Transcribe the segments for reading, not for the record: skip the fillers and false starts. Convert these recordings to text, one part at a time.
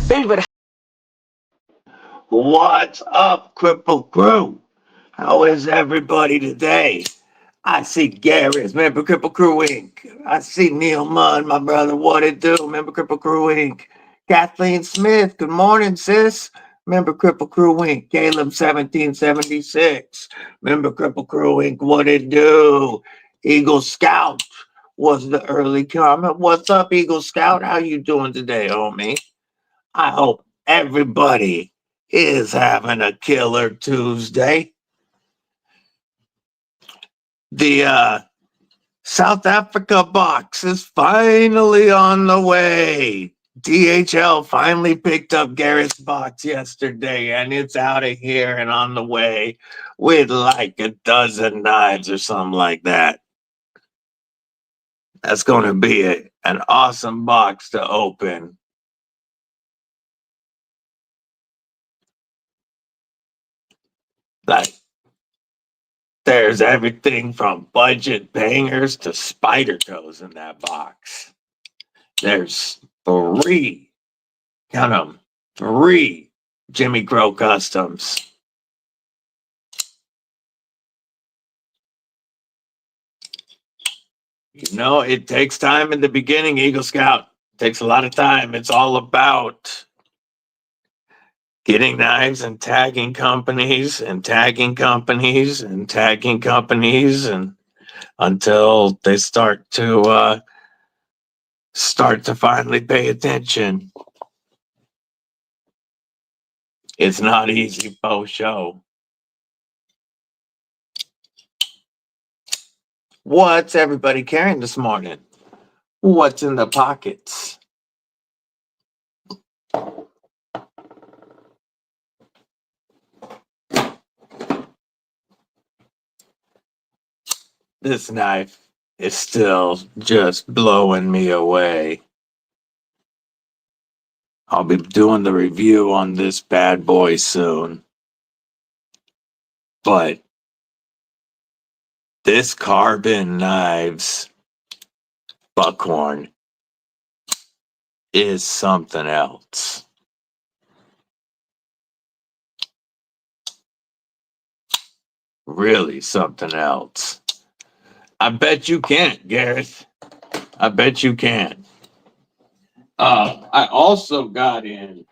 Beaver. What's up, Kripple Krew? How is everybody today? I see Garrett, member Kripple Krew Inc. I see Neil Mudd, my brother. What it do, member Kripple Krew Inc. Kathleen Smith, good morning, sis. Member Kripple Krew Inc. Caleb 1776, member Kripple Krew Inc. What it do? Eagle Scout was the early comment. What's up, Eagle Scout? How you doing today, homie? I hope everybody is having a killer Tuesday. The South Africa box is finally on the way. DHL finally picked up Garrett's box yesterday, and it's out of here and on the way with like a dozen knives or something like that. That's going to be an awesome box to open. Like, there's everything from budget bangers to spider toes in that box. There's three, count them, three Jimmy Crow customs. You know, it takes time in the beginning, Eagle Scout. It takes a lot of time. It's all about getting knives and tagging companies and tagging companies and tagging companies, and until they start to finally pay attention. It's not easy, faux show. What's everybody carrying this morning? What's in the pockets? This knife is still just blowing me away. I'll be doing the review on this bad boy soon. But this carbon knives buckhorn is something else. Really something else. I bet you can't, Gareth. I bet you can. I also got in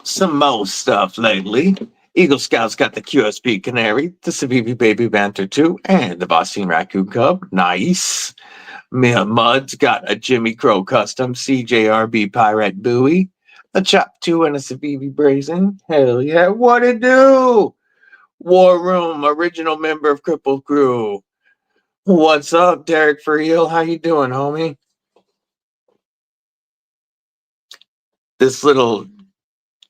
some more stuff lately. Eagle Scout's got the QSP Canary, the Civivi Baby Banter 2, and the Vosteed Raccoon Cub. Nice. Mudd's got a Jimmy Crow Custom CJRB Pirate Buoy, a Chop 2, and a Civivi Brazen. Hell yeah, what it do? War Room, original member of Kripple Krew. What's up, Derek Friel? How you doing, homie? This little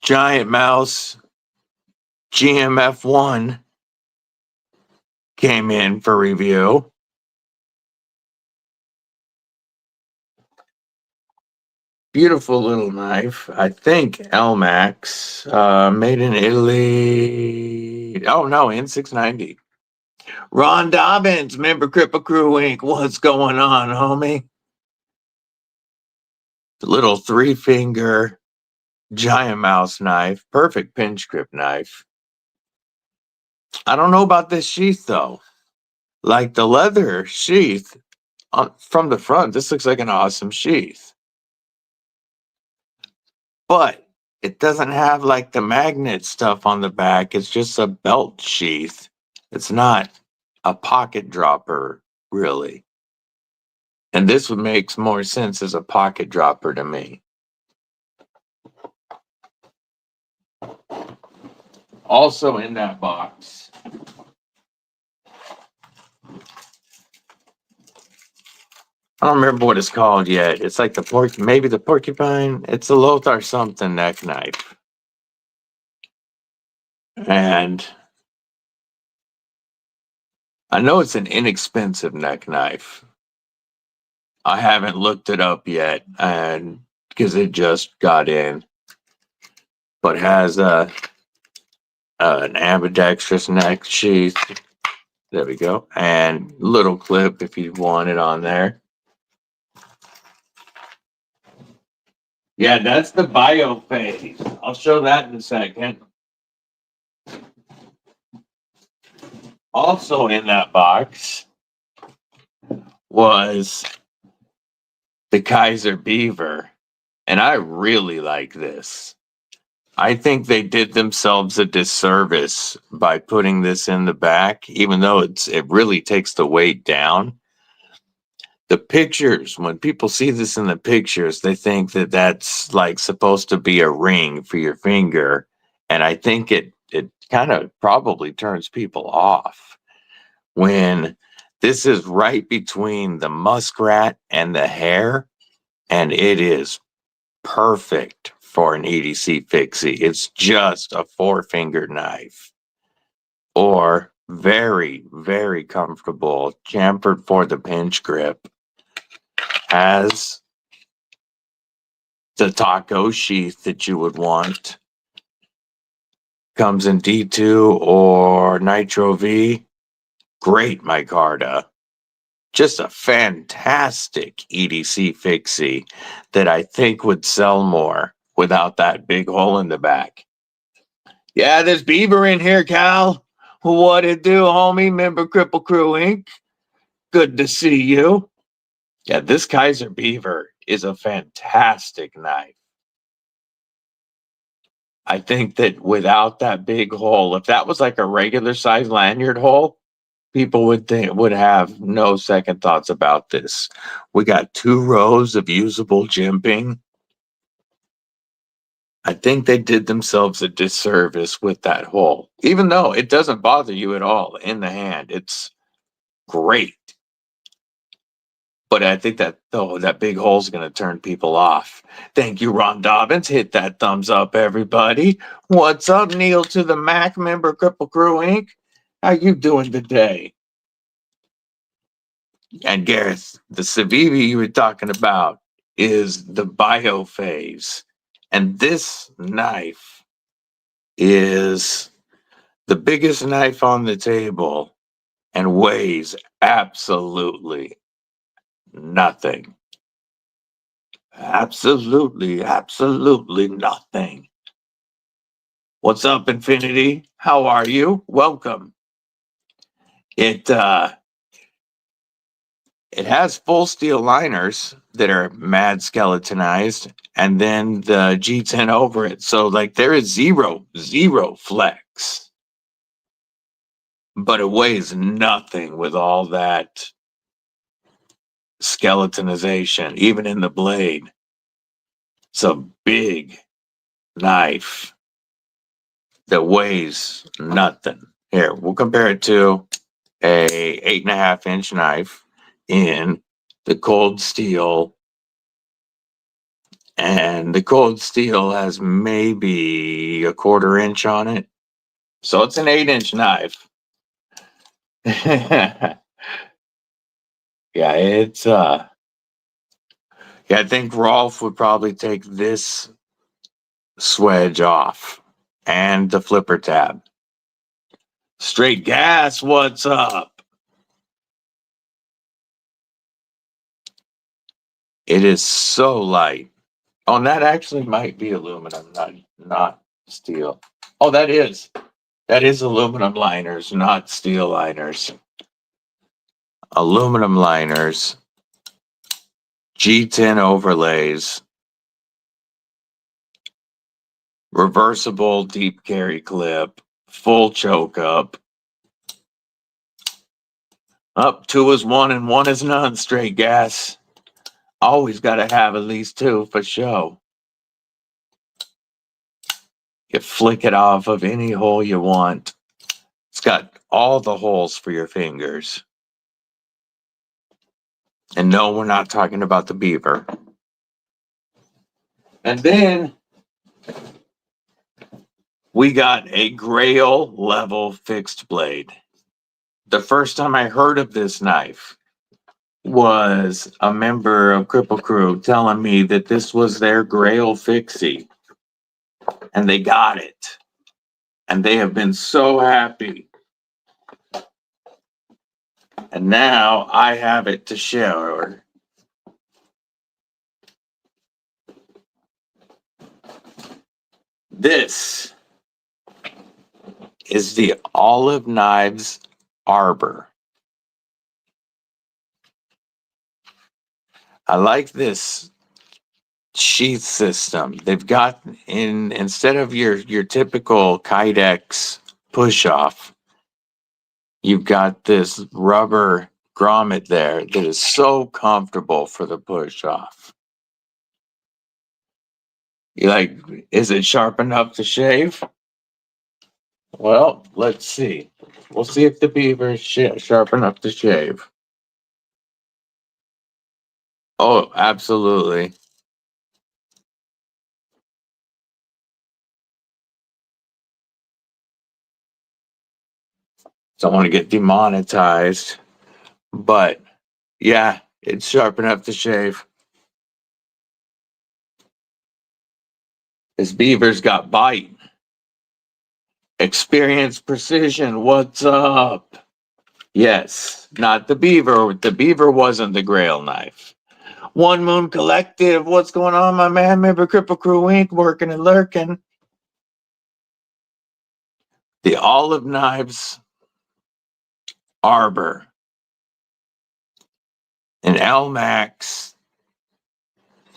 giant mouse GMF1 came in for review. Beautiful little knife. I think Elmax, made in Italy. Oh no, N690. Ron Dobbins, member Kripple Krew Inc. What's going on, homie? The little 3-finger giant mouse knife, perfect pinch grip knife. I don't know about this sheath though. Like the leather sheath from the front, this looks like an awesome sheath. But it doesn't have like the magnet stuff on the back. It's just a belt sheath. It's not a pocket dropper, really. And this would make more sense as a pocket dropper to me. Also in that box, I don't remember what it's called yet. It's like the maybe the porcupine. It's a Lothar something neck knife. And I know it's an inexpensive neck knife. I haven't looked it up yet, and because it just got in, but has an ambidextrous neck sheath. There we go, and little clip if you want it on there. Yeah, that's the bio phase. I'll show that in a second. Also in that box was the Kizer Beaver, and I really like this. I think they did themselves a disservice by putting this in the back, even though it really takes the weight down. The pictures, when people see this in the pictures, they think that that's like supposed to be a ring for your finger, and I think it kind of probably turns people off when this is right between the muskrat and the hare, and it is perfect for an EDC fixie. It's just a 4-finger knife, or very, very comfortable, chamfered for the pinch grip. Has the taco sheath that you would want. Comes in D2 or Nitro V. Great micarta. Just a fantastic EDC fixie that I think would sell more without that big hole in the back. Yeah, there's Beaver in here, Cal. What it do, homie? Member Kripple Krew Inc. Good to see you. Yeah, this Kizer Beaver is a fantastic knife. I think that without that big hole, if that was like a regular size lanyard hole, people would have no second thoughts about this. We got 2 rows of usable jimping. I think they did themselves a disservice with that hole, even though it doesn't bother you at all in the hand. It's great. But I think that that big hole is going to turn people off. Thank you, Ron Dobbins. Hit that thumbs up, everybody. What's up, Neil to the Mac, member Kripple Krew Inc.? How you doing today? And Gareth, the Civivi you were talking about is the bio phase. And this knife is the biggest knife on the table and weighs absolutely nothing. Absolutely, absolutely nothing. What's up, Infinity? How are you? Welcome. It has full steel liners that are mad skeletonized, and then the G10 over it. So like there is zero flex. But it weighs nothing with all that skeletonization, even in the blade. It's a big knife that weighs nothing. Here, we'll compare it to a 8.5-inch knife in the cold steel, and the cold steel has maybe a 1/4 inch on it, so it's an 8-inch knife. Yeah, it's yeah, I think Rolf would probably take this swedge off and the flipper tab. Straight gas, what's up? It is so light. Oh, and that actually might be aluminum, not steel. Oh, that is aluminum liners, not steel liners. Aluminum liners, G10 overlays, reversible deep carry clip, full choke up. Up 2 is 1 and 1 is none, straight gas. Always got to have at least 2 for show. You flick it off of any hole you want. It's got all the holes for your fingers. And no, we're not talking about the Beaver. And then we got a Grail level fixed blade. The first time I heard of this knife was a member of Kripple Krew telling me that this was their Grail fixie. And they got it. And they have been so happy. And now I have it to share. This is the Olive Knives Arbor. I like this sheath system. They've got instead of your typical Kydex push off, you've got this rubber grommet there that is so comfortable for the push off. You like, is it sharp enough to shave? Well, let's see. We'll see if the beaver is sharp enough to shave. Oh, absolutely. Don't want to get demonetized, but yeah, it's sharp enough to shave. This beaver's got bite. Experience precision, what's up? Yes, not the beaver. The beaver wasn't the grail knife. One Moon Collective, what's going on, my man? Remember Kripple Krew Inc. working and lurking. The Olive Knives Arbor. An LMAX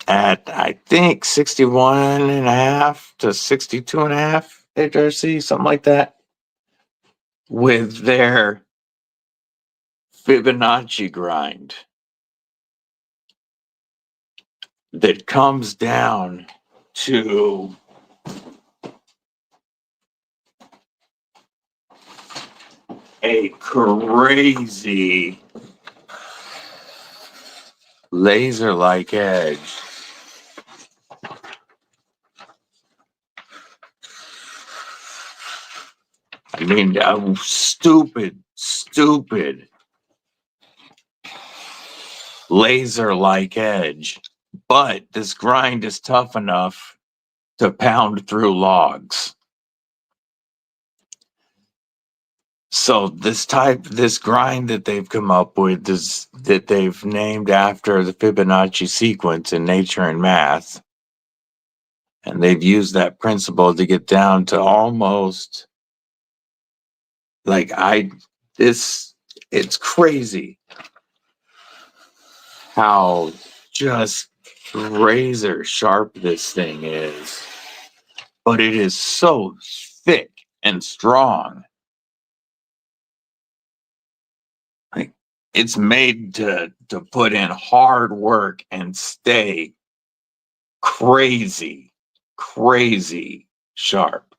at, I think, 61.5 to 62.5 HRC, something like that, with their Fibonacci grind that comes down to a crazy laser-like edge. I mean, a stupid laser-like edge. But this grind is tough enough to pound through logs. So this grind that they've come up with is that they've named after the Fibonacci sequence in nature and math. And they've used that principle to get down to almost like it's crazy how just razor sharp this thing is. But it is so thick and strong. Like, it's made to put in hard work and stay crazy sharp.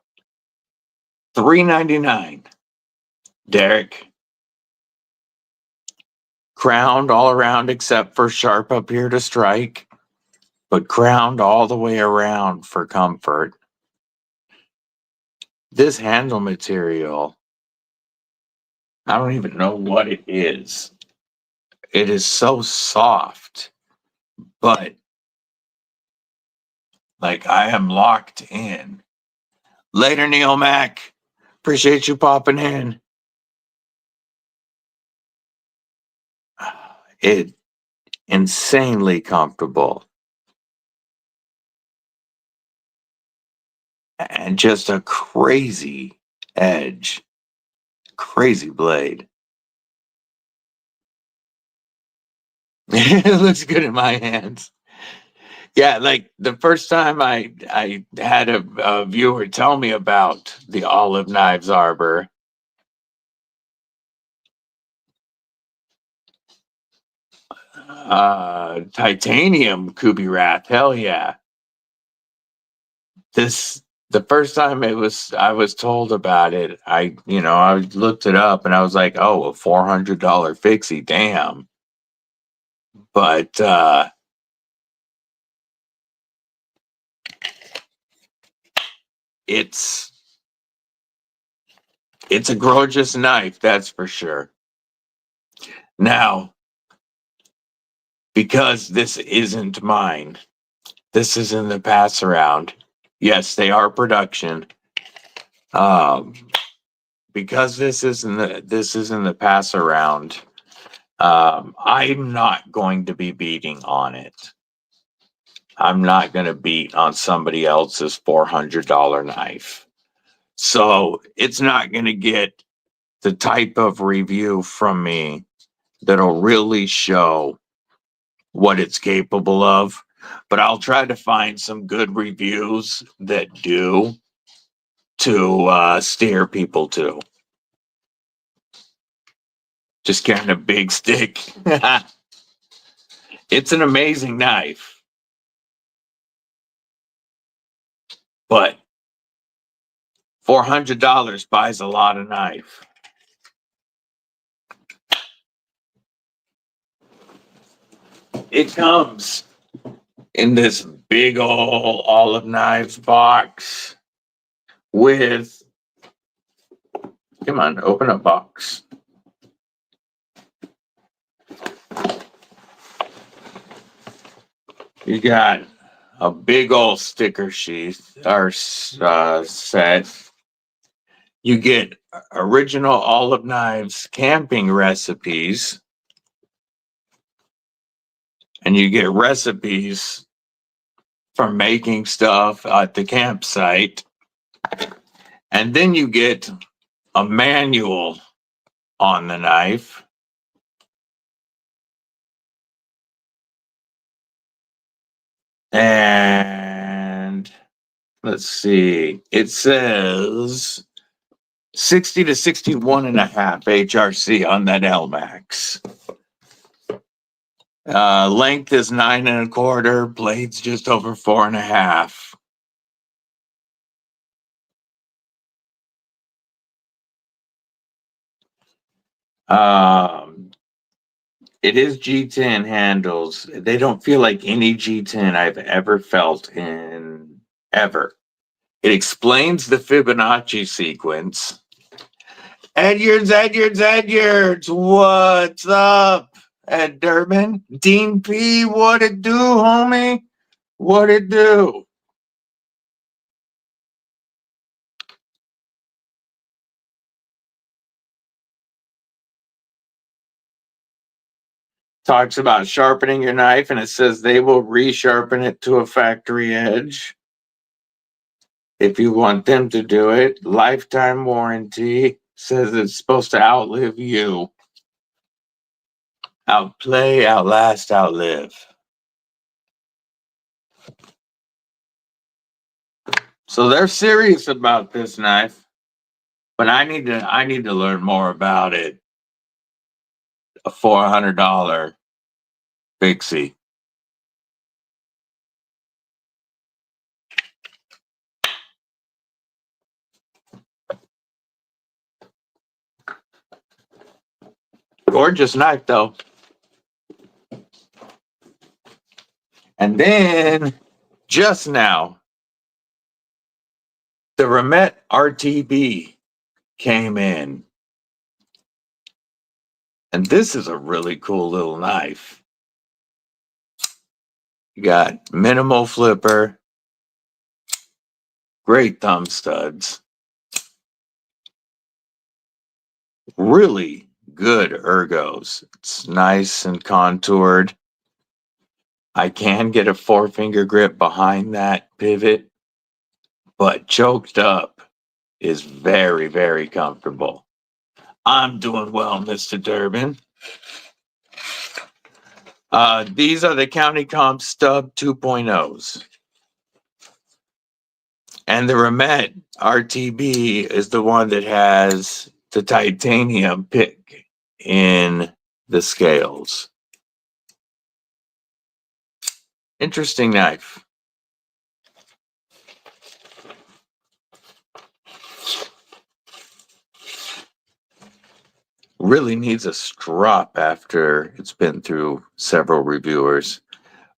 $3.99. Derek. Crowned all around except for sharp up here to strike, but crowned all the way around for comfort. This handle material, I don't even know what it is. It is so soft, but like I am locked in. Later, Neil Mac. Appreciate you popping in. It insanely comfortable. And just a crazy edge. Crazy blade. It looks good in my hands. Yeah, like the first time I had a viewer tell me about the Olive Knives Arbor. Titanium Kubi Wrath, hell yeah. The first time I was told about it, I looked it up and I was like, oh, a $400 fixie, damn. But it's a gorgeous knife, that's for sure. Now, because this isn't mine, this is in the pass around. Yes, they are production. Because this is in the pass around, I'm not going to be beating on it. I'm not going to beat on somebody else's $400 knife. So it's not going to get the type of review from me that'll really show what it's capable of. But I'll try to find some good reviews that do to steer people to. Just carrying a big stick. It's an amazing knife. But $400 buys a lot of knife. It comes in this big old olive knives box with, come on, open a box. You got a big old sticker sheath or set. You get original olive knives camping recipes. And you get recipes for making stuff at the campsite. And then you get a manual on the knife. And let's see, it says 60 to 61.5 HRC on that LMAX. Length is 9 1/4, blades just over 4 1/2. It is G10 handles. They don't feel like any G10 I've ever felt in ever. It explains the Fibonacci sequence. Edwards, what's up? Ed Durbin, Dean P, what it do, homie? What it do? Talks about sharpening your knife, and it says they will resharpen it to a factory edge if you want them to do it. Lifetime warranty. Says it's supposed to outlive you. Outplay, outlast, outlive. So they're serious about this knife, but I need to learn more about it. A $400 Fixie. Gorgeous knife though. And then just now, the Remet RTB came in. And this is a really cool little knife. You got minimal flipper, great thumb studs, really good ergos. It's nice and contoured. I can get a 4-finger grip behind that pivot, but choked up is very, very comfortable. I'm doing well, Mr. Durbin. These are the CountyComp Stub 2.0s. And the Remet RTB is the one that has the titanium pick in the scales. Interesting knife. Really needs a strop after it's been through several reviewers.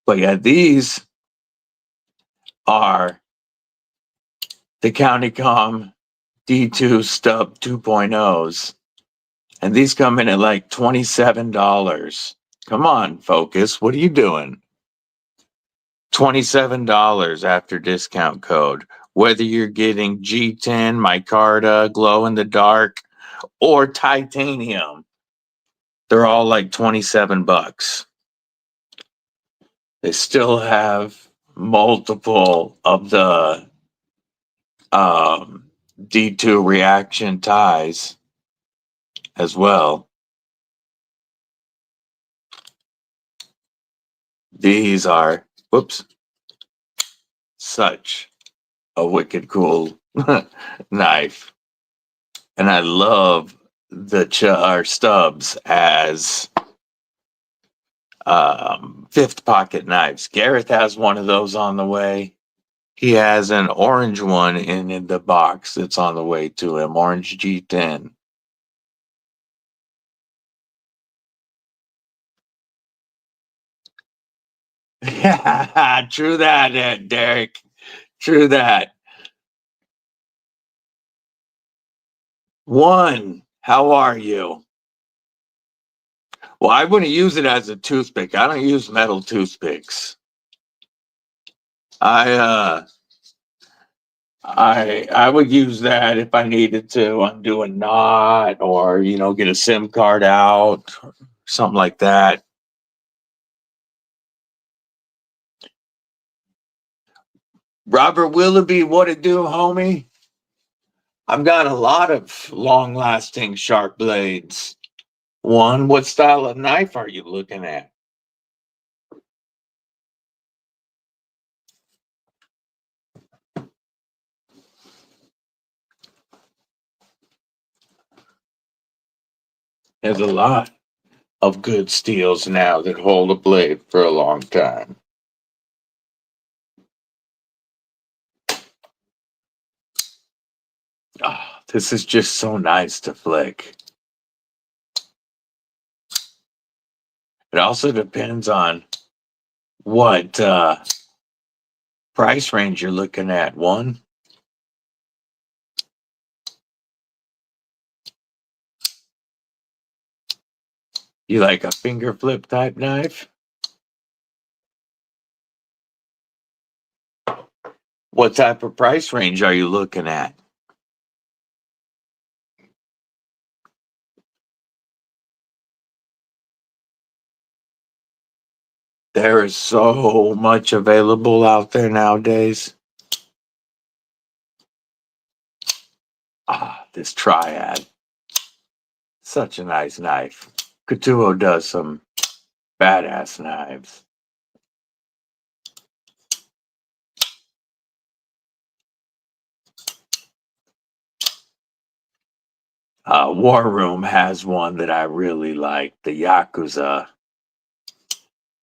But yeah, these are the CountyCom D2 Stub 2.0s. And these come in at like $27. Come on, Focus. What are you doing? $27 after discount code. Whether you're getting G10, micarta, glow in the dark, or titanium, they're all like $27. They still have multiple of the D2 reaction ties as well. These are, whoops, such a wicked cool knife. And I love the stubs as fifth pocket knives. Gareth has one of those on the way. He has an orange one in the box that's on the way to him, orange G10. True that, Derek. True that. One, how are you? Well, I wouldn't use it as a toothpick. I don't use metal toothpicks. I would use that if I needed to undo a knot or, get a SIM card out, or something like that. Robert Willoughby, what it do, homie? I've got a lot of long-lasting sharp blades. One, what style of knife are you looking at? There's a lot of good steels now that hold a blade for a long time. Oh, this is just so nice to flick. It also depends on what price range you're looking at. One, you like a finger flip type knife? What type of price range are you looking at? There is so much available out there nowadays. Ah, this Triad. Such a nice knife. Couture does some badass knives. War Room has one that I really like, the Yakuza.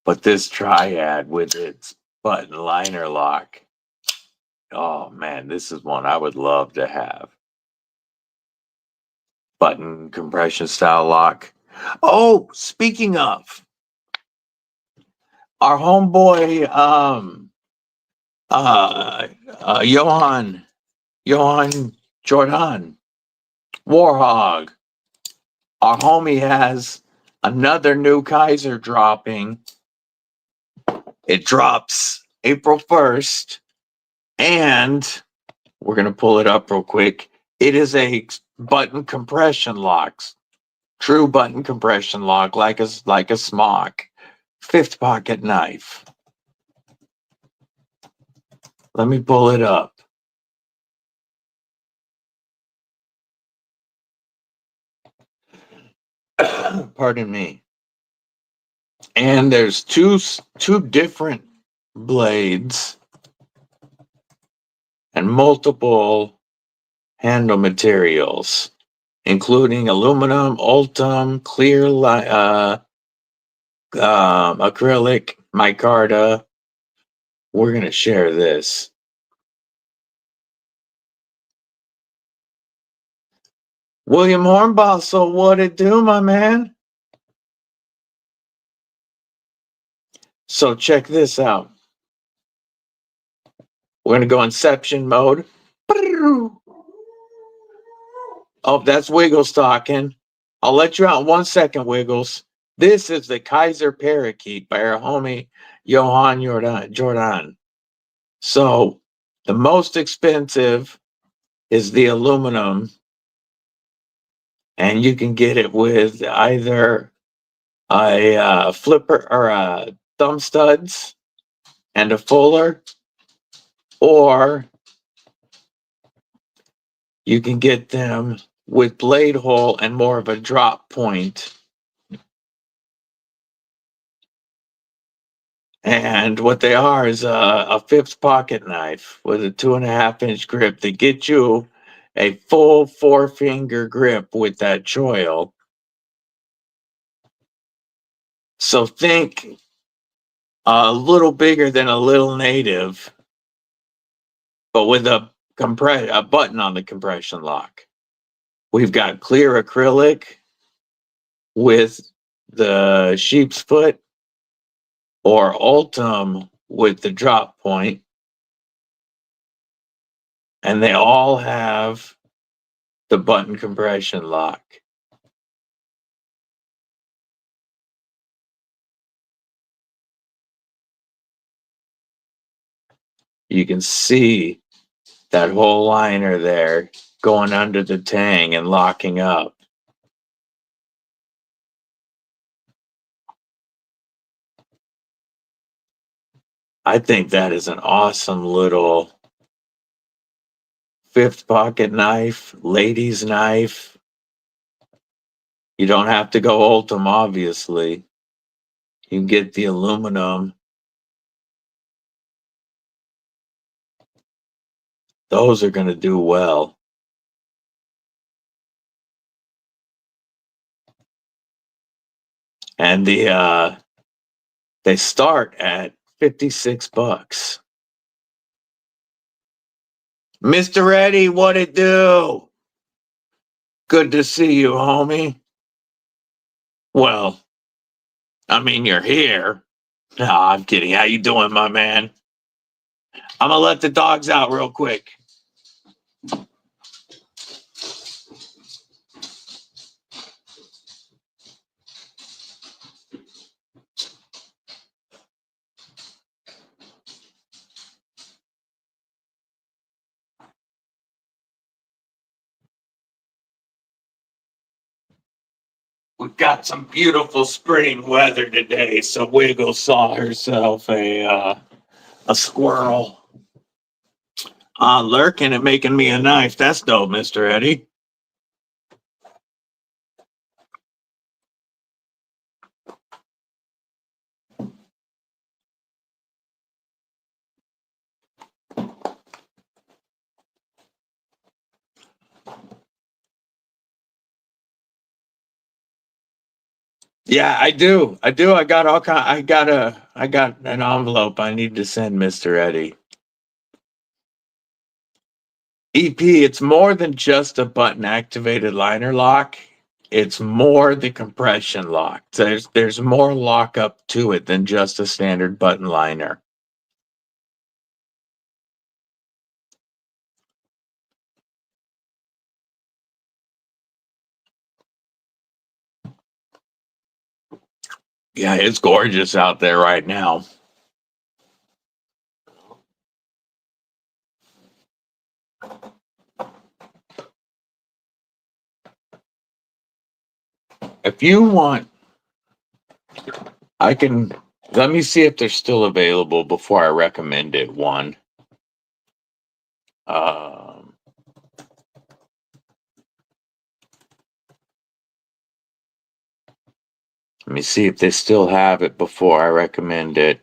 But this Triad with its button liner lock. Oh man, this is one I would love to have. Button compression style lock. Oh, speaking of, our homeboy Johan Jordan Warhog. Our homie has another new Kizer dropping. It drops April 1st, and we're gonna pull it up real quick. It is a button compression locks, true button compression lock, like a smock, fifth pocket knife. Let me pull it up. Pardon me. And there's two different blades and multiple handle materials, including aluminum, ultem, clear, acrylic, micarta. We're gonna share this. William Hornbaugh, so what it do, my man? So check this out. We're gonna go Inception mode. Oh, that's Wiggles talking. I'll let you out in 1 second, Wiggles. This is the Kizer Parakeet by our homie Johan Jordan. So the most expensive is the aluminum, and you can get it with either a flipper or a thumb studs, and a fuller, or you can get them with blade hole and more of a drop point. And what they are is a fifth pocket knife with a 2.5-inch grip that gets you a full 4-finger grip with that choil. So think a little bigger than a little native, but with a button on the compression lock. We've got clear acrylic with the sheep's foot, or Ultim with the drop point, and they all have the button compression lock. You can see that whole liner there going under the tang and locking up. I think that is an awesome little fifth pocket knife, ladies knife. You don't have to go Ultim, obviously. You can get the aluminum. Those are going to do well. And they start at $56. Mr. Eddie, what it do? Good to see you, homie. Well, I mean, you're here. No, I'm kidding. How you doing, my man? I'm gonna let the dogs out real quick. We've got some beautiful spring weather today, so Wiggle saw herself a squirrel lurking and making me a knife. That's dope, Mr. Eddie. Yeah, I do. I got all kind. I got an envelope I need to send Mr. Eddie. EP, it's more than just a button activated liner lock. It's more the compression lock. There's more lockup to it than just a standard button liner. Yeah, it's gorgeous out there right now. If you want, let me see if they're still available before I recommend it. One. Let me see if they still have it before I recommend it.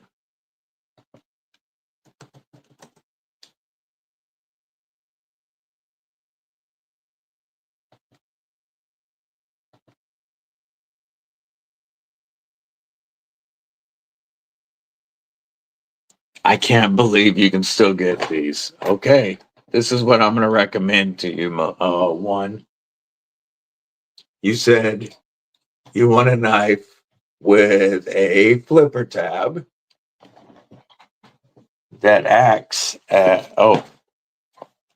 I can't believe you can still get these. Okay, this is what I'm going to recommend to you. One, you said you want a knife with a flipper tab that acts at, oh,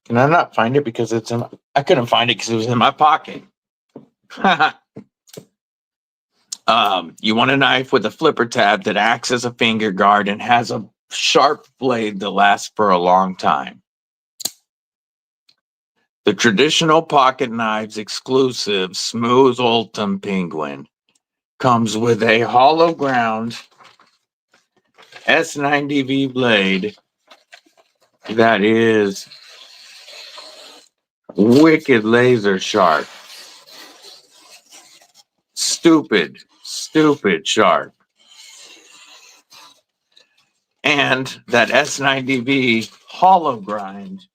can I not find it because it's in, I couldn't find it because it was in my pocket. You want a knife with a flipper tab that acts as a finger guard and has a sharp blade that lasts for a long time. The traditional pocket knives exclusive smooth Ultim Penguin comes with a hollow ground S90V blade that is wicked laser sharp. Stupid sharp. And that S90V hollow grind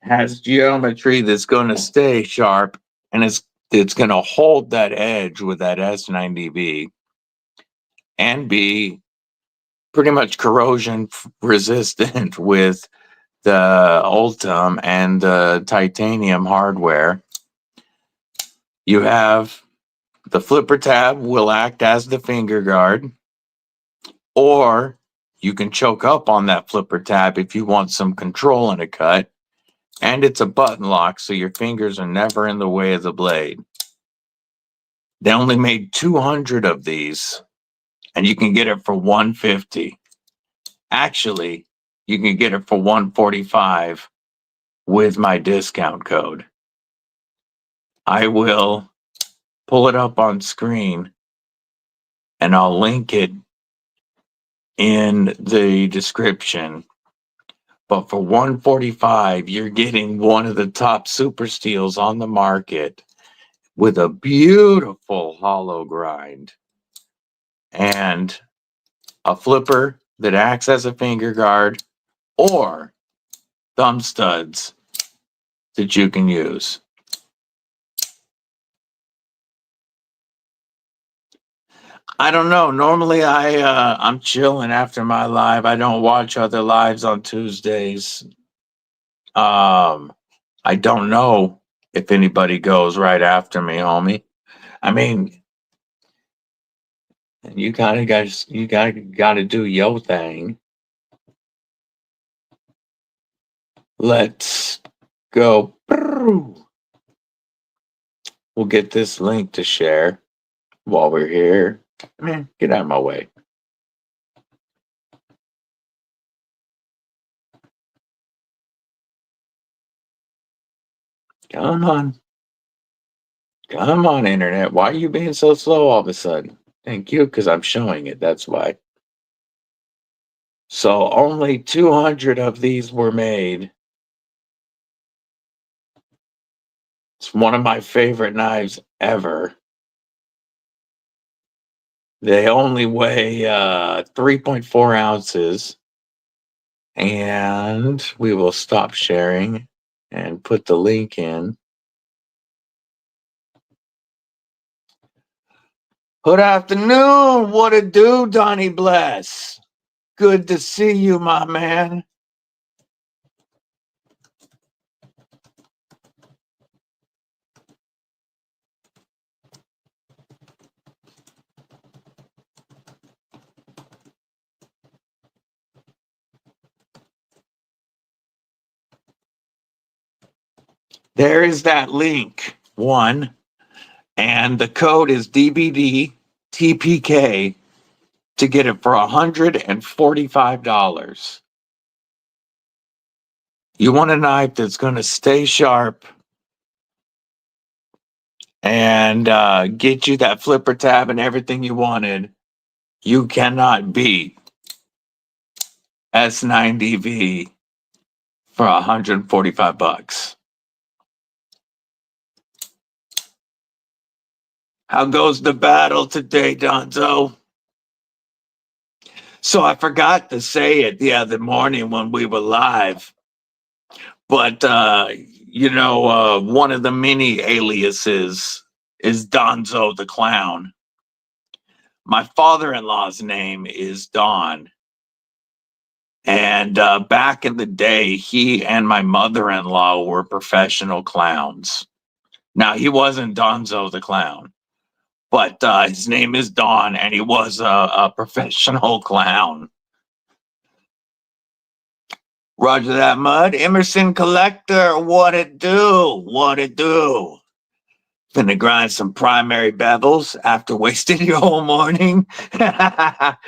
has geometry that's going to stay sharp, and it's going to hold that edge with that S90V and be pretty much corrosion resistant with the Ultim and the titanium hardware. You have the flipper tab will act as the finger guard, or you can choke up on that flipper tab if you want some control in a cut. And it's a button lock, so your fingers are never in the way of the blade. They only made 200 of these, and you can get it for $150. Actually, you can get it for $145 with my discount code. I will pull it up on screen, and I'll link it in the description. But for $145, you're getting one of the top super steels on the market with a beautiful hollow grind and a flipper that acts as a finger guard or thumb studs that you can use. I don't know. Normally I'm chilling after my live. I don't watch other lives on Tuesdays. I don't know if anybody goes right after me, homie. I mean, you gotta do your thing. Let's go. We'll get this link to share while we're here. Man, get out of my way. Come on. Come on, internet. Why are you being so slow all of a sudden? Thank you, because I'm showing it. That's why. So only 200 of these were made. It's one of my favorite knives ever. They only weigh 3.4 ounces. And we will stop sharing and put the link in. Good afternoon. What it do, Donnie Bless? Good to see you, my man. There is that link, one, and the code is DBDTPK to get it for $145. You want a knife that's going to stay sharp and get you that flipper tab and everything you wanted. You cannot beat S90V for $145. How goes the battle today, Donzo? So I forgot to say it the other morning when we were live, but one of the many aliases is Donzo the Clown. My father-in-law's name is Don. And back in the day, he and my mother-in-law were professional clowns. Now, he wasn't Donzo the Clown, but his name is Don, and he was a professional clown. Roger that, Mud. Emerson Collector, what it do? What it do? Finna grind some primary bevels after wasting your whole morning. That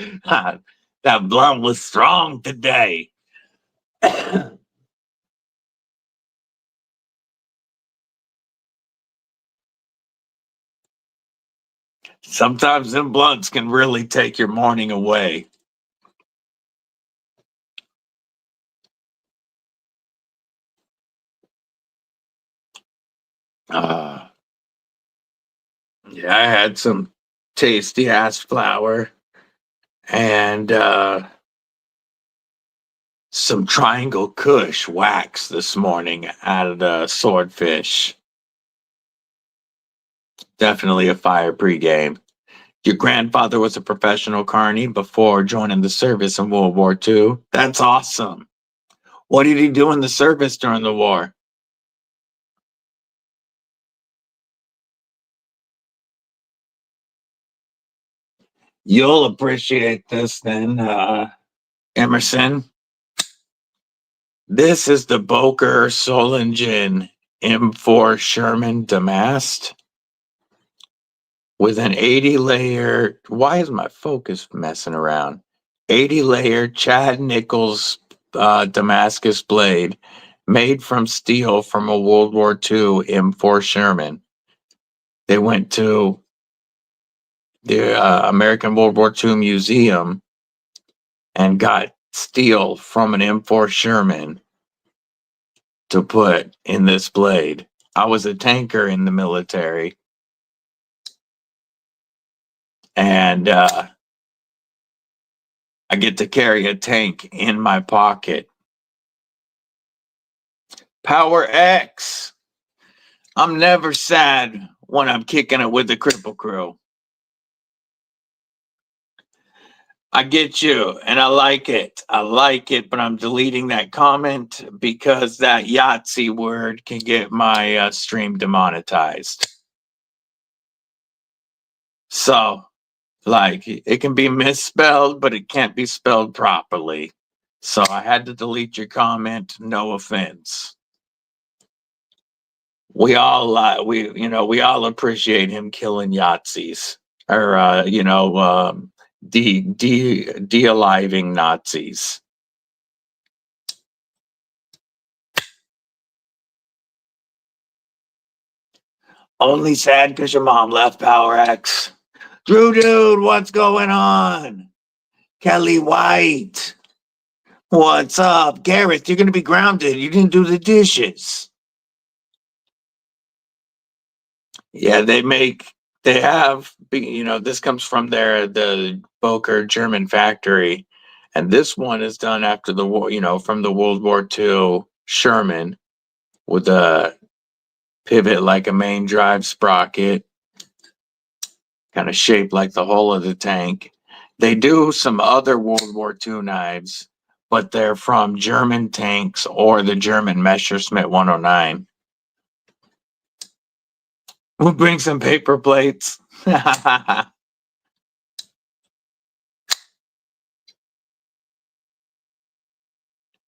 blunt was strong today. Sometimes them blunts can really take your morning away. Yeah, I had some tasty ass flour and some Triangle Kush wax this morning out of the Swordfish. Definitely a fire pregame. Your grandfather was a professional carny before joining the service in World War II. That's awesome. What did he do in the service during the war? You'll appreciate this then, Emerson. This is the Boker Solingen M4 Sherman Damast with an 80 layer. Why is my focus messing around? 80 layer Chad Nichols Damascus blade made from steel from a World War II M4 Sherman. They went to the American World War II Museum and got steel from an M4 Sherman to put in this blade. I was a tanker in the military, and I get to carry a tank in my pocket. Power X. I'm never sad when I'm kicking it with the Kripple Krew. I get you, and I like it. I like it, but I'm deleting that comment because that Yahtzee word can get my stream demonetized. So, like, it can be misspelled, but it can't be spelled properly. So I had to delete your comment. No offense. We all we all appreciate him killing Yahtzees or de-aliving Nazis. Only sad because your mom left, Power X. Drew Dude, what's going on? Kelly White, what's up? Gareth, you're going to be grounded. You didn't do the dishes. Yeah, they have, this comes from the Boker German factory. And this one is done after the war, from the World War II Sherman with a pivot like a main drive sprocket, kind of shaped like the hull of the tank. They do some other World War II knives, but they're from German tanks or the German Messerschmitt 109. We'll bring some paper plates.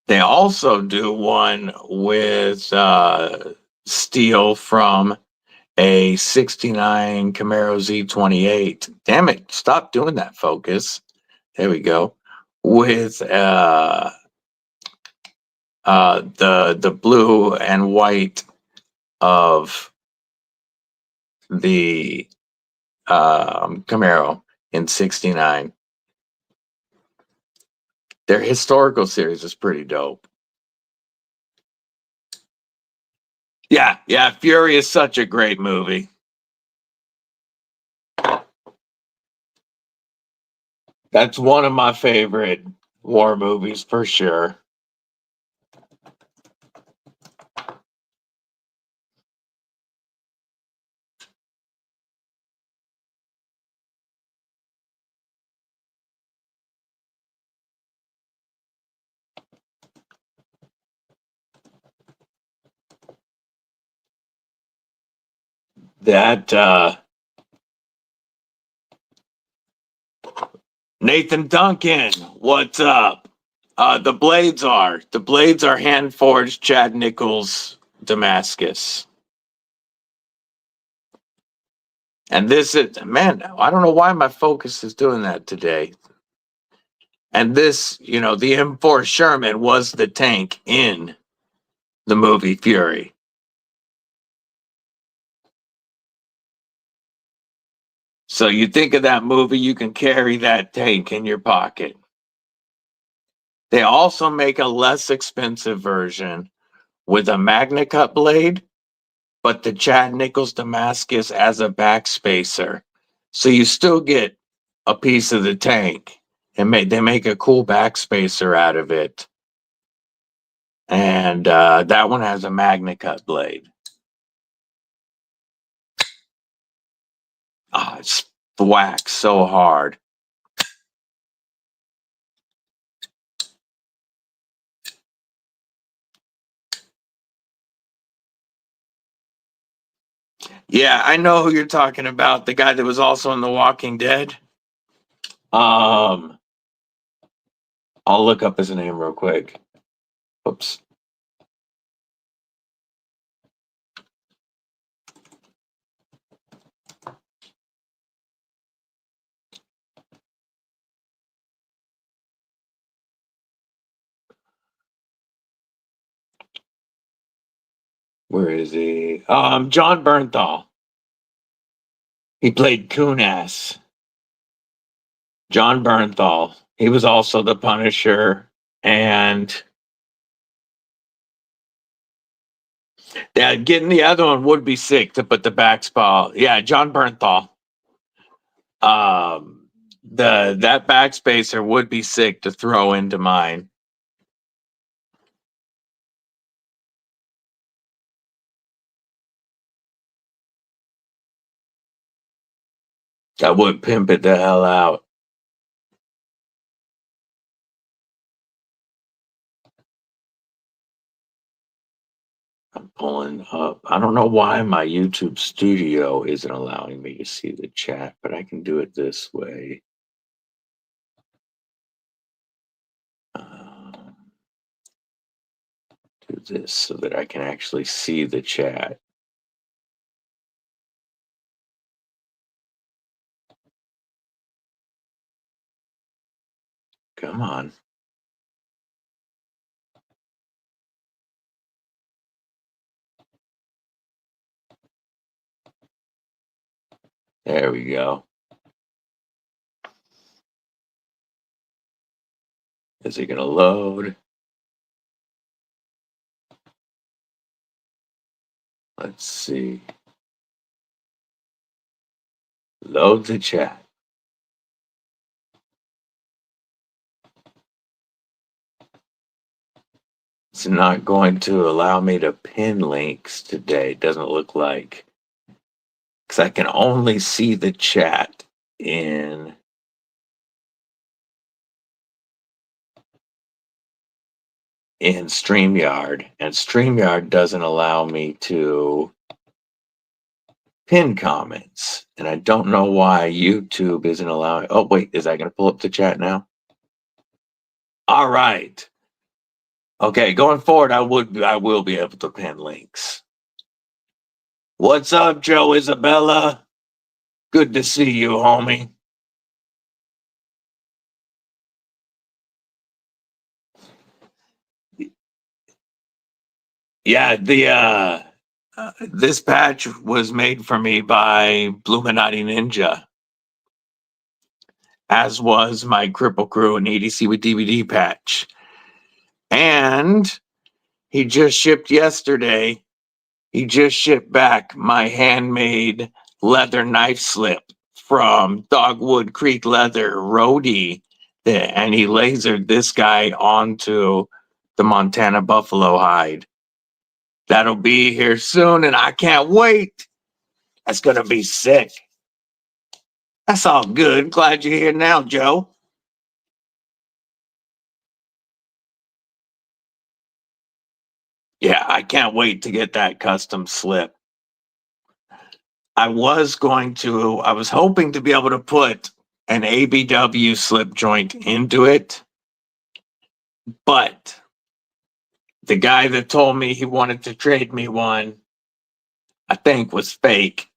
They also do one with steel from a 69 Camaro Z28. Damn it, stop doing that, focus. There we go. With the blue and white of the Camaro in 69. Their historical series is pretty dope. Yeah, Fury is such a great movie. That's one of my favorite war movies for sure. That Nathan Duncan, what's up? The blades are hand forged Chad Nichols Damascus. And this is, man, I don't know why my focus is doing that today. And this, the M4 Sherman was the tank in the movie Fury. So you think of that movie, you can carry that tank in your pocket. They also make a less expensive version with a Magna Cut blade but the Chad Nichols Damascus as a backspacer. So you still get a piece of the tank, and they make a cool backspacer out of it. And that one has a Magna Cut blade. It's whacked so hard. Yeah, I know who you're talking about. The guy that was also in The Walking Dead. I'll look up his name real quick. Oops. Where is he? John Bernthal. He played Kunas. John Bernthal. He was also the Punisher. And yeah, getting the other one would be sick to put the backspaw. Yeah, John Bernthal. That backspacer would be sick to throw into mine. I would pimp it the hell out. I'm pulling up. I don't know why my YouTube studio isn't allowing me to see the chat, but I can do it this way. Do this so that I can actually see the chat. Come on. There we go. Is it going to load? Let's see. Load the chat. It's not going to allow me to pin links today. It doesn't look like. Because I can only see the chat in StreamYard. And StreamYard doesn't allow me to pin comments. And I don't know why YouTube isn't allowing. Oh, wait. Is that going to pull up the chat now? All right. Okay, going forward, I will be able to pin links. What's up, Joe Isabella? Good to see you, homie. Yeah, this patch was made for me by Bluminati Ninja, as was my Kripple Krew and EDCwithDBD patch. And he just shipped yesterday. He just shipped back my handmade leather knife slip from Dogwood Creek Leather Roadie, and he lasered this guy onto the Montana buffalo hide. That'll be here soon, and I can't wait. That's gonna be sick. That's all good. Glad you're here now, Joe. Yeah, I can't wait to get that custom slip. I was hoping to be able to put an ABW slip joint into it, but the guy that told me he wanted to trade me one, I think, was fake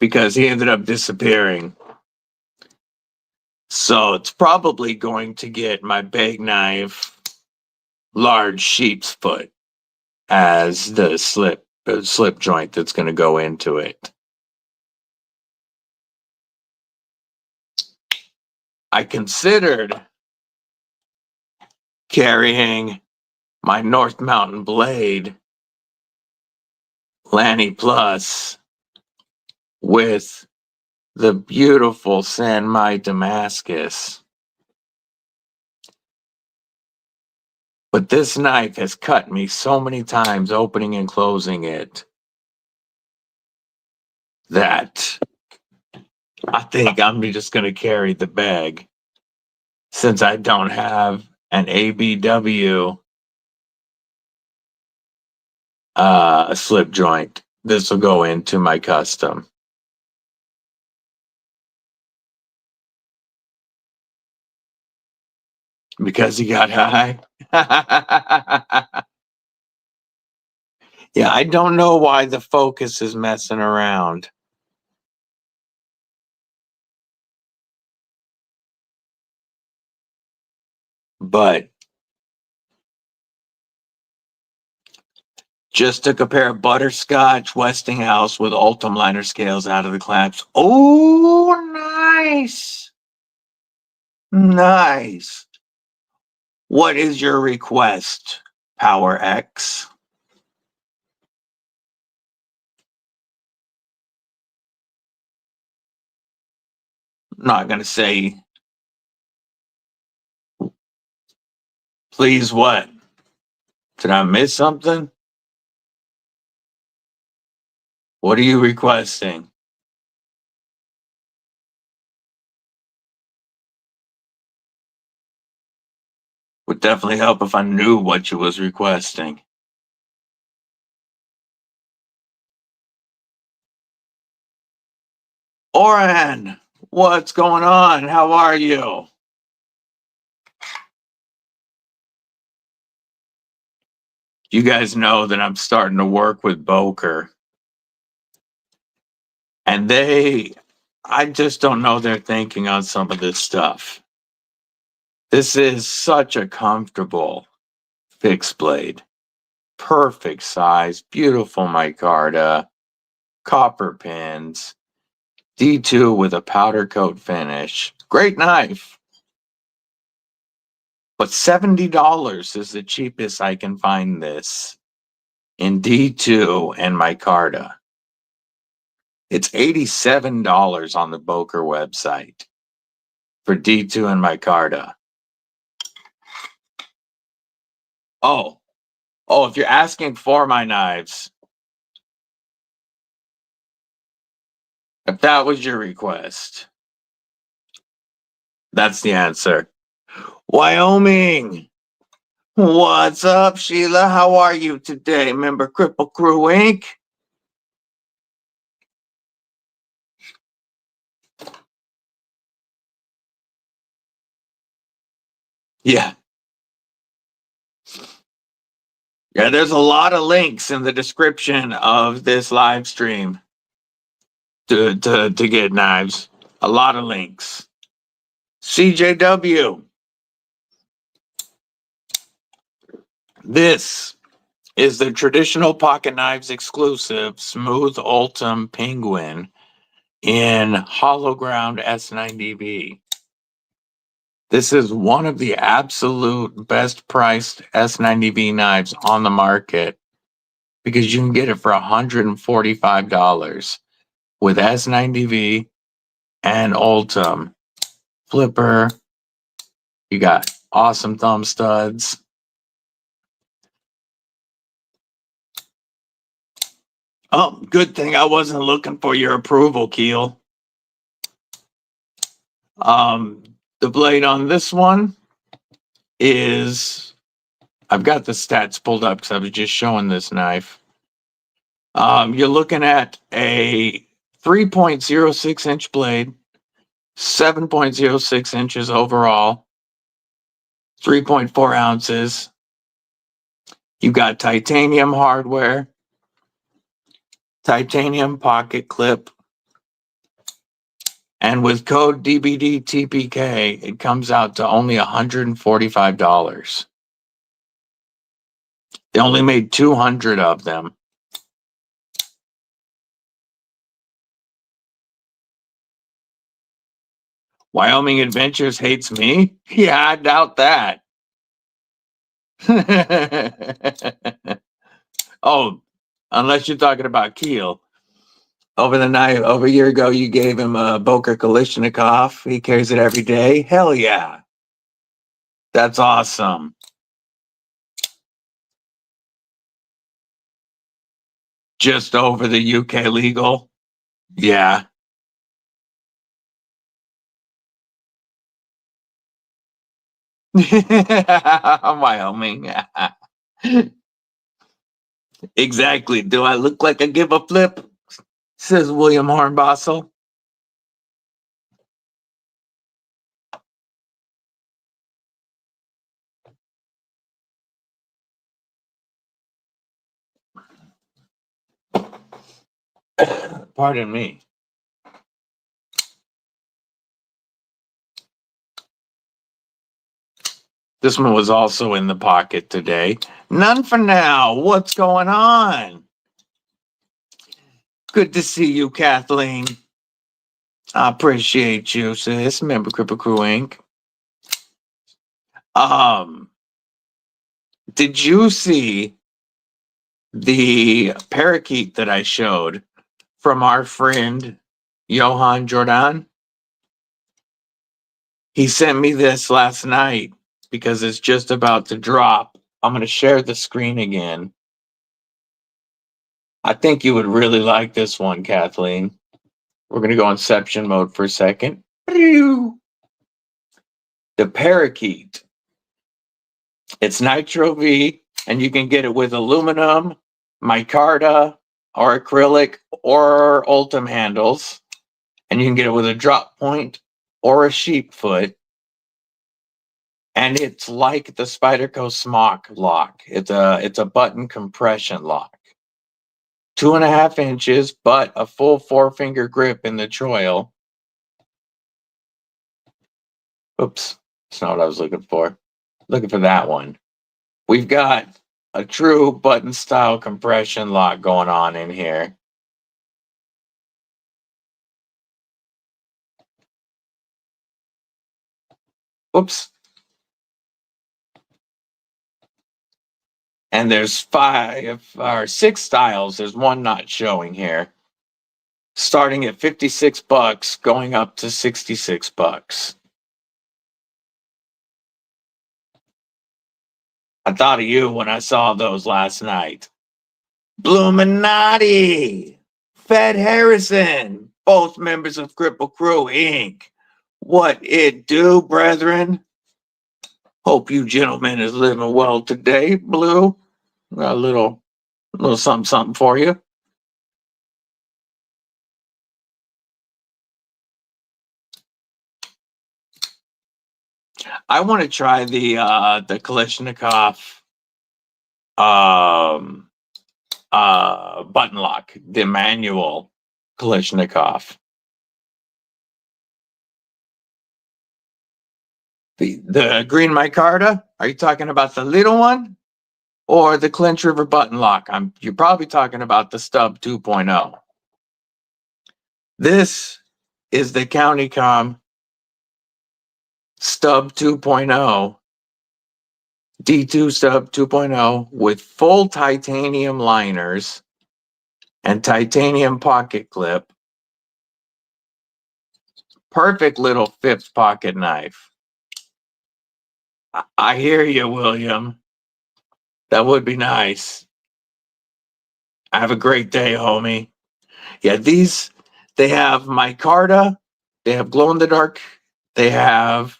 because he ended up disappearing. So it's probably going to get my big knife, large sheep's foot, as the slip joint that's going to go into it. I considered carrying my North Mountain blade Lanny Plus with the beautiful San Mai Damascus. But this knife has cut me so many times opening and closing it that I think I'm just going to carry the bag since I don't have an ABW slip joint. This will go into my custom. Because he got high. Yeah, I don't know why the focus is messing around. But just took a pair of butterscotch Westinghouse with Ultim liner scales out of the clamps. Oh, nice. Nice. What is your request, Power X? I'm not going to say, please what? Did I miss something? What are you requesting? Would definitely help if I knew what you was requesting. Oren, what's going on? How are you? You guys know that I'm starting to work with Boker. And I just don't know their thinking on some of this stuff. This is such a comfortable fixed blade. Perfect size, beautiful micarta, copper pins, D2 with a powder coat finish. Great knife. But $70 is the cheapest I can find this in D2 and micarta. It's $87 on the Boker website for D2 and micarta. Oh, if you're asking for my knives, if that was your request, that's the answer. Wyoming, what's up, Sheila? How are you today? Remember Kripple Krew Inc.? Yeah. Yeah, there's a lot of links in the description of this live stream to get knives. A lot of links. CJW. This is the traditional pocket knives exclusive smooth Ultim Penguin in hollow ground S90V. This is one of the absolute best priced S90V knives on the market because you can get it for $145 with S90V and Ultim. Flipper. You got awesome thumb studs. Oh, good thing I wasn't looking for your approval, Keel. The blade on this one is, I've got the stats pulled up because I was just showing this knife. You're looking at a 3.06 inch blade, 7.06 inches overall, 3.4 ounces. You've got titanium hardware, titanium pocket clip, and with code DBDTPK, it comes out to only $145. They only made 200 of them. Wyoming Adventures hates me? Yeah, I doubt that. Oh, Unless you're talking about Keel. Over a year ago, you gave him a Boker Kalishnikov. He carries it every day. Hell yeah. That's awesome. Just over the UK legal. Yeah. Wyoming. Exactly. Do I look like I give a flip? Says William Hornbostel. Pardon me. This one was also in the pocket today. None for now. What's going on? Good to see you, Kathleen. I appreciate you, sis. Member Kripple Krew Inc. Did you see the parakeet that I showed from our friend Johan Jordan? He sent me this last night because it's just about to drop. I'm going to share the screen again. I think you would really like this one, Kathleen. We're going to go inception mode for a second. The parakeet. It's Nitro V, and you can get it with aluminum, micarta, or acrylic, or Ultim handles. And you can get it with a drop point or a sheep foot. And it's like the Spyderco Smock lock. It's a button compression lock. 2.5 inches, but a full 4-finger grip in the choil. Oops, that's not what I was looking for. Looking for that one. We've got a true button style compression lock going on in here. Oops. And there's 5 or 6 styles. There's one not showing here. Starting at $56, going up to $66. I thought of you when I saw those last night. Bluminati, Fed Harrison, both members of Kripple Krew Inc. What it do, brethren? Hope you gentlemen is living well today, Blue. Got a little something for you. I want to try the Kalishnikov button lock, the manual Kalishnikov. The green micarta? Are you talking about the little one or the Clinch River button lock? You're probably talking about the Stub 2.0. This is the Comm Stub 2.0, D2 Stub 2.0 with full titanium liners and titanium pocket clip. Perfect little 5th pocket knife. I hear you, William. That would be nice. Have a great day, homie. Yeah, they have micarta, they have glow in the dark, they have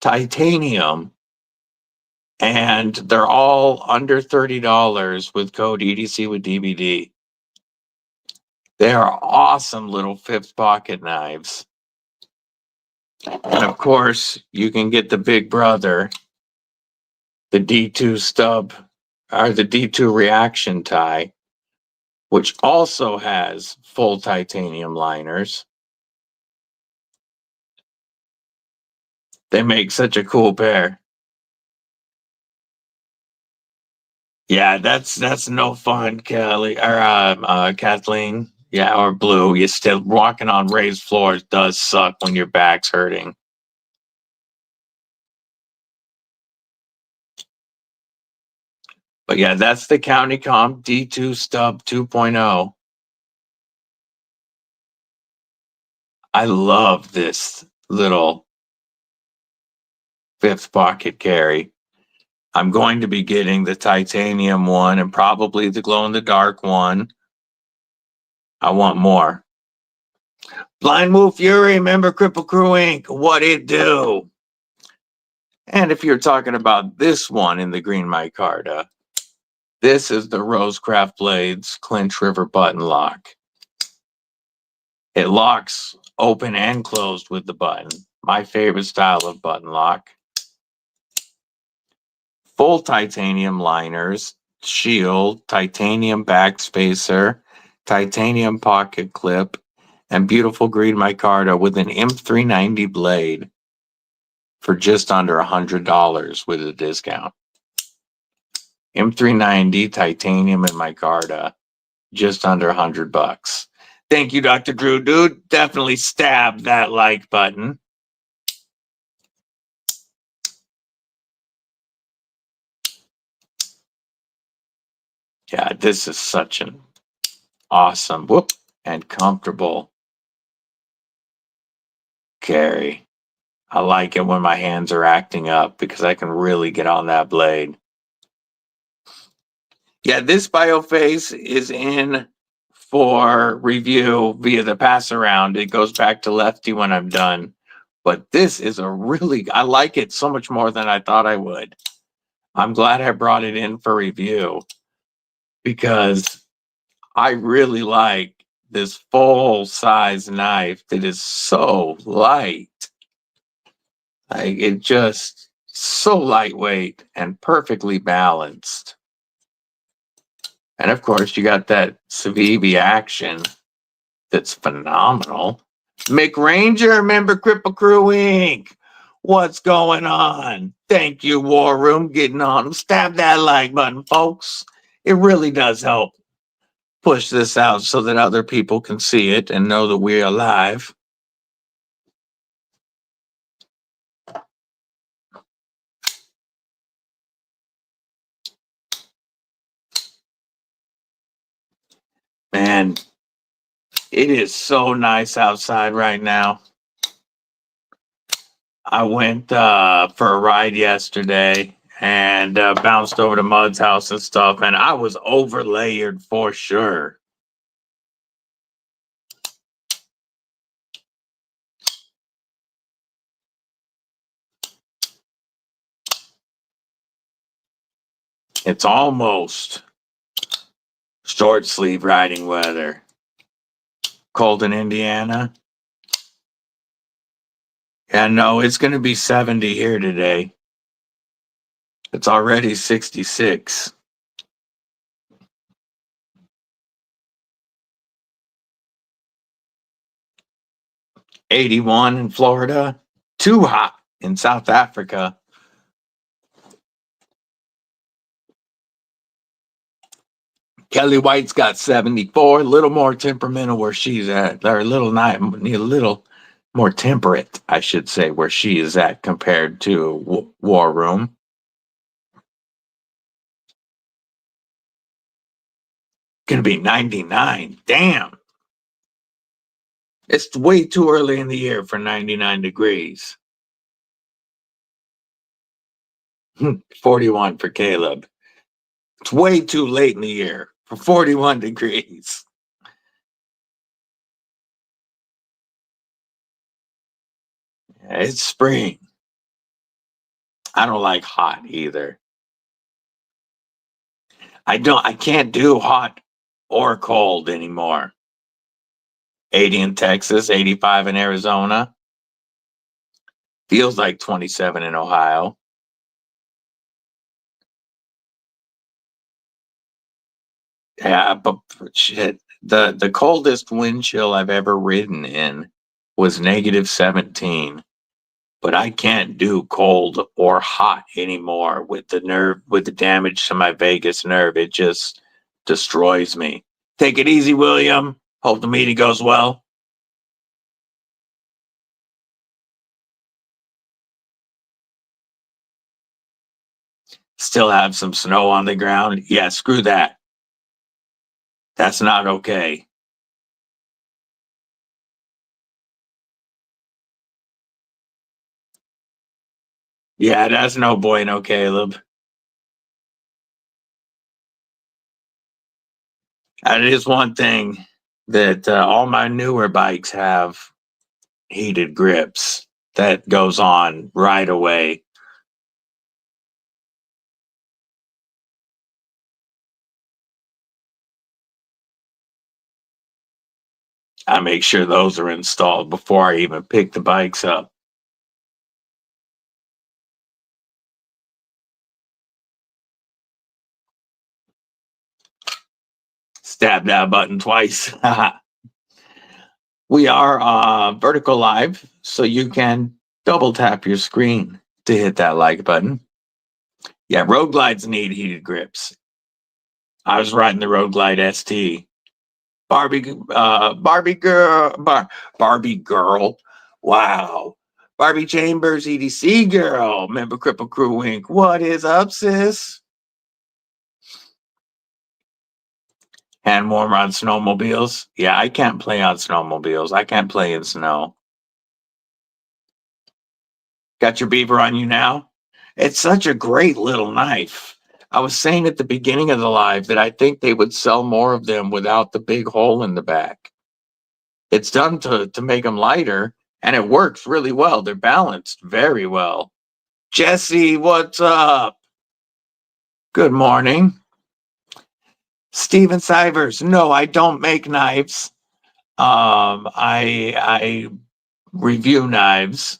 titanium, and they're all under $30 with code EDCwithDBD. They are awesome little 5th pocket knives. And of course, you can get the big brother, the D2 stub, or the D2 reaction tie, which also has full titanium liners. They make such a cool pair. Yeah, that's no fun, Kelly or Kathleen. Yeah, or Blue. You still walking on raised floors does suck when your back's hurting. But yeah, that's the TakCom D2 Stub 2.0. I love this little 5th pocket carry. I'm going to be getting the titanium one and probably the glow-in-the-dark one. I want more. Blind Move Fury, remember Kripple Krew Inc. What it do? And if you're talking about this one in the green micarta, this is the Rosecraft Blades Clinch River button lock. It locks open and closed with the button. My favorite style of button lock. Full titanium liners, shield, titanium backspacer, titanium pocket clip, and beautiful green micarta with an M390 blade for just under $100 with a discount. M390 titanium and micarta, just under $100. Thank you, Dr. Drew. Dude, definitely stab that like button. Yeah, this is such an awesome and comfortable carry. I like it when my hands are acting up because I can really get on that blade. Yeah, this Bofase is in for review via the pass around. It goes back to Lefty when I'm done. But this is I like it so much more than I thought I would. I'm glad I brought it in for review because I really like this full size knife that is so light. Like it just so lightweight and perfectly balanced. And of course, you got that Civivi action that's phenomenal. McRanger, remember Kripple Krew Inc. What's going on? Thank you, War Room, getting on them. Stab that like button, folks. It really does help push this out so that other people can see it and know that we're alive. Man, it is so nice outside right now. I went for a ride yesterday and bounced over to Mud's house and stuff, and I was overlayered for sure. It's almost short sleeve riding weather. Cold in Indiana. Yeah, no, it's going to be 70 here today. It's already 66. '81 in Florida. Too hot in South Africa. Kelly White's got 74. A little more temperamental where she's at. Or a little more temperate, I should say, where she is at compared to War Room. Gonna be 99. Damn. It's way too early in the year for 99 degrees. 41 for Caleb. It's way too late in the year for 41 degrees. It's spring. I don't like hot either. I can't do hot or cold anymore. 80 in Texas, 85 in Arizona. Feels like 27 in Ohio. Yeah, but shit. The coldest wind chill I've ever ridden in was -17. But I can't do cold or hot anymore with the damage to my vagus nerve. It just destroys me. Take it easy, William. Hope the meeting goes well. still have some snow on the ground. Yeah, screw that. That's not okay. Yeah, that's no bueno, Caleb. That is one thing that all my newer bikes have heated grips. That goes on right away. I make sure those are installed before I even pick the bikes up. Stab that button twice. We are vertical live, so you can double tap your screen to hit that like button. Yeah, road glides need heated grips. I was riding the Road Glide ST. Barbie girl. Wow. Barbie Chambers EDC girl. Member Kripple Krew Inc. What is up, sis? Hand warmer on snowmobiles. Yeah, I can't play on snowmobiles. I can't play in snow. Got your beaver on you now? It's such a great little knife. I was saying at the beginning of the live that I think they would sell more of them without the big hole in the back. It's done to make them lighter, and it works really well. They're balanced very well. Jesse, what's up? Good morning. Steven Sivers. No, I don't make knives. I review knives.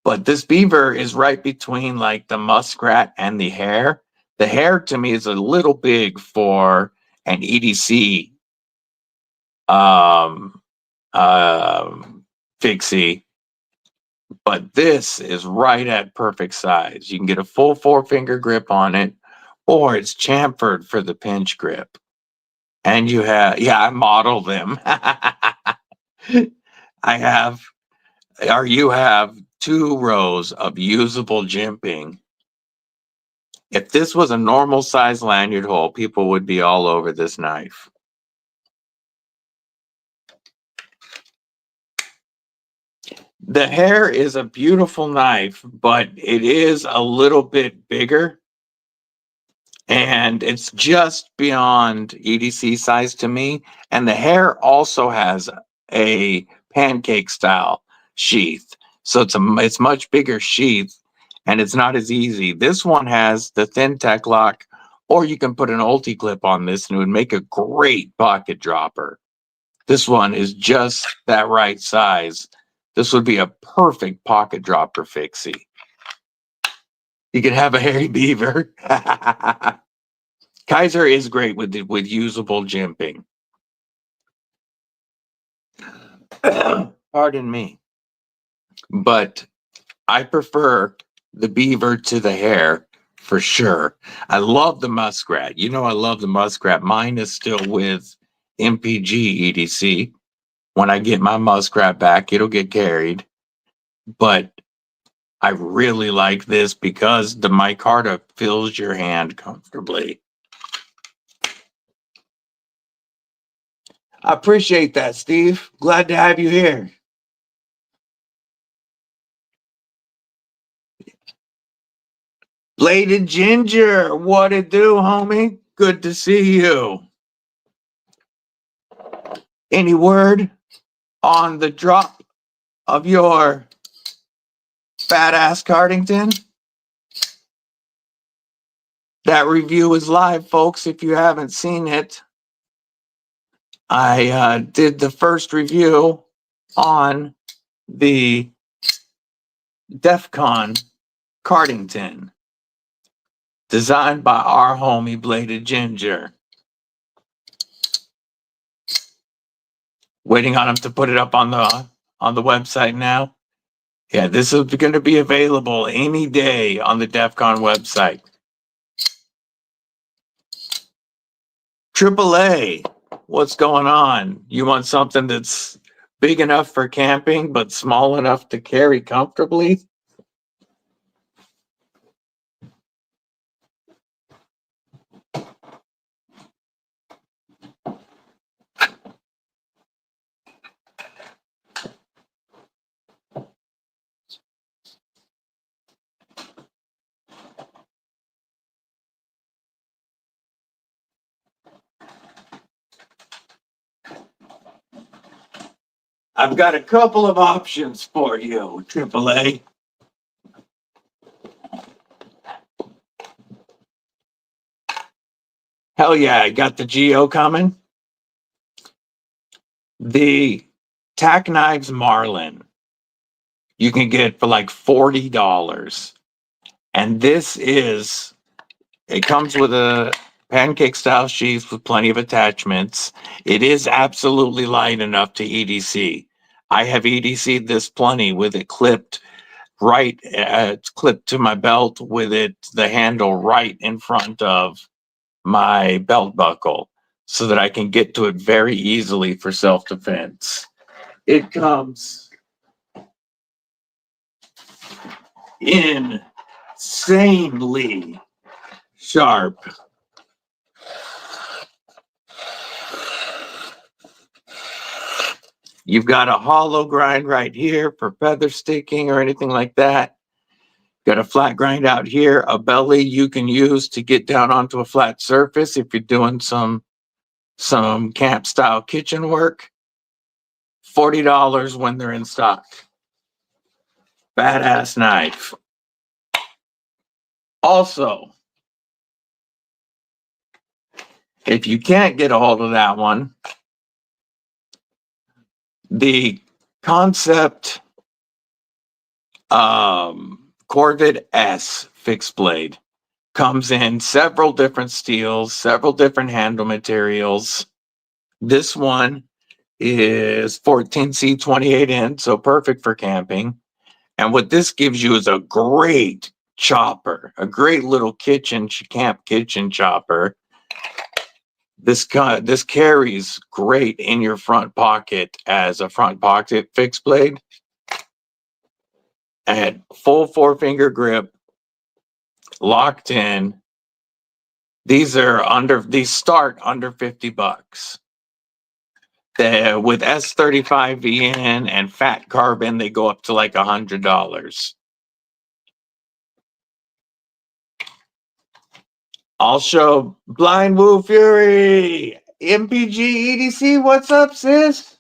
But this beaver is right between like the muskrat and the hare. The hare to me is a little big for an EDC fixie, but this is right at perfect size. You can get a full 4-finger grip on it, or it's chamfered for the pinch grip. And you have, yeah, I model them. I have, or you have 2 rows of usable jimping. If this was a normal size lanyard hole, people would be all over this knife. The hair is a beautiful knife, but it is a little bit bigger. And it's just beyond EDC size to me. And the hair also has a pancake style sheath. So it's much bigger sheath, and it's not as easy. This one has the thin tech lock, or you can put an ulti clip on this and it would make a great pocket dropper. This one is just that right size. This would be a perfect pocket dropper fixie. You could have a hairy beaver. Kizer is great with usable jimping. Pardon me. But I prefer the beaver to the hare for sure. I love the muskrat. You know I love the muskrat. Mine is still with MPG EDC. When I get my muskrat back, it'll get carried. But I really like this because the micarta fills your hand comfortably. I appreciate that, Steve. Glad to have you here. Bladed Ginger, what it do, homie? Good to see you. Any word on the drop of your badass Cardington? That review is live, folks, if you haven't seen it. I did the first review on the DEF CON Cardington, designed by our homie Bladed Ginger. Waiting on him to put it up on the website now. Yeah, this is going to be available any day on the DEF CON website. AAA, what's going on? You want something that's big enough for camping but small enough to carry comfortably? I've got a couple of options for you, AAA. Hell yeah, I got the Geo coming. The TacKnives Marlin you can get for like $40. And this is, it comes with a pancake style sheath with plenty of attachments. It is absolutely light enough to EDC. I have EDC'd this plenty with it clipped right, it's clipped to my belt with it, the handle right in front of my belt buckle so that I can get to it very easily for self-defense. It comes insanely sharp. You've got a hollow grind right here for feather sticking or anything like that. Got a flat grind out here, a belly you can use to get down onto a flat surface if you're doing some camp style kitchen work. $40 when they're in stock. Badass knife. Also, if you can't get a hold of that one, the Kansept Corvid S fixed blade comes in several different steels, several different handle materials. This one is 14C 28 inch, so perfect for camping. And what this gives you is a great chopper, a great little camp kitchen chopper. This carries great in your front pocket as a front pocket fixed blade. And full 4-finger grip, locked in. These start under $50. With S35VN and fat carbon, they go up to like $100. I'll show Blind Woo Fury, MPG EDC. What's up, sis?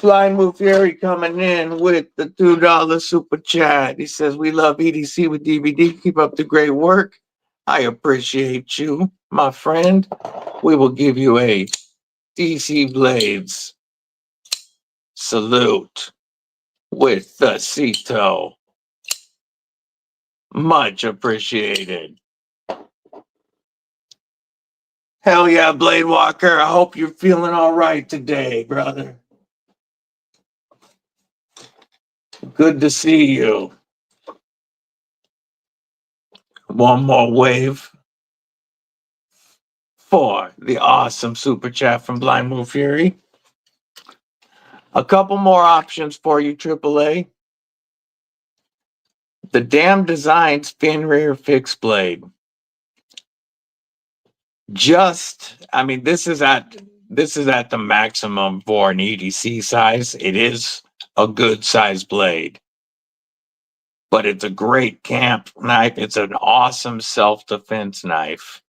Blind Woo Fury coming in with the $2 super chat. He says, we love EDC with DBD. Keep up the great work. I appreciate you, my friend. We will give you a DC Blades salute with the Cito. Much appreciated. Hell yeah, Blade Walker. I hope you're feeling all right today, brother. Good to see you. One more wave for the awesome super chat from Blind Moon Fury. A couple more options for you, AAA. The Damn Designs fin rear fixed blade. This is at the maximum for an EDC size. It is a good size blade, but it's a great camp knife. It's an awesome self-defense knife.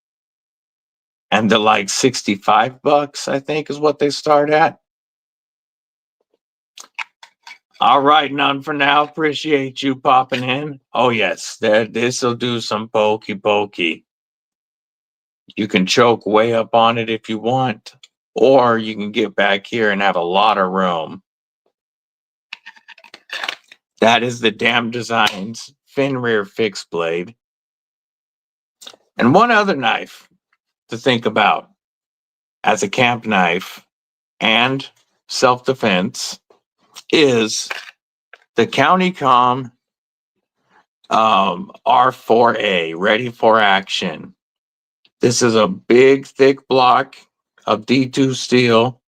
And they're like $65, I think, is what they start at. All right, none for now. Appreciate you popping in. Oh, yes, this will do some pokey. You can choke way up on it if you want, or you can get back here and have a lot of room. That is the Damn Designs fin rear fixed blade. And one other knife to think about as a camp knife and self-defense is the Comm R4A, ready for action. This is a big, thick block of D2 steel.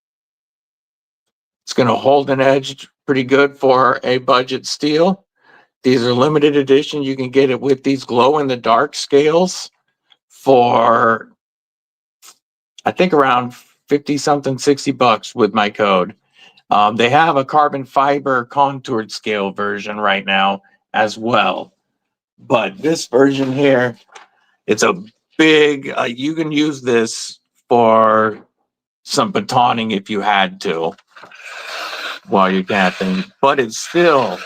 It's going to hold an edge pretty good for a budget steel. These are limited edition. You can get it with these glow-in-the-dark scales for, I think, around 50-something, $60 with my code. They have a carbon fiber contoured scale version right now as well. But this version here, it's a big, you can use this for some batoning if you had to. while you're capping, but it's still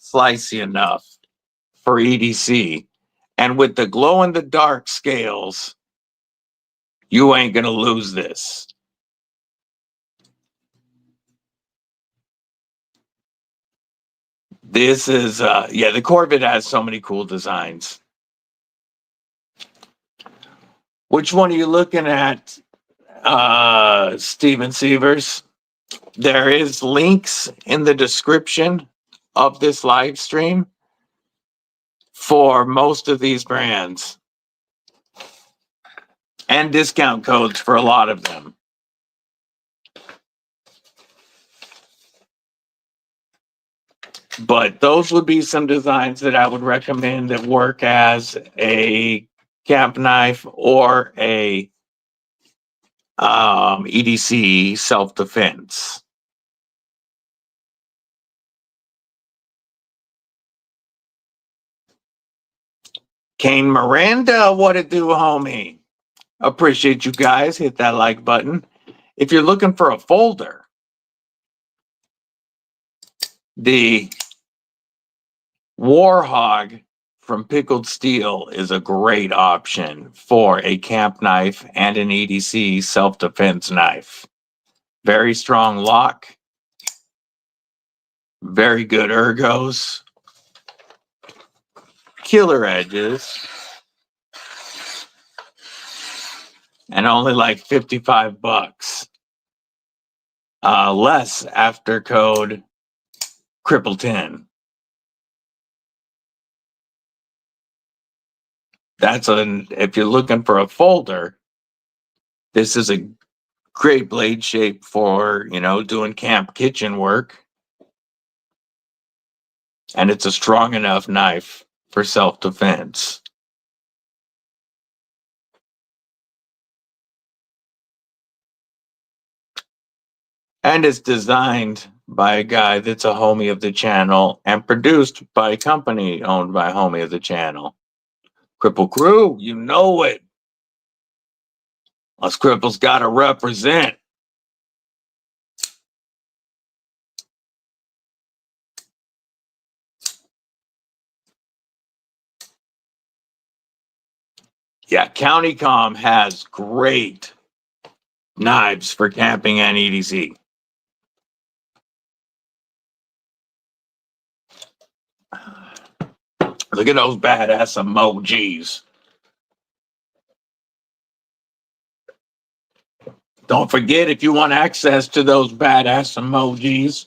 slicey enough for EDC. And with the glow in the dark scales, you ain't gonna lose this. This is, yeah, the Corvette has so many cool designs. Which one are you looking at, Steven Sievers? There is links in the description of this live stream for most of these brands and discount codes for a lot of them. But those would be some designs that I would recommend that work as a camp knife or a EDC self-defense. Kane Miranda, what it do, homie? Appreciate you guys. Hit that like button. If you're looking for a folder, the Warhog from Pickled Steel is a great option for a camp knife and an EDC self-defense knife. Very strong lock, very good ergos, killer edges, and only like 55 bucks. Less after code Cripple10. If you're looking for a folder, this is a great blade shape for, doing camp kitchen work. And it's a strong enough knife for self-defense. And it's designed by a guy that's a homie of the channel and produced by a company owned by a homie of the channel. Kripple Krew, you know it. Us Cripples gotta represent. Yeah, Comm has great knives for camping and EDC. Look at those badass emojis. Don't forget, if you want access to those badass emojis,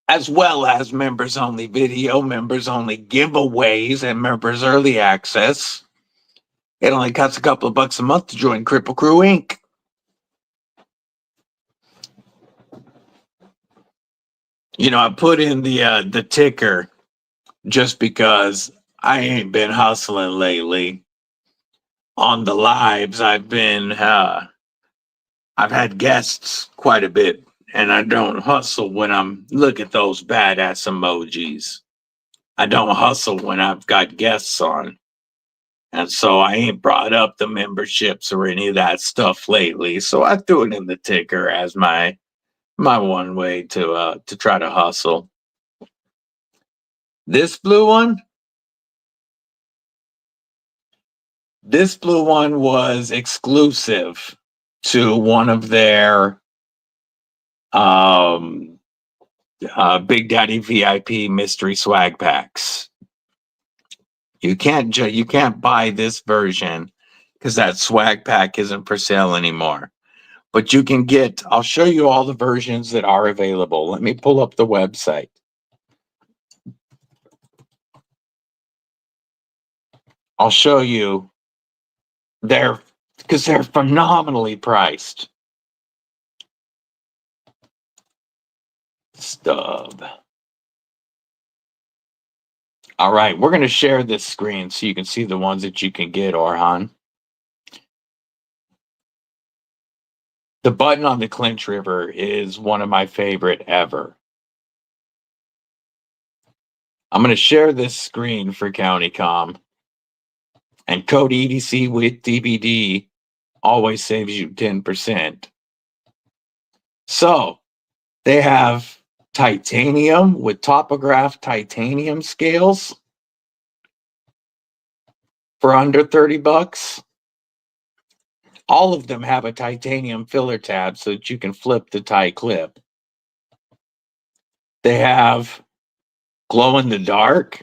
as well as members only video, members only giveaways, and members early access, it only costs a couple of bucks a month to join Kripple Krew Inc. I put in the ticker just because I ain't been hustling lately. On the lives, I've had guests quite a bit, and I don't hustle when look at those badass emojis. I don't hustle when I've got guests on. And so I ain't brought up the memberships or any of that stuff lately. So I threw it in the ticker as my one way to try to hustle. This blue one was exclusive to one of their Big Daddy VIP mystery swag packs. You can't buy this version because that swag pack isn't for sale anymore. But you can get, I'll show you all the versions that are available. Let me pull up the website. I'll show you because they're phenomenally priced. Stub. All right, we're going to share this screen so you can see the ones that you can get, Orhan. The button on the Clinch River is one of my favorite ever. I'm going to share this screen for County Comm. And code EDC with DBD always saves you 10%. So they have titanium with topograph titanium scales for under 30 bucks. All of them have a titanium filler tab so that you can flip the tie clip. They have glow in the dark.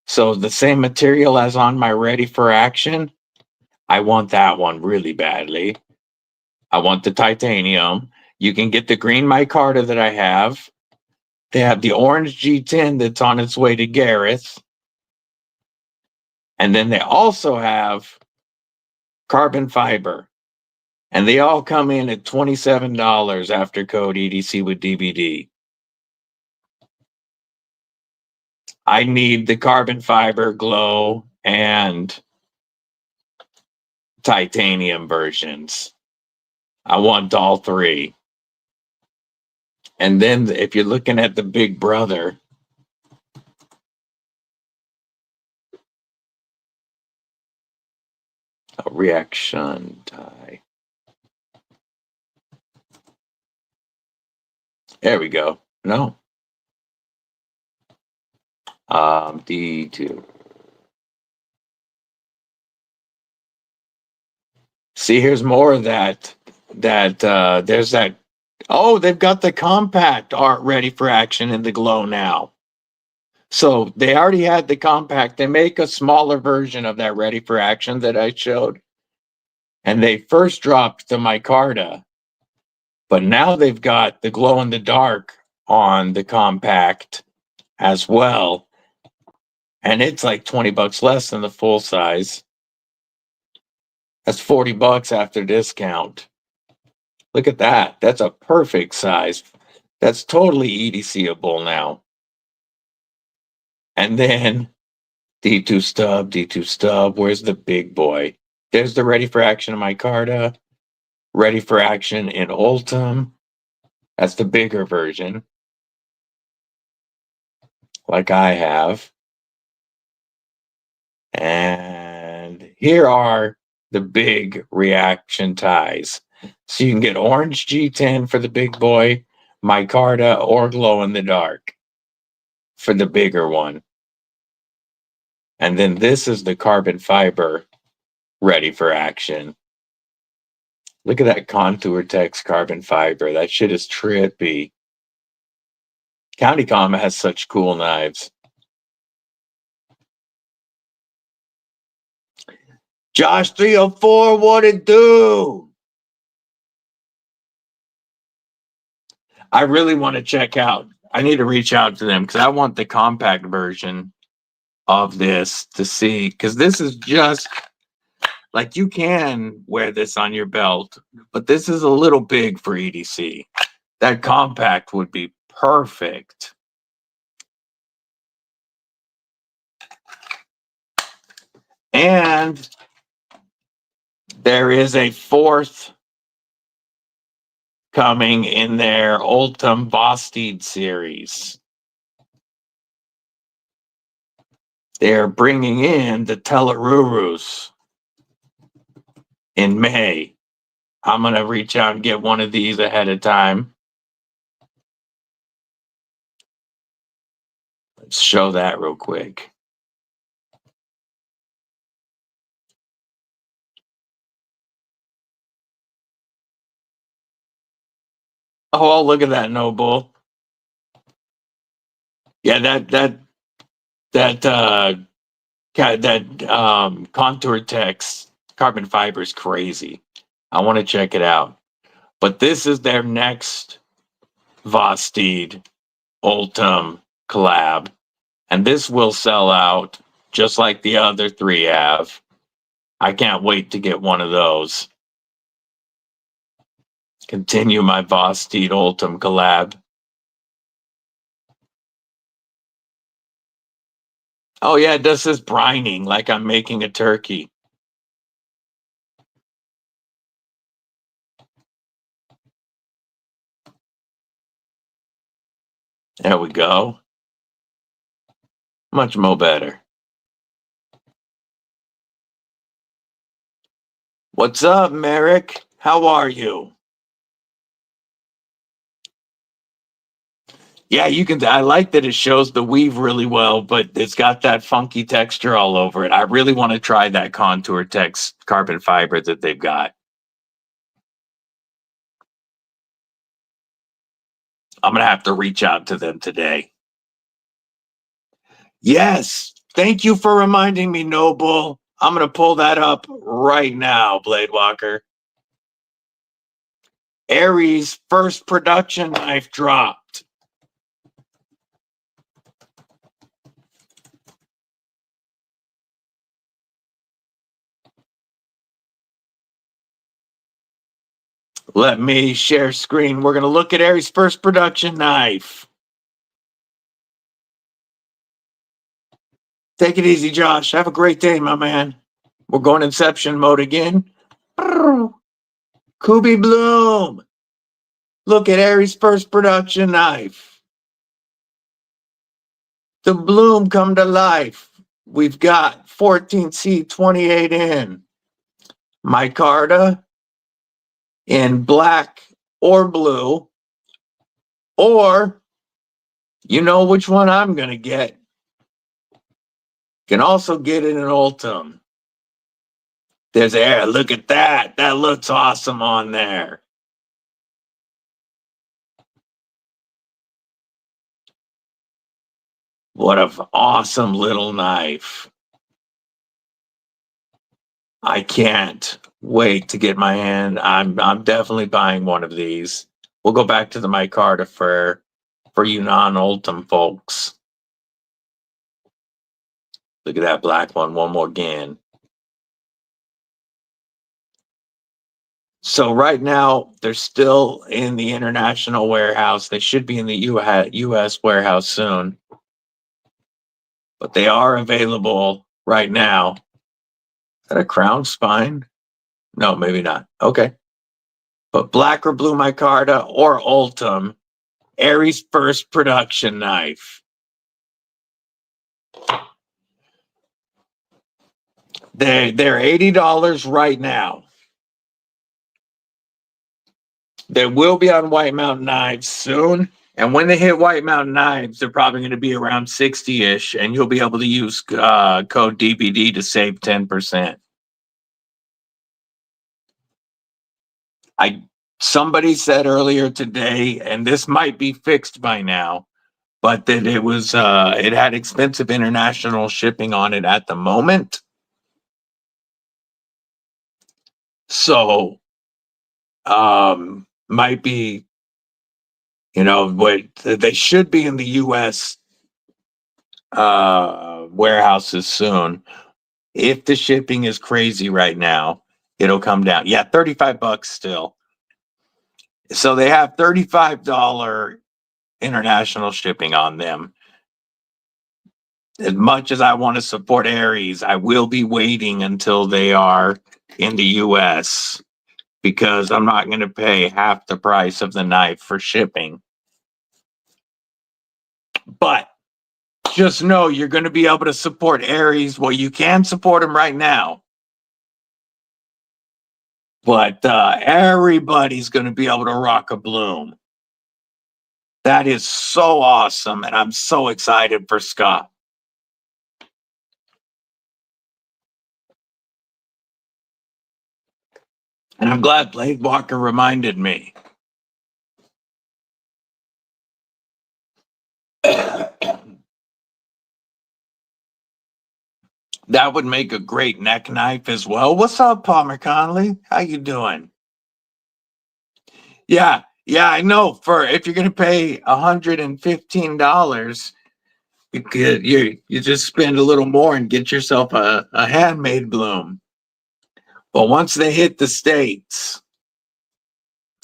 So the same material as on my Ready for Action. I want that one really badly. I want the titanium. You can get the green micarta that I have. They have the orange G10 that's on its way to Gareth. And then they also have carbon fiber. And they all come in at $27 after code EDC with DBD. I need the carbon fiber, glow, and titanium versions. I want all three. And then if you're looking at the big brother, a reaction tie. There we go. No. D2. See, here's more of that. There's that. Oh, they've got the compact art ready for action in the glow now. So they already had the compact. They make a smaller version of that ready for action that I showed. And they first dropped the micarta. But now they've got the glow in the dark on the compact as well. And it's like 20 bucks less than the full size. That's 40 bucks after discount. Look at that. That's a perfect size. That's totally EDCable now. And then D2 stub, D2 stub. Where's the big boy? There's the ready for action micarta. Ready for action in Ultim. That's the bigger version. Like I have. And here are the big reaction ties. So you can get orange G10 for the big boy, micarta, or glow in the dark for the bigger one. And then this is the carbon fiber ready for action. Look at that contour text carbon fiber. That shit is trippy. Comm has such cool knives. Josh 304, what it do? I really want to check out. I need to reach out to them because I want the compact version of this to see. Because this is just like you can wear this on your belt, but this is a little big for EDC. That compact would be perfect. And there is a fourth coming in their Ultim Vosteed series. They're bringing in the Telerurus in May. I'm going to reach out and get one of these ahead of time. Let's show that real quick. Oh, look at that, Noble. Yeah, that contour text carbon fiber is crazy. I want to check it out. But this is their next Vosteed Ultim collab. And this will sell out just like the other three have. I can't wait to get one of those. Continue my Vosteed Ultim collab. Oh yeah, it does this brining like I'm making a turkey. There we go. Much more better. What's up, Merrick? How are you? Yeah, you can. I like that it shows the weave really well, but it's got that funky texture all over it. I really want to try that Contour Tex carbon fiber that they've got. I'm going to have to reach out to them today. Yes. Thank you for reminding me, Noble. I'm going to pull that up right now, Blade Walker. Aries' first production knife dropped. Let me share screen. We're going to look at Aries' first production knife. Take it easy, Josh. Have a great day, my man. We're going Inception mode again. Kubi Bloom. Look at Aries' first production knife. The bloom come to life. We've got 14C 28N. Micarta in black or blue. Or, you know which one I'm going to get. Can also get it in Ultim. There's air. Look at that. That looks awesome on there. What an awesome little knife. I can't wait to get my hand. I'm definitely buying one of these. We'll go back to the micarta for you non-Ultim folks. Look at that black one more again. So right now, they're still in the international warehouse. They should be in the US warehouse soon. But they are available right now. Is that a crown spine? No, maybe not. Okay. But black or blue micarta or Ultim, Aries' first production knife. They're $80 right now. They will be on White Mountain Knives soon. And when they hit White Mountain Knives, they're probably going to be around 60-ish, and you'll be able to use code DBD to save 10%. Somebody said earlier today, and this might be fixed by now, but that it was it had expensive international shipping on it at the moment. So might be, what they should be in the US warehouses soon. If the shipping is crazy right now, it'll come down. Yeah, $35 still. So they have $35 international shipping on them. As much as I want to support Aries, I will be waiting until they are in the US because I'm not going to pay half the price of the knife for shipping. But just know you're going to be able to support Aries. Well, you can support them right now. But everybody's going to be able to rock a bloom. That is so awesome, and I'm so excited for Scott. And I'm glad Blade Walker reminded me. That would make a great neck knife as well. What's up, Palmer Conley? How you doing? Yeah, I know. For if you're gonna pay $115, you just spend a little more and get yourself a handmade bloom. But once they hit the States,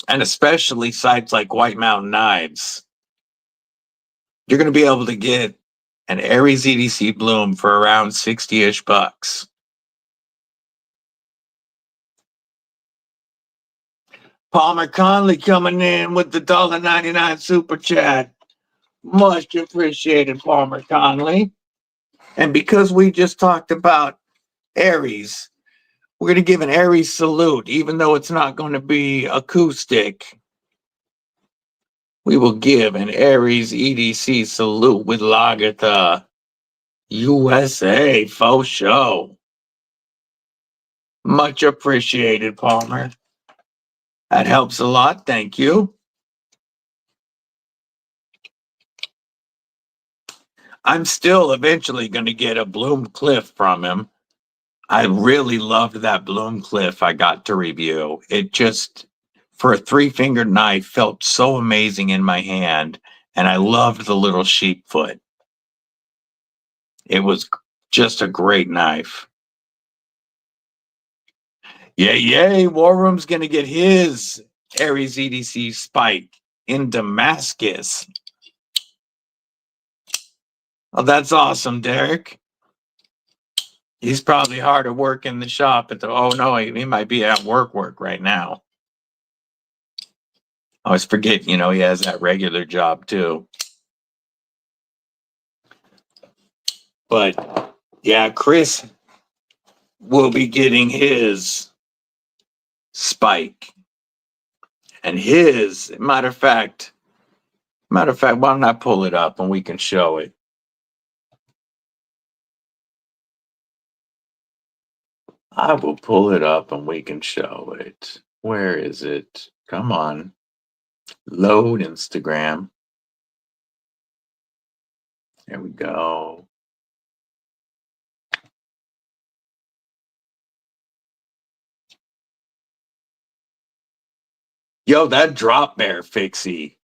and especially sites like White Mountain Knives, you're gonna be able to get an Aries EDC bloom for around 60-ish bucks. Palmer Conley coming in with the $1.99 super chat. Much appreciated, Palmer Conley. And because we just talked about Aries, we're going to give an Aries salute, even though it's not going to be acoustic. We will give an Aries EDC salute with Lagertha USA faux show. Much appreciated, Palmer. That helps a lot. Thank you. I'm still eventually going to get a Bloom Cliff from him. I really loved that Bloom Cliff I got to review. It just, for a 3-fingered knife, felt so amazing in my hand. And I loved the little sheep foot. It was just a great knife. Yay, yay. War Room's going to get his Aries EDC Spike in Damascus. Oh, that's awesome, Derek. He's probably hard at work in the shop at the, oh no, he might be at work right now. I always forget, he has that regular job too. But yeah, Chris will be getting his Spike. And his, matter of fact, why don't I pull it up and we can show it? I will pull it up and we can show it. Where is it? Come on. Load Instagram. There we go. Yo, that drop bear fixie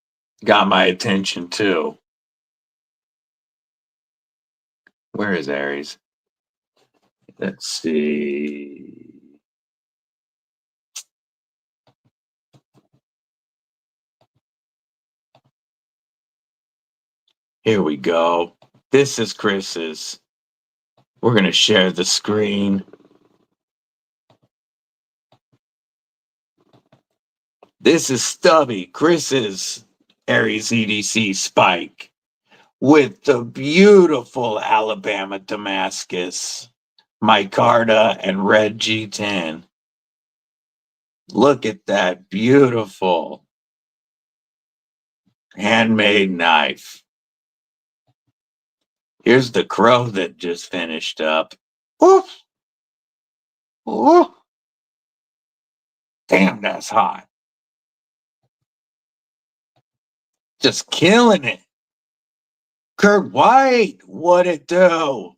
got my attention too. Where is Aries? Let's see. Here we go. This is Chris's. We're going to share the screen. This is Stubby, Chris's Aries EDC Spike with the beautiful Alabama Damascus, micarta, and red G10. Look at that beautiful handmade knife. Here's the crow that just finished up. Oof. Ooh. Damn, that's hot. Just killing it. Kurt White, what it do?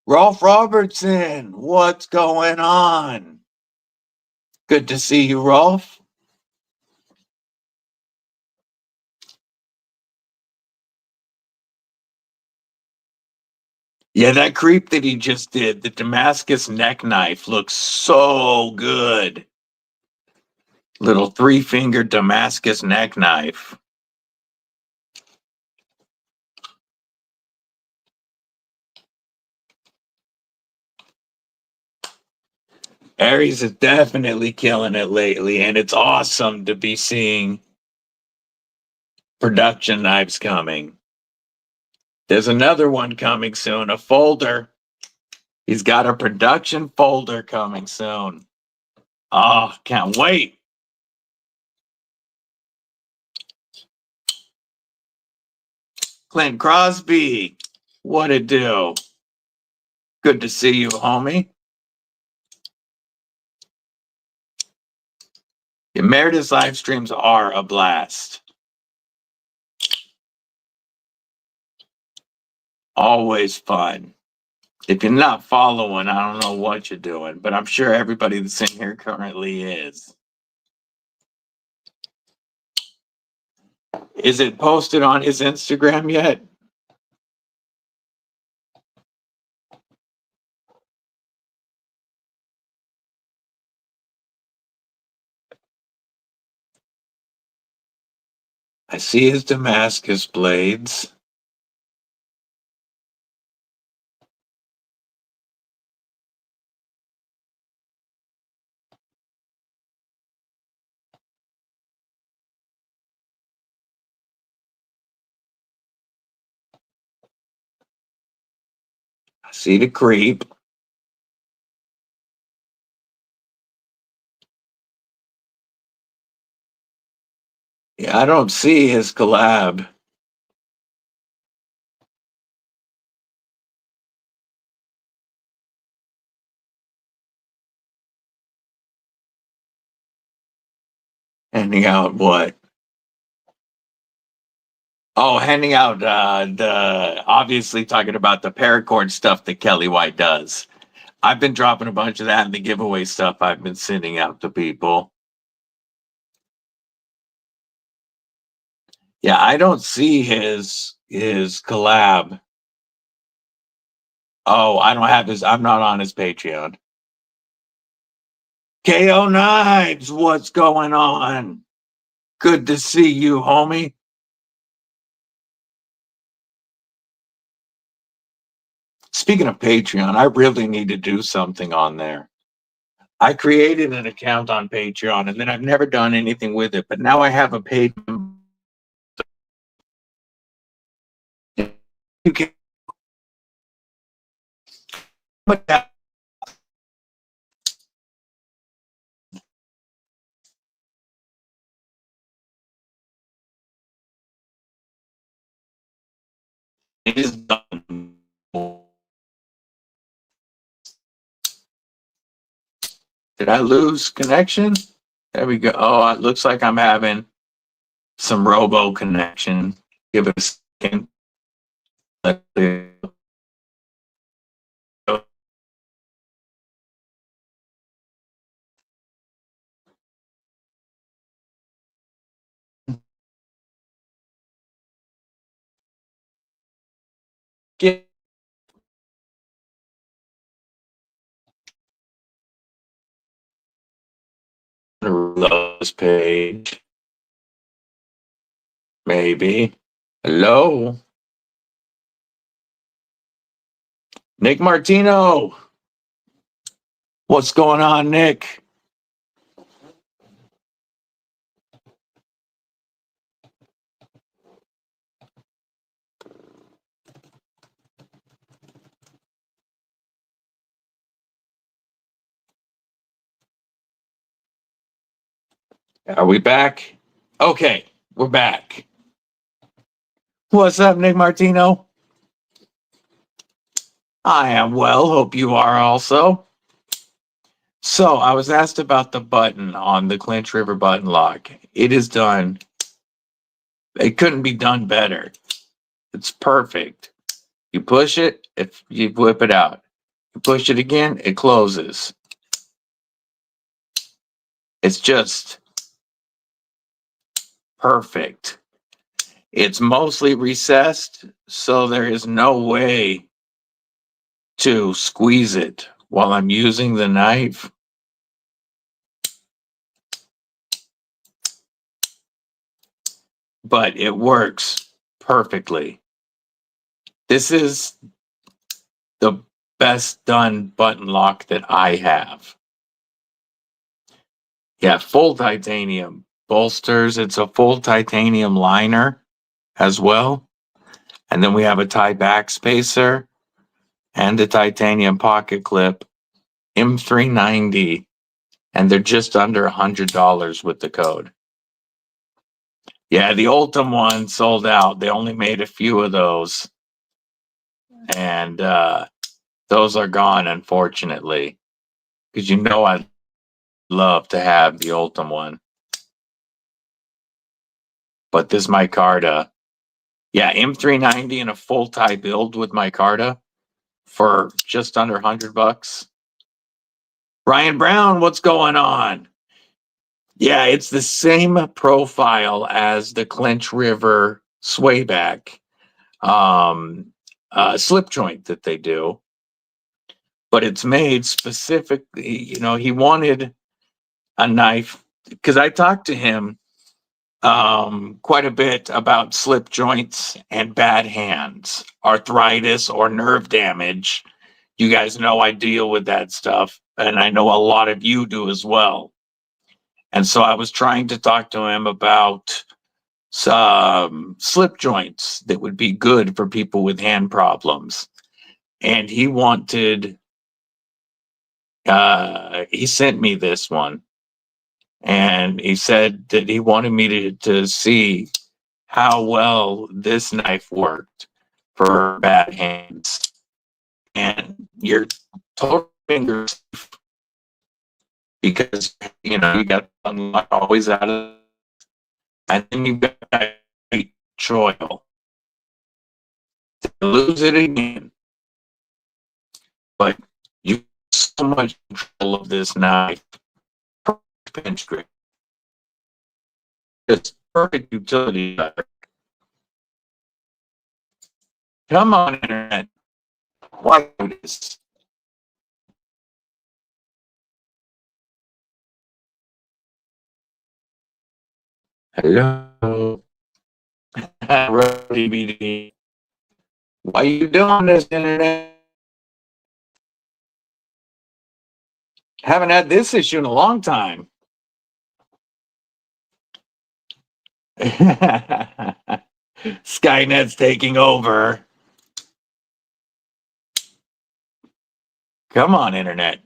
Rolf Robertson, what's going on? Good to see you, Rolf. Yeah, that creep that he just did, the Damascus neck knife, looks so good. Little 3-finger Damascus neck knife. Aries is definitely killing it lately, and it's awesome to be seeing production knives coming. There's another one coming soon, a folder. He's got a production folder coming soon. Oh, can't wait. Clint Crosby, what it do? Good to see you, homie. Yeah, Meredith's live streams are a blast. Always fun. If you're not following, I don't know what you're doing, but I'm sure everybody that's in here currently is. Is it posted on his Instagram yet? I see his Damascus blades. I see the creep. Yeah, I don't see his collab. Handing out what? Oh, handing out the obviously talking about the paracord stuff that Kelly White does. I've been dropping a bunch of that in the giveaway stuff I've been sending out to people. Yeah, I don't see his collab. Oh, I don't have his. I'm not on his Patreon. KO Knives, what's going on? Good to see you, homie. Speaking of Patreon, I really need to do something on there. I created an account on Patreon and then I've never done anything with it, but now I have a page. You can put that is done. Did I lose connection? There we go. Oh, it looks like I'm having some robo connection. Give it a second. Get this page. Maybe. Hello? Nick Martino. What's going on, Nick? Are we back? Okay, we're back. What's up, Nick Martino? I am well. Hope you are also. So I was asked about the button on the Clinch River button lock. It is done. It couldn't be done better. It's perfect. You push it, if you whip it out. You push it again, it closes. It's just perfect. It's mostly recessed, so there is no way to squeeze it while I'm using the knife. But it works perfectly. This is the best done button lock that I have. Yeah, full titanium bolsters. It's a full titanium liner as well. And then we have a tie back spacer and a titanium pocket clip, M390. And they're just under $100 with the code. Yeah, the Ultim one sold out. They only made a few of those. And those are gone, unfortunately. Because you know I'd love to have the Ultim one. But this micarta, yeah, M390 and a full tie build with micarta for just under $100. Ryan Brown, what's going on? Yeah, it's the same profile as the Clinch River swayback slip joint that they do, but it's made specifically. You know, he wanted a knife because I talked to him quite a bit about slip joints and bad hands, arthritis or nerve damage. You guys know I deal with that stuff, and I know a lot of you do as well. And so I was trying to talk to him about some slip joints that would be good for people with hand problems. And he wanted, he sent me this one. and he said that he wanted me to see how well this knife worked for bad hands. And you're total fingers because you know you got unlock always out of, and then you got that choil to lose it again. But you have so much control of this knife. Pinch grip. It's perfect utility. Come on, internet. Why do this? Hello. DBD. Why you doing this, internet? Haven't had this issue in a long time. Skynet's taking over. Come on, internet.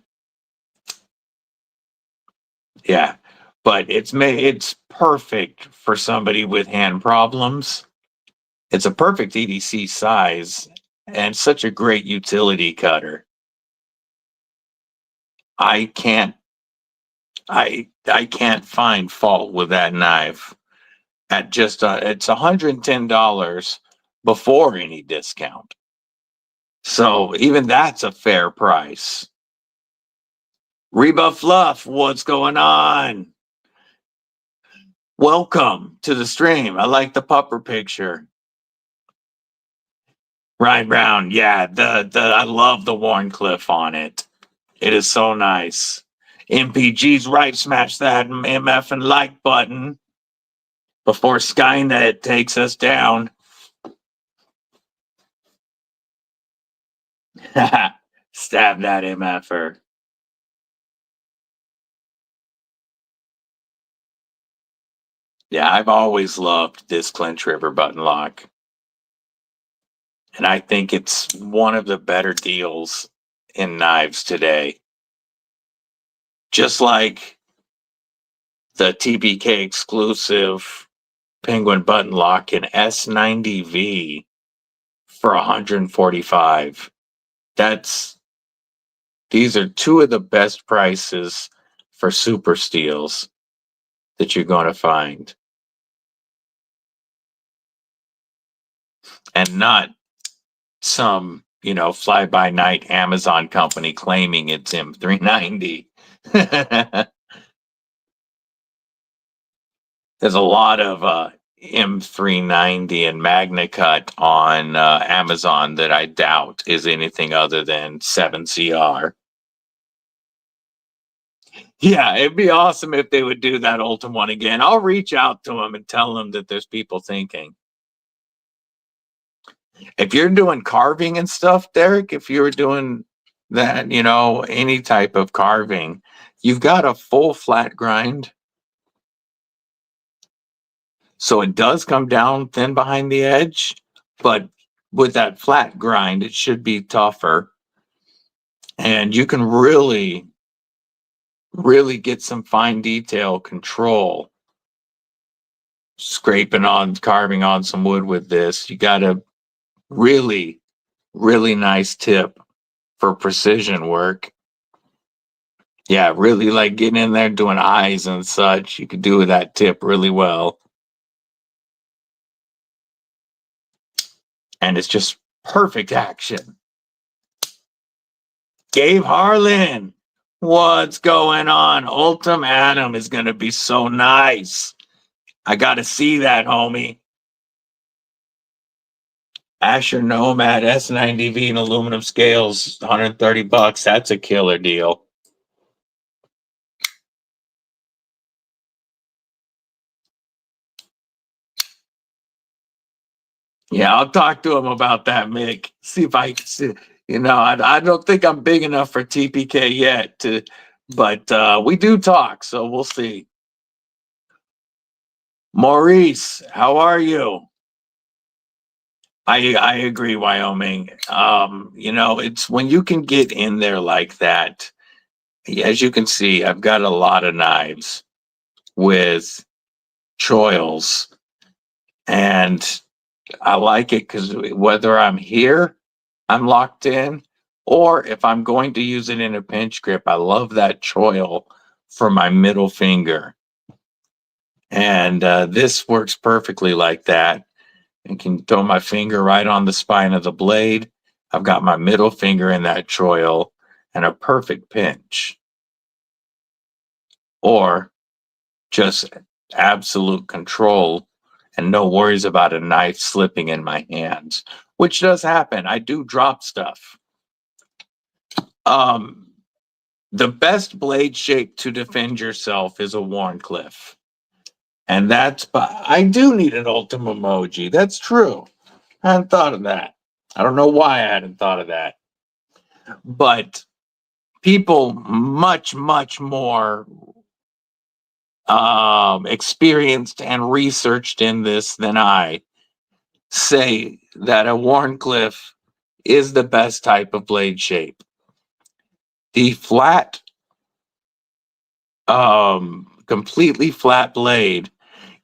Yeah, but it's perfect for somebody with hand problems. It's a perfect EDC size and such a great utility cutter. I can't find fault with that knife at just it's $110 before any discount. So even that's a fair price. Reba Fluff, what's going on? Welcome to the stream. I like the pupper picture. Ryan Brown, yeah, I love the Warncliffe on it. It is so nice. MPG's right, smash that MF and like button before Skynet takes us down. Stab that MFer. Yeah, I've always loved this clinch river button lock. And I think it's one of the better deals in knives today. Just like the TPK exclusive Penguin button lock in S90V for $145. These are two of the best prices for super steels that you're going to find. And not some, fly-by-night Amazon company claiming it's M390. There's a lot of M390 and MagnaCut on Amazon that I doubt is anything other than 7CR. Yeah, it'd be awesome if they would do that Ultim one again. I'll reach out to them and tell them that there's people thinking. If you're doing carving and stuff, Derek, if you're doing that, any type of carving, you've got a full flat grind. So it does come down thin behind the edge, but with that flat grind, it should be tougher. And you can really, really get some fine detail control. Carving on some wood with this. You got a really, really nice tip for precision work. Yeah, really like getting in there doing eyes and such. You could do that tip really well. And it's just perfect action. Gabe Harlan, what's going on? Ultim Atom is going to be so nice. I got to see that, homie. Asher Nomad S90V and aluminum scales, $130. That's a killer deal. Yeah, I'll talk to him about that, Mick. See if I can see. I don't think I'm big enough for TPK yet, but we do talk, so we'll see. Maurice, how are you? I agree, Wyoming. It's when you can get in there like that. As you can see, I've got a lot of knives. with choils, and I like it because whether I'm here, I'm locked in, or if I'm going to use it in a pinch grip, I love that choil for my middle finger. And this works perfectly like that. I can throw my finger right on the spine of the blade. I've got my middle finger in that choil and a perfect pinch. Or just absolute control and no worries about a knife slipping in my hands, which does happen. I do drop stuff. The best blade shape to defend yourself is a Wharncliffe. And I do need an Ultima emoji. That's true. I hadn't thought of that. I don't know why I hadn't thought of that. But people much, much more experienced and researched in this than I say that a Wharncliffe is the best type of blade shape. The flat, completely flat blade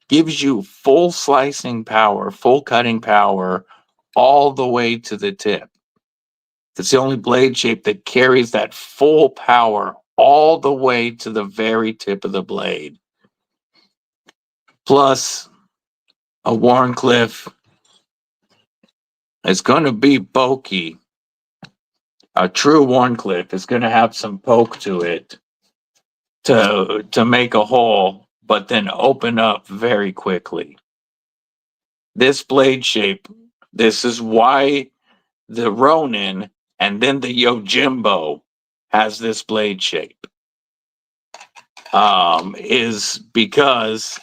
gives you full slicing power, full cutting power, all the way to the tip. It's the only blade shape that carries that full power all the way to the very tip of the blade. Plus, a Wharncliffe is going to be bulky. A true Wharncliffe is going to have some poke to it to make a hole, but then open up very quickly. This blade shape, this is why the Ronin and then the Yojimbo has this blade shape. Is because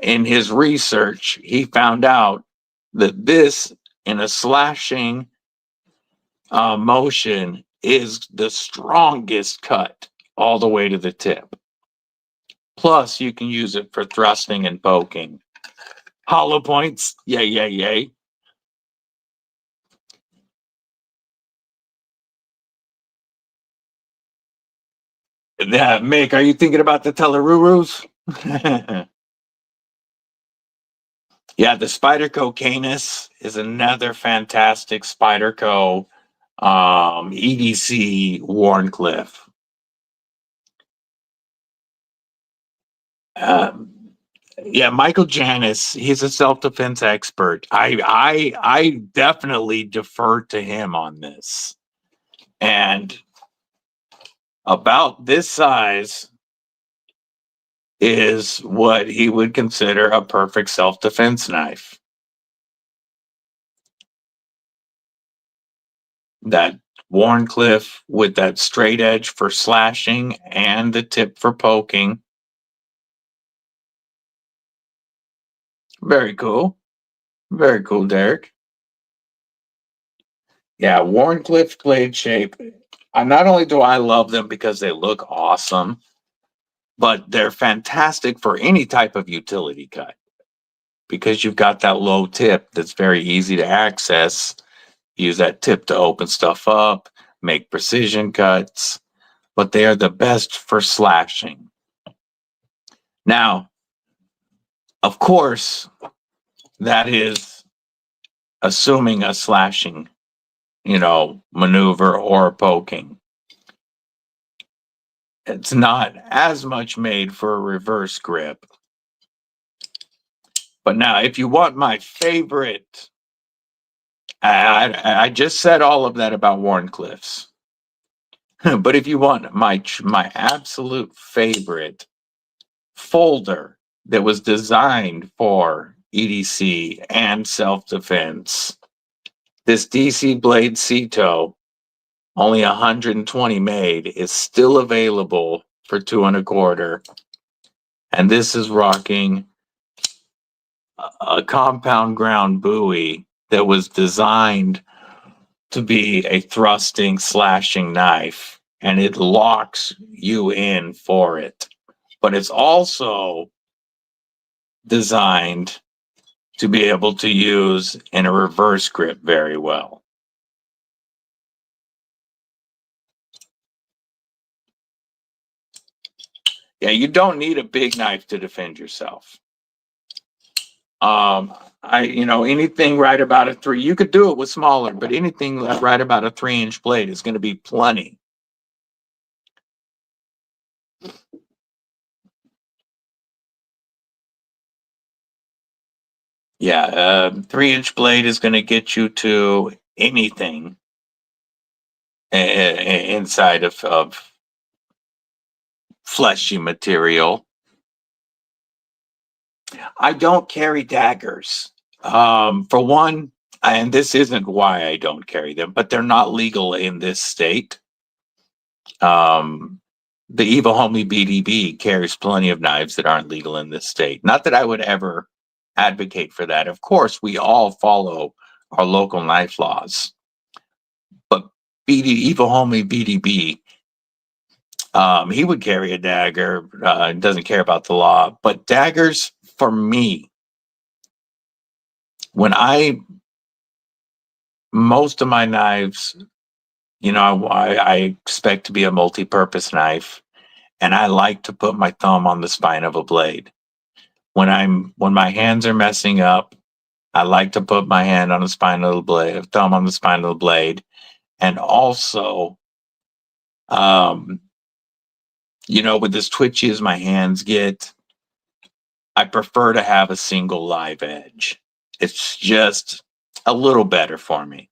in his research, he found out that this, in a slashing motion, is the strongest cut all the way to the tip. Plus, you can use it for thrusting and poking. Hollow points, yay, yay, yay. Mick, are you thinking about the Telerurus? Yeah, the Spyderco Canis is another fantastic Spyderco EDC Wharncliffe. Yeah, Michael Janis, he's a self-defense expert. I definitely defer to him on this. And about this size is what he would consider a perfect self-defense knife. That Wharncliffe with that straight edge for slashing and the tip for poking. Very cool. Very cool, Derek. Yeah, Wharncliffe blade shape. Not only do I love them because they look awesome, but they're fantastic for any type of utility cut because you've got that low tip that's very easy to access. Use that tip to open stuff up, make precision cuts, but they are the best for slashing. Now, of course, that is assuming a slashing, maneuver or poking. It's not as much made for a reverse grip. But now, if you want my favorite, I just said all of that about Wharncliffes. But if you want my absolute favorite folder that was designed for EDC and self-defense, this DC Blade Ceto, only 120 made, is still available for $2.25. And this is rocking a compound ground buoy that was designed to be a thrusting, slashing knife, and it locks you in for it. But it's also designed to be able to use in a reverse grip very well. Yeah, you don't need a big knife to defend yourself. Anything right about a 3, you could do it with smaller, but anything right about a 3-inch blade is going to be plenty. Yeah, 3-inch blade is going to get you to anything inside of fleshy material. I don't carry daggers. For one, and this isn't why I don't carry them, but they're not legal in this state. The Evil Homie BDB carries plenty of knives that aren't legal in this state. Not that I would ever advocate for that. Of course, we all follow our local knife laws. But Evil Homie BDB, he would carry a dagger, doesn't care about the law. But daggers, for me, most of my knives, I expect to be a multi-purpose knife, and I like to put my thumb on the spine of a blade. When my hands are messing up, I like to put my hand on the spine of the blade, thumb on the spine of the blade, and also, with as twitchy as my hands get, I prefer to have a single live edge. It's just a little better for me.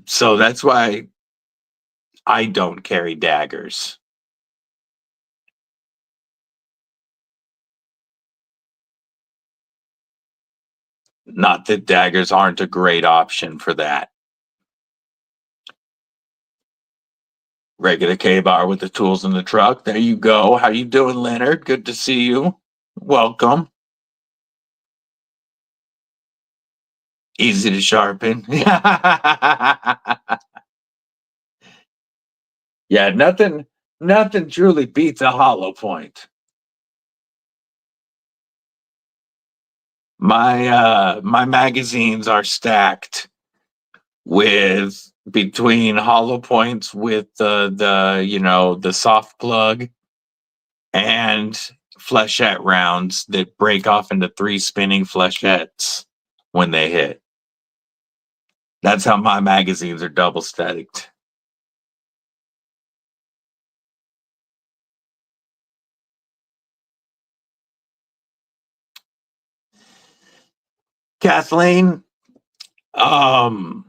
So that's why I don't carry daggers. Not that daggers aren't a great option for that. Regular K-bar with the tools in the truck. There you go. How you doing, Leonard? Good to see you. Welcome. Easy to sharpen. Yeah, nothing truly beats a hollow point. My magazines are stacked with between hollow points with the soft plug and flechette rounds that break off into 3 spinning flechettes when they hit. That's how my magazines are double stacked. Kathleen, I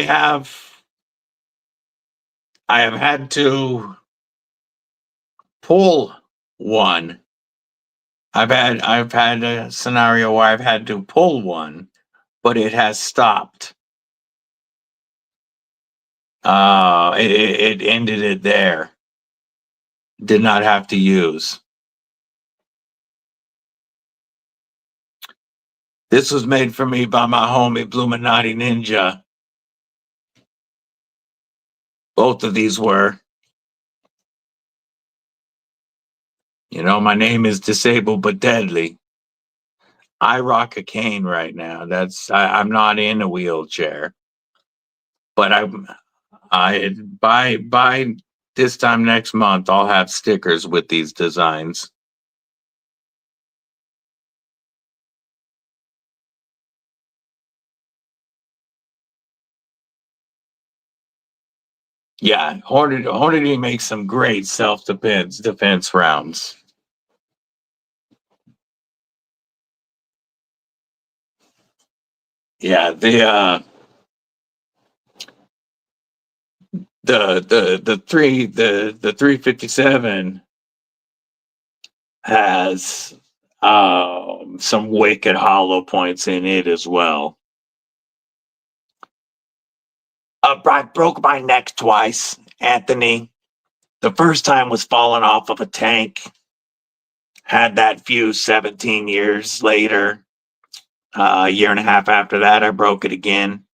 have had to pull one. I've had a scenario where I've had to pull one, but it has stopped. It ended it there. Did not have to use. This was made for me by my homie Bluminati Ninja. Both of these were. My name is Disabled but Deadly. I rock a cane right now. I'm not in a wheelchair, but by this time next month, I'll have stickers with these designs. Yeah, Hornady makes some great defense rounds. Yeah, the 357 has some wicked hollow points in it as well. I broke my neck twice, Anthony. The first time was falling off of a tank. Had that fuse 17 years later. A year and a half after that, I broke it again.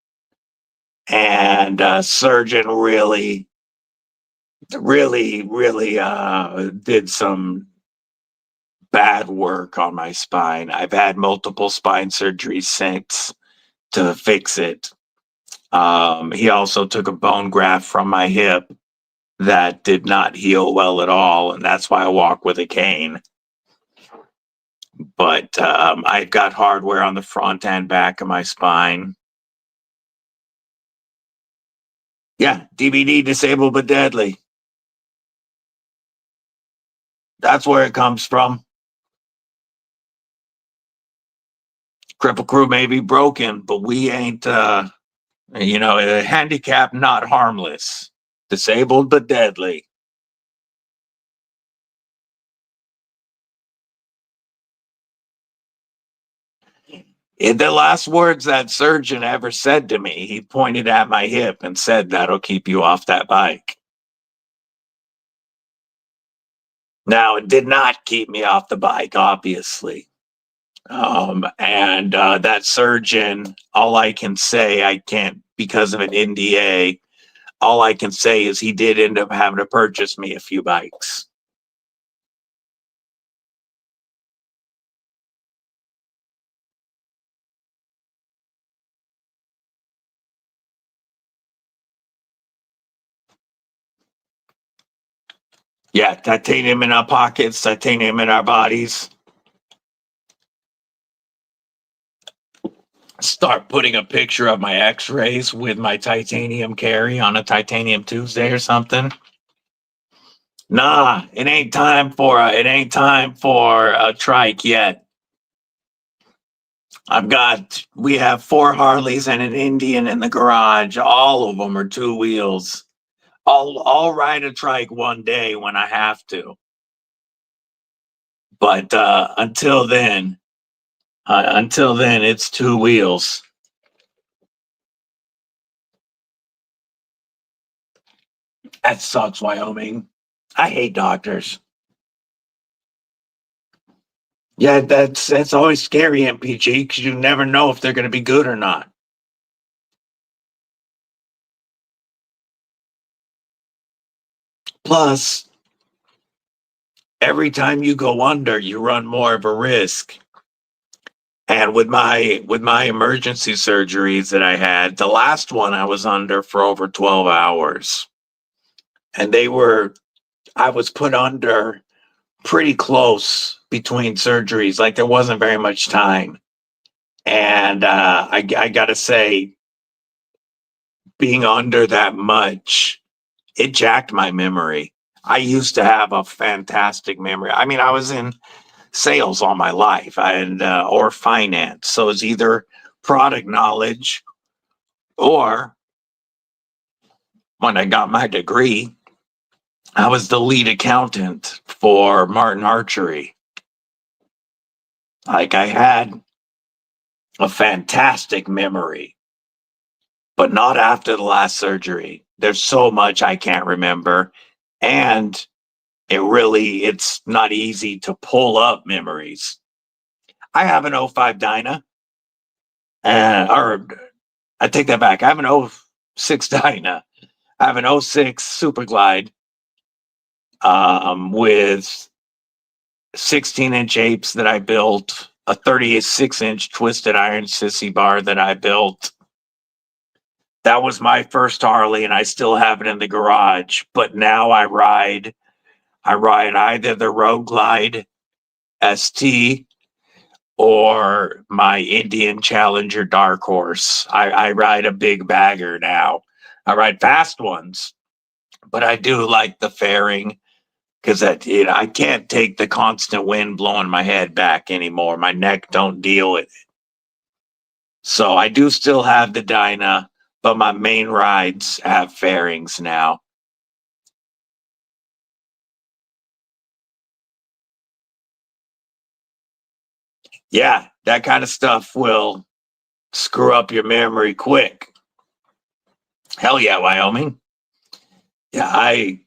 And surgeon really did some bad work on my spine. I've had multiple spine surgeries since to fix it. He also took a bone graft from my hip that did not heal well at all, and that's why I walk with a cane. But I've got hardware on the front and back of my spine. Yeah, DBD, disabled but deadly. That's where it comes from. Kripple Krew may be broken, but we ain't, handicapped, not harmless. Disabled but deadly. The last words that surgeon ever said to me, he pointed at my hip and said, "That'll keep you off that bike." Now, it did not keep me off the bike, obviously. And that surgeon, all I can say, I can't, because of an NDA, all I can say is he did end up having to purchase me a few bikes. Yeah, titanium in our pockets, titanium in our bodies. Start putting a picture of my x-rays with my titanium carry on a titanium Tuesday or something. Nah, it ain't time for a trike yet. We have 4 Harleys and an Indian in the garage. All of them are 2 wheels. I'll ride a trike one day when I have to. But until then, it's 2 wheels. That sucks, Wyoming. I hate doctors. Yeah, that's always scary, MPG, because you never know if they're going to be good or not. Plus, every time you go under, you run more of a risk. And with my emergency surgeries that I had, the last one I was under for over 12 hours. And I was put under pretty close between surgeries. Like there wasn't very much time. And I got to say, being under that much, it jacked my memory. I used to have a fantastic memory. I mean, I was in sales all my life or finance. So it's either product knowledge or when I got my degree, I was the lead accountant for Martin Archery. Like I had a fantastic memory, but not after the last surgery. There's so much I can't remember. And it's not easy to pull up memories. I have an 05 Dyna, or I take that back. I have an 06 Dyna. I have an 06 Super Glide with 16-inch apes that I built, a 36-inch twisted iron sissy bar that I built. That was my first Harley, and I still have it in the garage. But now I ride either the Road Glide ST or my Indian Challenger Dark Horse. I ride a big bagger now. I ride fast ones, but I do like the fairing because I can't take the constant wind blowing my head back anymore. My neck don't deal with it. So I do still have the Dyna, but my main rides have fairings now. Yeah, that kind of stuff will screw up your memory quick. Hell yeah, Wyoming. Yeah, I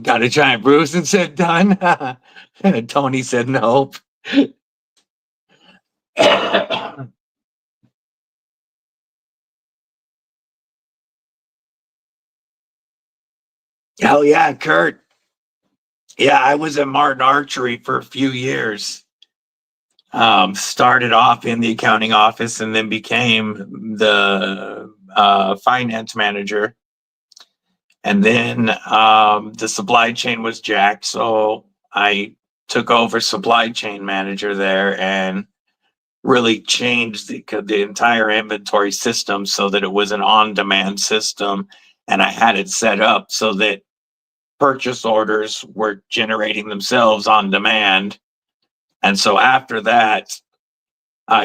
got a giant bruise and said done. And Tony said nope. Hell yeah, Kurt. Yeah, I was at Martin Archery for a few years. Started off in the accounting office and then became the finance manager. And then the supply chain was jacked, so I took over supply chain manager there and really changed the entire inventory system so that it was an on-demand system, and I had it set up so that purchase orders were generating themselves on demand. And so after that,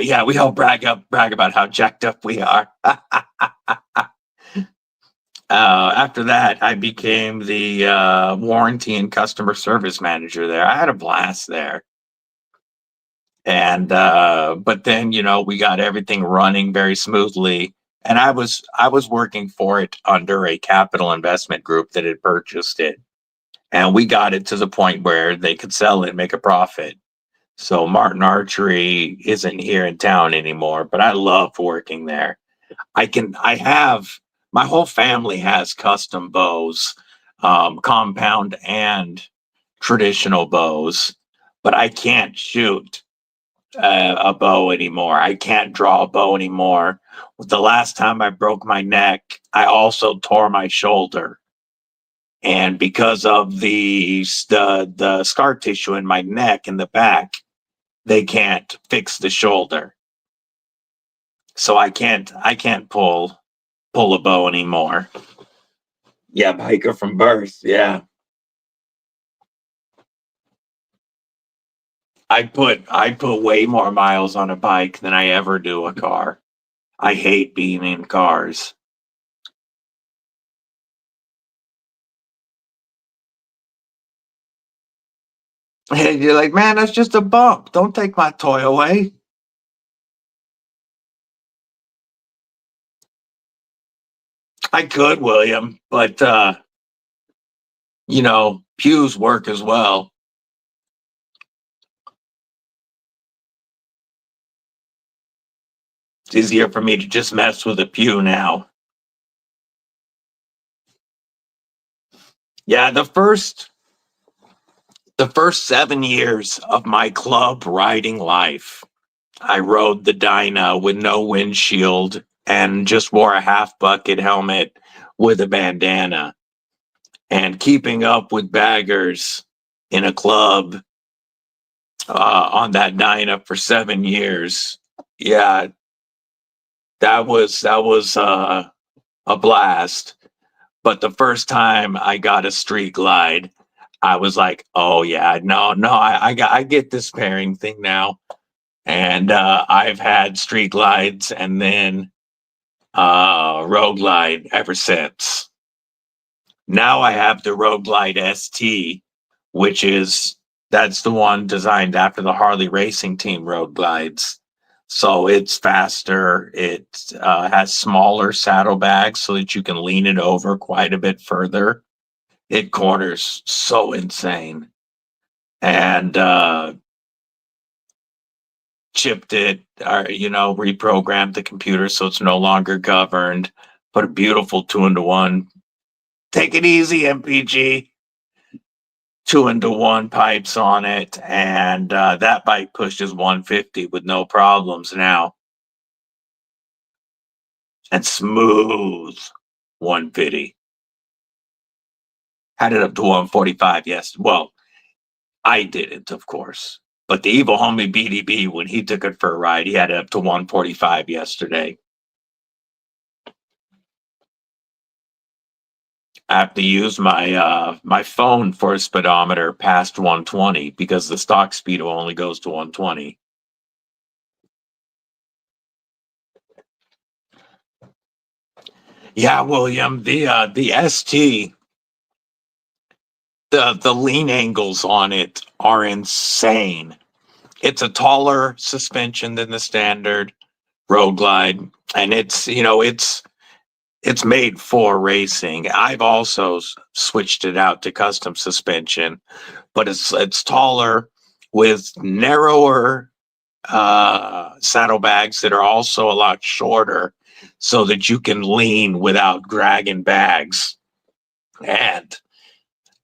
yeah, we all brag about how jacked up we are. After that, I became the warranty and customer service manager there. I had a blast there. And but then, you know, we got everything running very smoothly. And I was working for it under a capital investment group that had purchased it. And we got it to the point where they could sell it and make a profit. So Martin Archery isn't here in town anymore, but I love working there. My whole family has custom bows, compound and traditional bows, but I can't shoot a bow anymore. I can't draw a bow anymore. The last time I broke my neck, I also tore my shoulder. And because of the scar tissue in my neck and the back, they can't fix the shoulder. So I can't pull a bow anymore. Yeah, biker from birth. Yeah. I put way more miles on a bike than I ever do a car. I hate being in cars. And you're like, man, that's just a bump. Don't take my toy away. I could, William, but you know, pews work as well. It's easier for me to just mess with a pew now. Yeah, the first 7 years of my club riding life, I rode the Dyna with no windshield and just wore a half bucket helmet with a bandana. And keeping up with baggers in a club on that Dyna for 7 years, yeah, that was a blast. But the first time I got a street glide, I was like, oh yeah, no, I get this pairing thing now. And I've had street glides and then road glide ever since. Now I have the road glide ST, which that's the one designed after the Harley Racing Team road glides. So it's faster. It has smaller saddlebags so that you can lean it over quite a bit further. It corners so insane. And chipped it, or reprogrammed the computer so it's no longer governed. Put a beautiful 2-into-1. Take it easy, MPG. 2-into-1 pipes on it, and that bike pushes 150 with no problems now. And smooth 150. Had it up to 145, yes. Well, I didn't, of course. But the evil homie BDB, when he took it for a ride, he had it up to 145 yesterday. I have to use my my phone for a speedometer past 120 because the stock speedo only goes to 120. Yeah, William, the ST, the lean angles on it are insane. It's a taller suspension than the standard road glide, and it's made for racing. I've also switched it out to custom suspension, but it's taller with narrower saddlebags that are also a lot shorter so that you can lean without dragging bags. And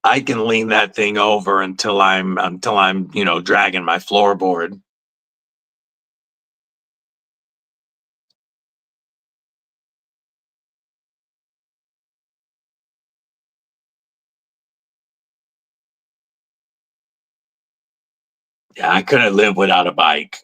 I can lean that thing over until I'm dragging my floorboard. Yeah, I couldn't live without a bike.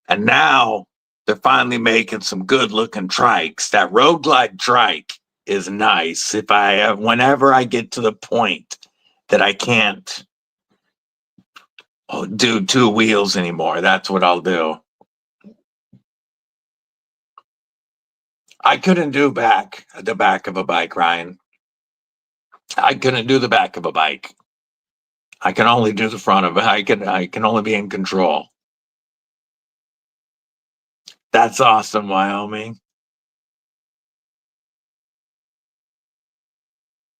And now they're finally making some good looking trikes. That Road Glide trike is nice. Whenever I get to the point that I can't do two wheels anymore, that's what I'll do. I couldn't do the back of a bike, Ryan. I couldn't do the back of a bike. I can only do the front of it. I can only be in control. That's awesome, Wyoming.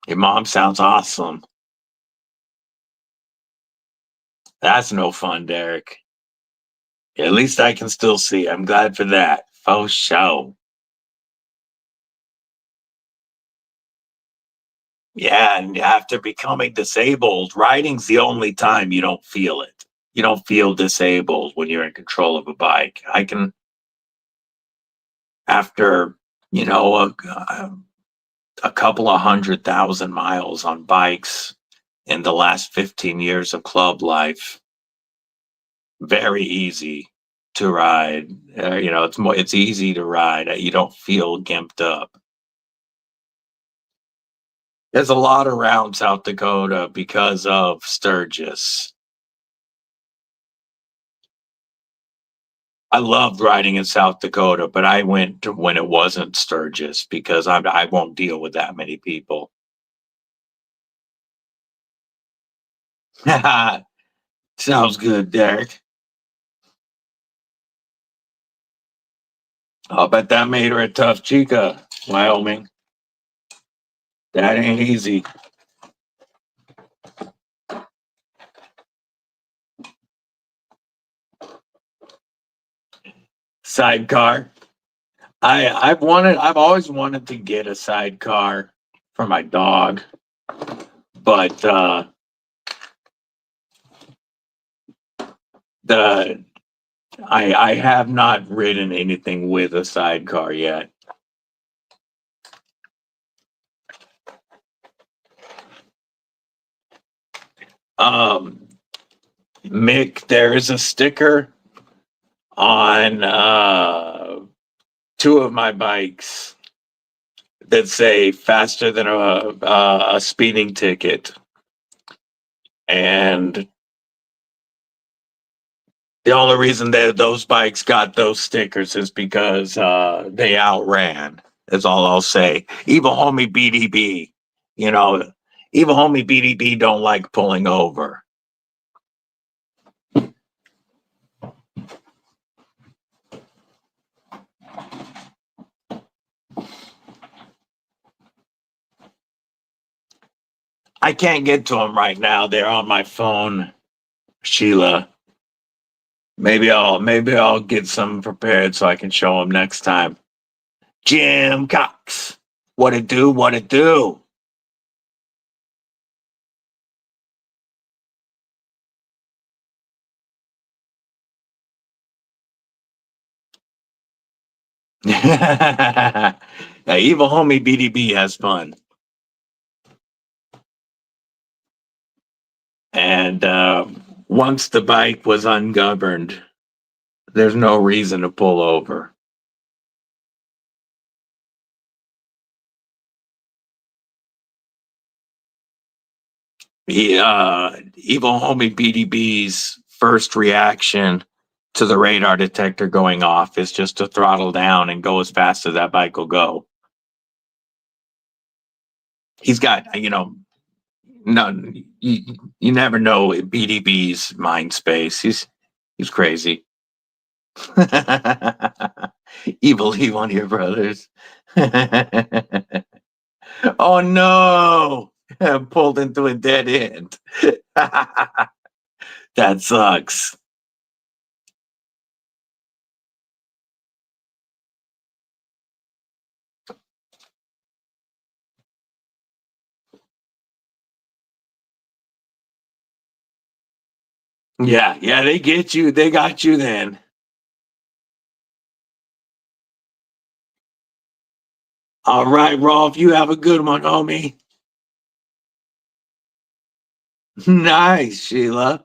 Your mom sounds awesome. That's no fun, Derek. At least I can still see. I'm glad for that. For sure. Yeah, and after becoming disabled, riding's the only time you don't feel it. You don't feel disabled when you're in control of a bike. I can, after, you know, a couple of 100,000 miles on bikes in the last 15 years of club life, very easy to ride. It's easy to ride. You don't feel gimped up. There's a lot around South Dakota because of Sturgis. I loved riding in South Dakota, but I went when it wasn't Sturgis because I won't deal with that many people. Sounds good, Derek. I'll bet that made her a tough chica, Wyoming. That ain't easy. Sidecar. I've always wanted to get a sidecar for my dog, but I have not ridden anything with a sidecar yet. Mick, there is a sticker on two of my bikes that say faster than a speeding ticket. And the only reason that those bikes got those stickers is because they outran. That's all I'll say. Evil homie BDB, evil homie BDB don't like pulling over. I can't get to them right now. They're on my phone, Sheila. Maybe I'll get some prepared so I can show them next time. Jim Cox, what it do? What it do? Evil homie BDB has fun. And once the bike was ungoverned, there's no reason to pull over. Evil homie BDB's first reaction to the radar detector going off is just to throttle down and go as fast as that bike will go. He's got, no, you never know BDB's mind space. He's crazy. Evil Lee, one of your brothers. Oh no! I'm pulled into a dead end. That sucks. Yeah, they get you. They got you then. All right, Rolf, you have a good one, homie. Nice, Sheila.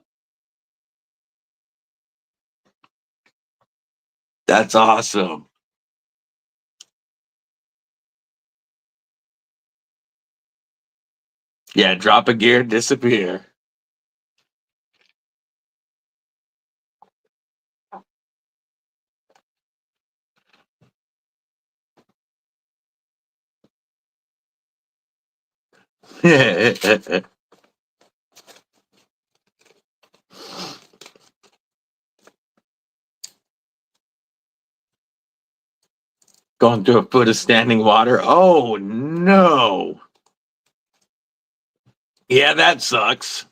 That's awesome. Yeah, drop a gear, disappear. Going through a foot of standing water. Oh no. Yeah, that sucks.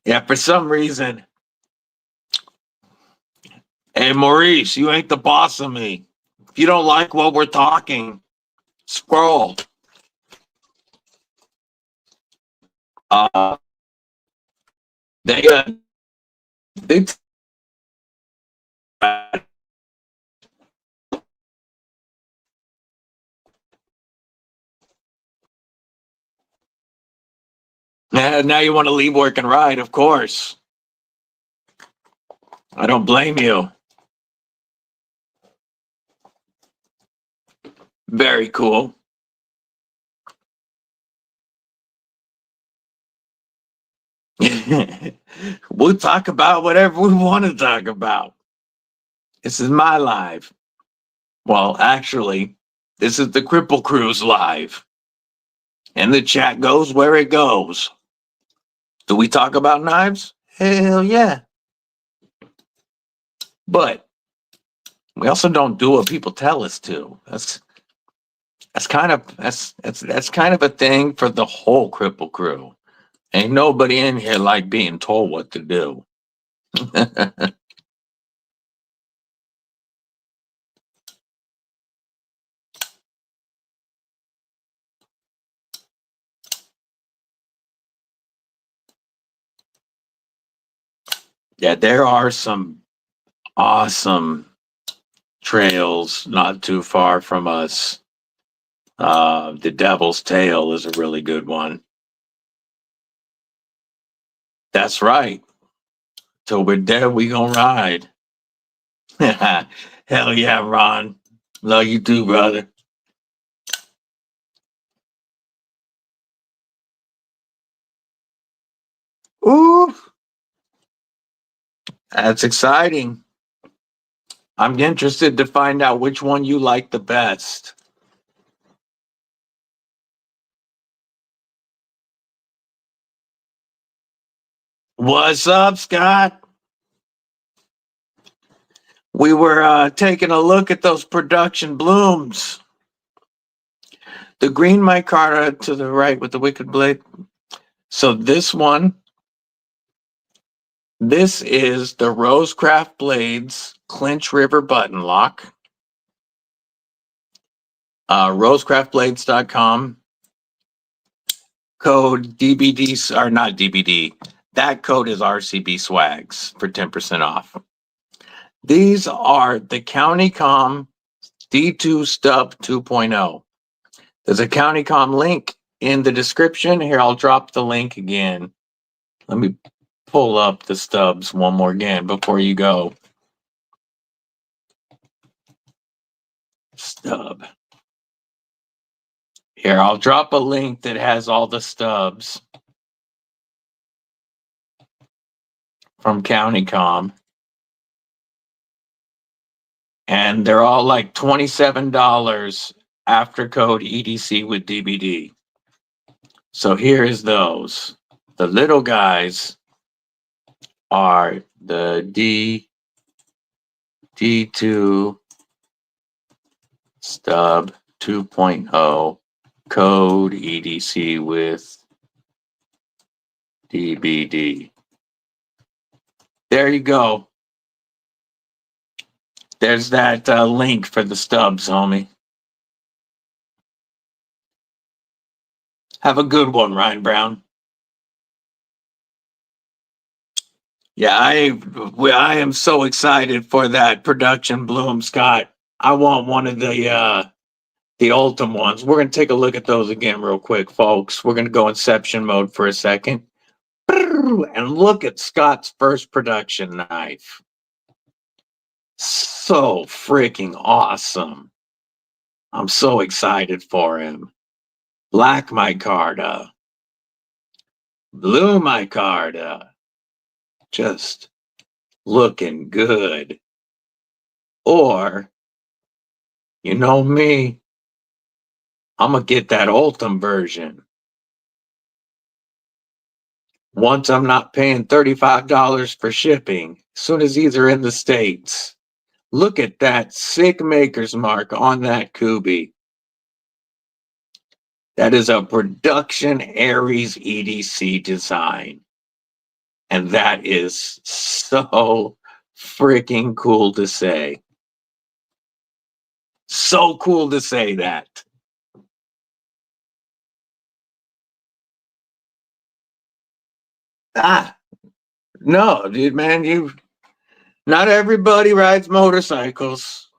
Yeah, for some reason. Hey, Maurice, you ain't the boss of me. If you don't like what we're talking, scroll. Uh, they now you want to leave work and ride, of course. I don't blame you. Very cool. We'll talk about whatever we want to talk about. This is my live. Well, actually, this is the Kripple Krew's live. And the chat goes where it goes. Do we talk about knives? Hell yeah. But we also don't do what people tell us to. That's kind of a thing for the whole Kripple Krew. Ain't nobody in here like being told what to do. Yeah, there are some awesome trails not too far from us. The Devil's Tail is a really good one. That's right. Till we're dead, we gonna ride. Hell yeah, Ron. Love you too, brother. Ooh, that's exciting. I'm interested to find out which one you like the best. What's up, Scott? We were taking a look at those production blooms. The green micarta to the right with the wicked blade. So this one, this is the Rosecraft Blades Clinch River button lock. Rosecraftblades.com. Code DBD, or not DBD. That code is RCB Swags for 10% off. These are the Comm D2 Stub 2.0. There's a Comm link in the description. Here, I'll drop the link again. Let me pull up the stubs one more again before you go. Stub. Here, I'll drop a link that has all the stubs from Comm. And they're all like $27 after code EDC with DBD. So here is those. The little guys are the D2 Stub 2.0 code EDC with DBD. There you go. There's that link for the stubs, homie. Have a good one, Ryan Brown. Yeah, I am so excited for that production bloom, Scott. I want one of the Ultim ones. We're gonna take a look at those again real quick, folks. We're gonna go Inception mode for a second. And look at Scott's first production knife. So freaking awesome. I'm so excited for him. Black micarta. Blue micarta. Just looking good. Or, you know me, I'm going to get that Ultim version. Once I'm not paying $35 for shipping, as soon as these are in the States. Look at that sick maker's mark on that Kubi. That is a production Aries EDC design. And that is so freaking cool to say. So cool to say that. No, dude, man, not everybody rides motorcycles.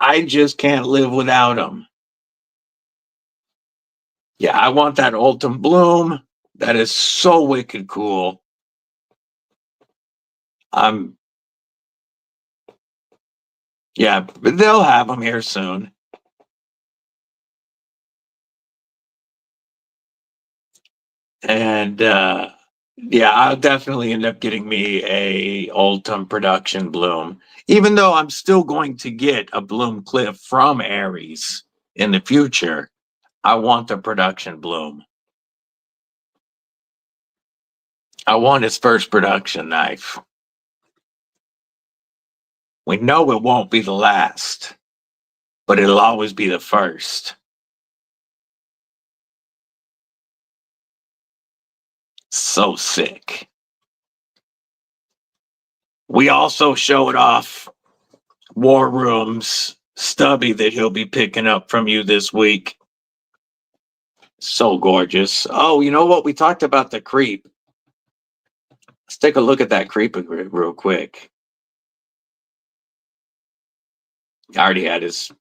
I just can't live without them. Yeah, I want that Ultim Bloom. That is so wicked cool. Yeah, but they'll have them here soon. And yeah, I'll definitely end up getting me a Ultim production Bloom, even though I'm still going to get a Bloom clip from Aries in the future. I want the production Bloom. I want his first production knife. We know it won't be the last, but it'll always be the first. So sick. We also showed off War Room's stubby that he'll be picking up from you this week. So gorgeous. Oh, you know what? We talked about the creep. Let's take a look at that creep real quick. I already had his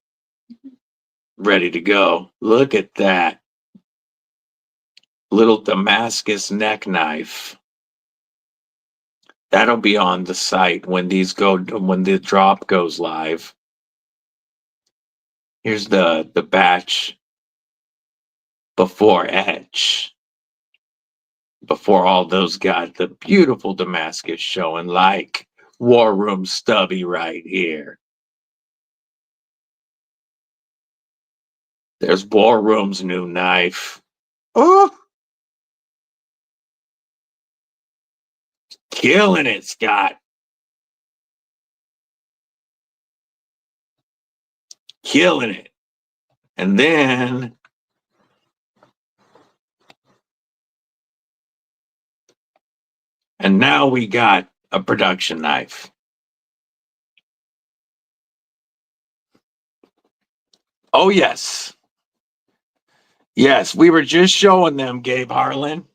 ready to go. Look at that. Little Damascus neck knife. That'll be on the site when the drop goes live. Here's the batch before etch. Before all those got the beautiful Damascus showing, like War Room stubby right here. There's War Room's new knife. Oh, killing it, Scott. Killing it. And then now we got a production knife. Oh, yes. Yes, we were just showing them, Gabe Harlan.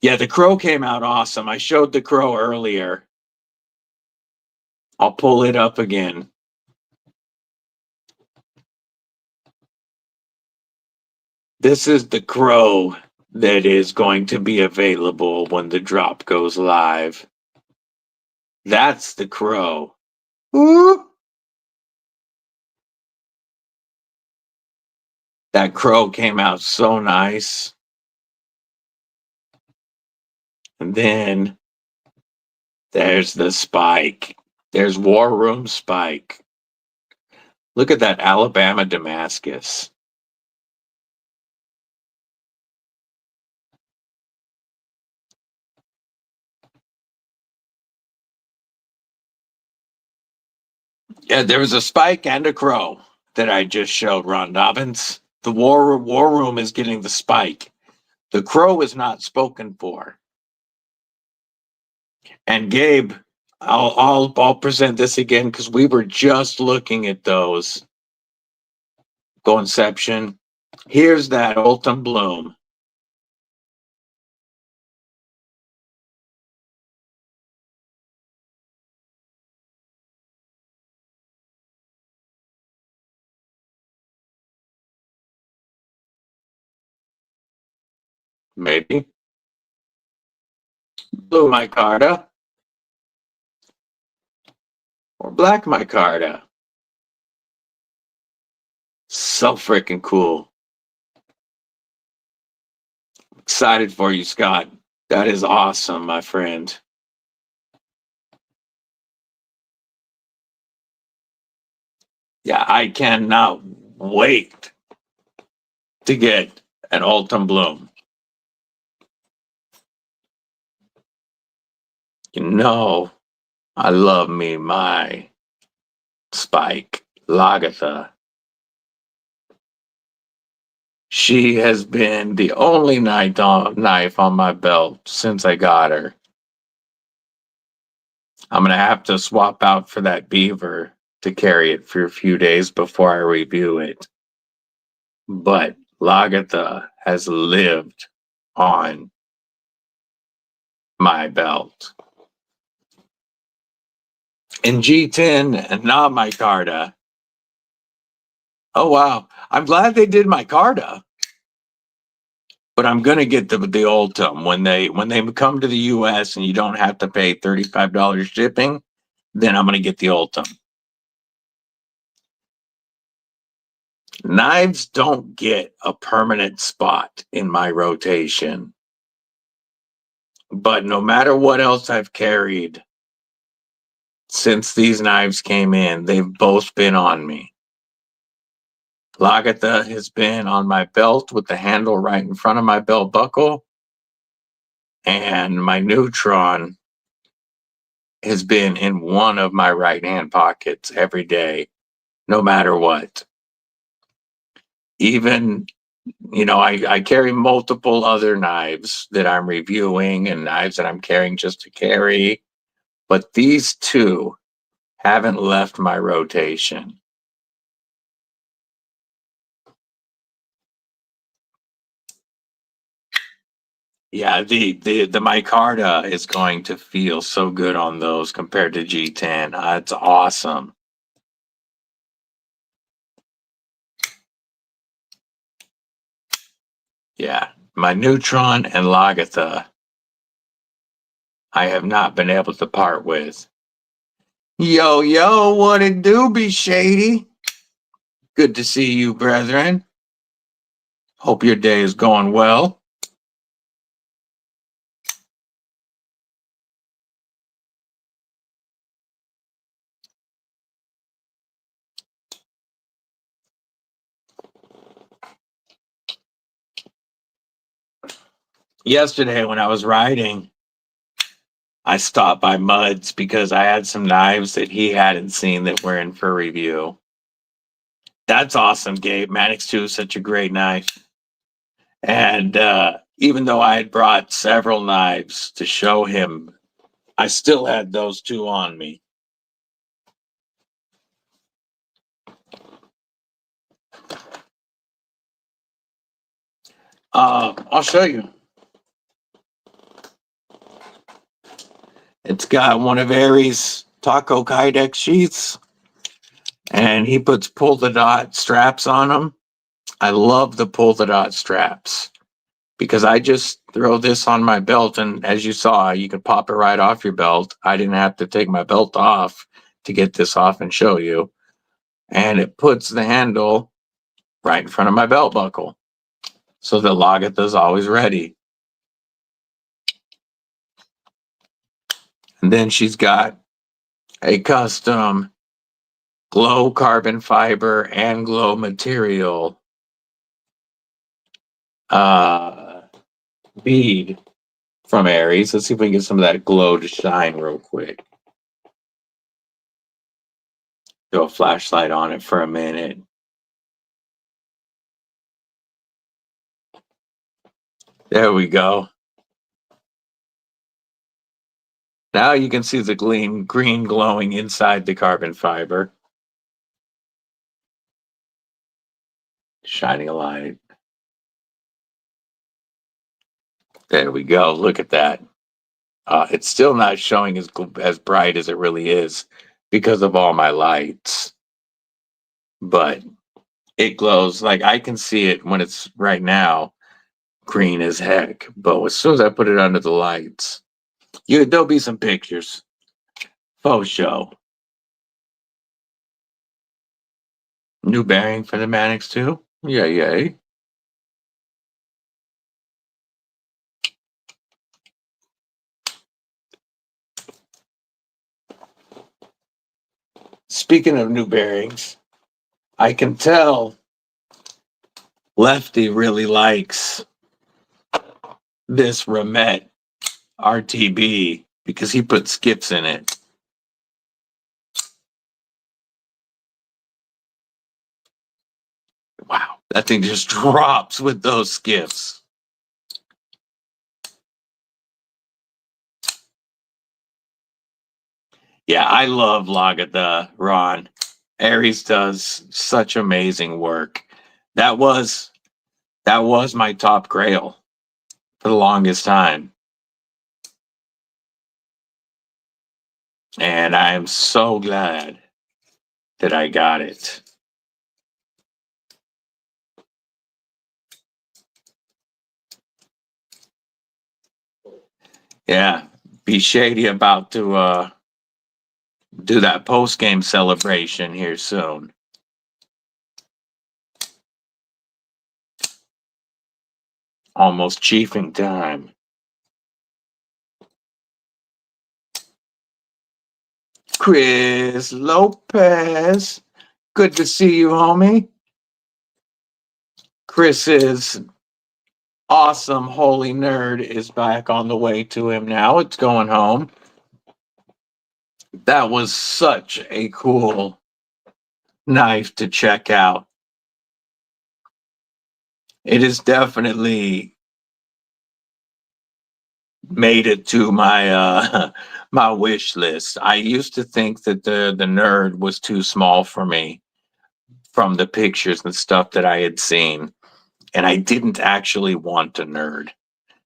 Yeah, the Crow came out awesome. I showed the Crow earlier. I'll pull it up again. This is the Crow that is going to be available when the drop goes live. That's the Crow. Ooh. That Crow came out so nice. And then there's the Spike. There's War Room Spike. Look at that Alabama Damascus. Yeah, there was a Spike and a Crow that I just showed, Ron Dobbins. The War Room is getting the Spike. The Crow is not spoken for. And Gabe, I'll present this again because we were just looking at those. Go Inception. Here's that Ultim Bloom. Maybe. Blue micarta. Or black micarta. So freaking cool. Excited for you, Scott. That is awesome, my friend. Yeah, I cannot wait to get an Ultim Bloom. You know, I love me my Spike Lagatha. She has been the only knife on my belt since I got her. I'm going to have to swap out for that Beaver to carry it for a few days before I review it. But Lagatha has lived on my belt. In G10 and not micarta. Oh, wow. I'm glad they did micarta. But I'm gonna get the Ultim when they come to the US and you don't have to pay $35 shipping, then I'm gonna get the Ultim. Knives don't get a permanent spot in my rotation. But no matter what else I've carried since these knives came in, they've both been on me. Lagatha has been on my belt with the handle right in front of my belt buckle. And my Neutron has been in one of my right hand pockets every day, no matter what. Even, I carry multiple other knives that I'm reviewing and knives that I'm carrying just to carry. But these two haven't left my rotation. Yeah, the micarta is going to feel so good on those compared to G10. It's awesome. Yeah, my Neutron and Lagatha, I have not been able to part with. Yo, what it do, be shady? Good to see you, brethren. Hope your day is going well. Yesterday when I was riding, I stopped by Muds because I had some knives that he hadn't seen that were in for review. That's awesome, Gabe. Manix 2 is such a great knife. And even though I had brought several knives to show him, I still had those two on me. I'll show you. It's got one of Aries Taco Kydex sheaths, and he puts pull the dot straps on them. I love the pull the dot straps because I just throw this on my belt, and as you saw, you can pop it right off your belt. I didn't have to take my belt off to get this off and show you. And it puts the handle right in front of my belt buckle, so the Lagatha is always ready. And then she's got a custom glow carbon fiber and glow material bead from Aries. Let's see if we can get some of that glow to shine real quick. Do a flashlight on it for a minute. There we go. Now you can see the green glowing inside the carbon fiber. Shining a light. There we go. Look at that. It's still not showing as bright as it really is because of all my lights. But it glows. Like I can see it when it's right now. green as heck. But as soon as I put it under the lights, there'll be some pictures. Faux show. New bearing for the Mannix too? Yeah, yay. Speaking of new bearings, I can tell Lefty really likes this Remet RTB because he put skips in it. Wow, that thing just drops with those skips. Yeah, I love Lagada, Ron. Aries does such amazing work. That was my top grail for the longest time. And I am so glad that I got it. Yeah, be shady about to do that post-game celebration here soon. Almost chiefing time. Chris Lopez. Good to see you, homie. Chris's awesome holy nerd is back on the way to him now. It's going home. That was such a cool knife to check out. It is definitely made it to my my wish list. I used to think that the nerd was too small for me from the pictures and stuff that I had seen, and I didn't actually want a nerd.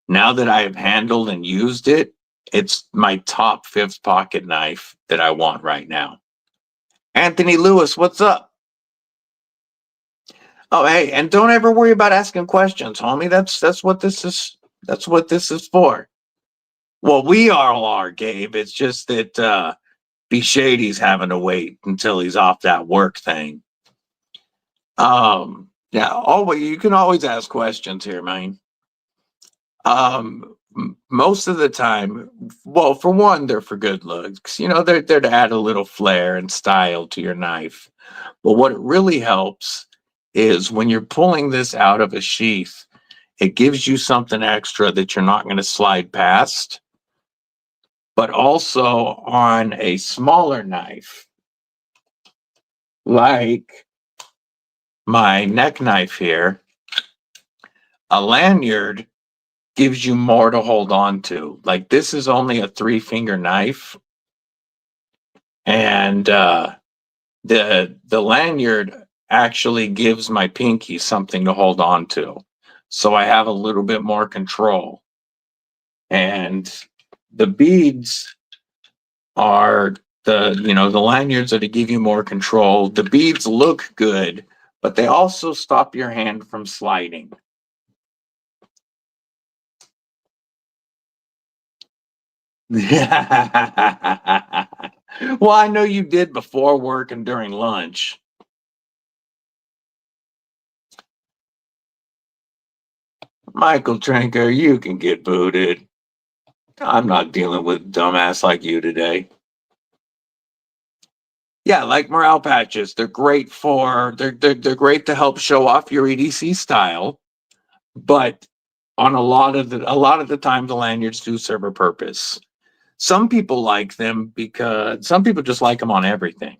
Now that I have handled and used it, it's my top 5th pocket knife that I want right now. Anthony Lewis, what's up? Oh, hey, and don't ever worry about asking questions, homie. That's what this is. That's what this is for. Well, we all are, Gabe. It's just that B Shady's having to wait until he's off that work thing. Yeah, always you can always ask questions here, man. Most of the time, well, for one, they're for good looks. You know, they're to add a little flair and style to your knife. But what it really helps is when you're pulling this out of a sheath, it gives you something extra that you're not going to slide past. But also on a smaller knife, like my neck knife here, a lanyard gives you more to hold on to. Like this is only a 3-finger knife, and the lanyard actually gives my pinky something to hold on to, so I have a little bit more control. And the beads are the lanyards are to give you more control. The beads look good, but they also stop your hand from sliding. Well, I know you did before work and during lunch. Michael Trenker, you can get booted. I'm not dealing with dumbass like you today. Yeah, like morale patches. They're great they're great to help show off your EDC style, but on a lot of the time the lanyards do serve a purpose. Some people like them because some people just like them on everything.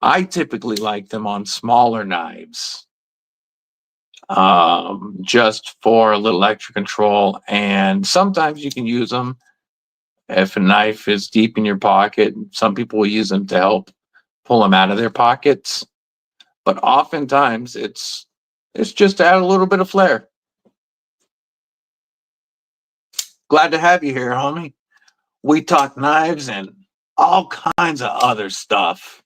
I typically like them on smaller knives, just for a little extra control. And sometimes you can use them if a knife is deep in your pocket. Some people will use them to help pull them out of their pockets. But oftentimes it's just to add a little bit of flair. Glad to have you here, homie. We talk knives and all kinds of other stuff.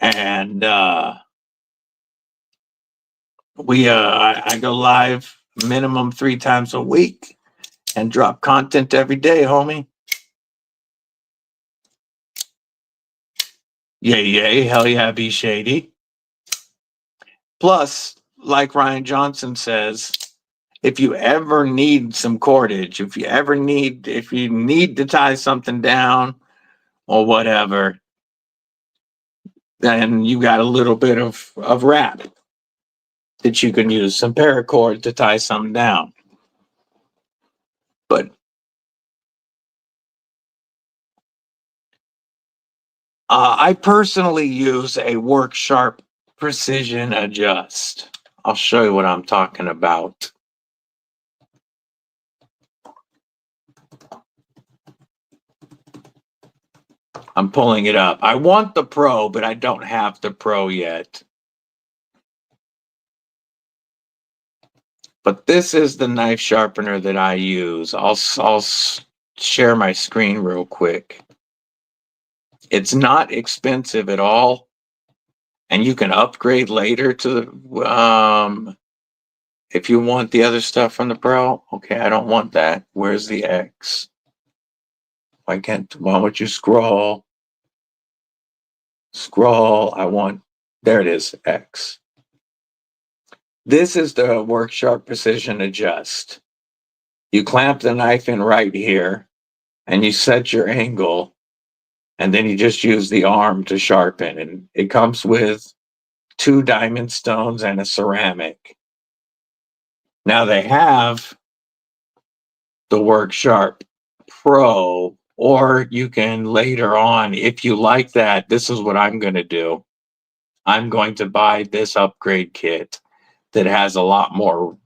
And I go live minimum 3 times a week and drop content every day, homie. Yay, yay, hell yeah, be shady. Plus, like Ryan Johnson says, if you ever need some cordage, if you need to tie something down or whatever, then you got a little bit of wrap that you can use, some paracord to tie something down. But I personally use a Work Sharp Precision Adjust. I'll show you what I'm talking about. I'm pulling it up. I want the Pro, but I don't have the Pro yet. But this is the knife sharpener that I use. I'll share my screen real quick. It's not expensive at all, and you can upgrade later to the if you want the other stuff from the Pro. Okay, I don't want that. Where's the X? Why would you scroll? Scroll. There it is, X. This is the Work Sharp Precision Adjust. You clamp the knife in right here, and you set your angle, and then you just use the arm to sharpen. And it comes with 2 diamond stones and a ceramic. Now they have the Work Sharp Pro, or you can later on, if you like that, this is what I'm going to do. I'm going to buy this upgrade kit that has a lot more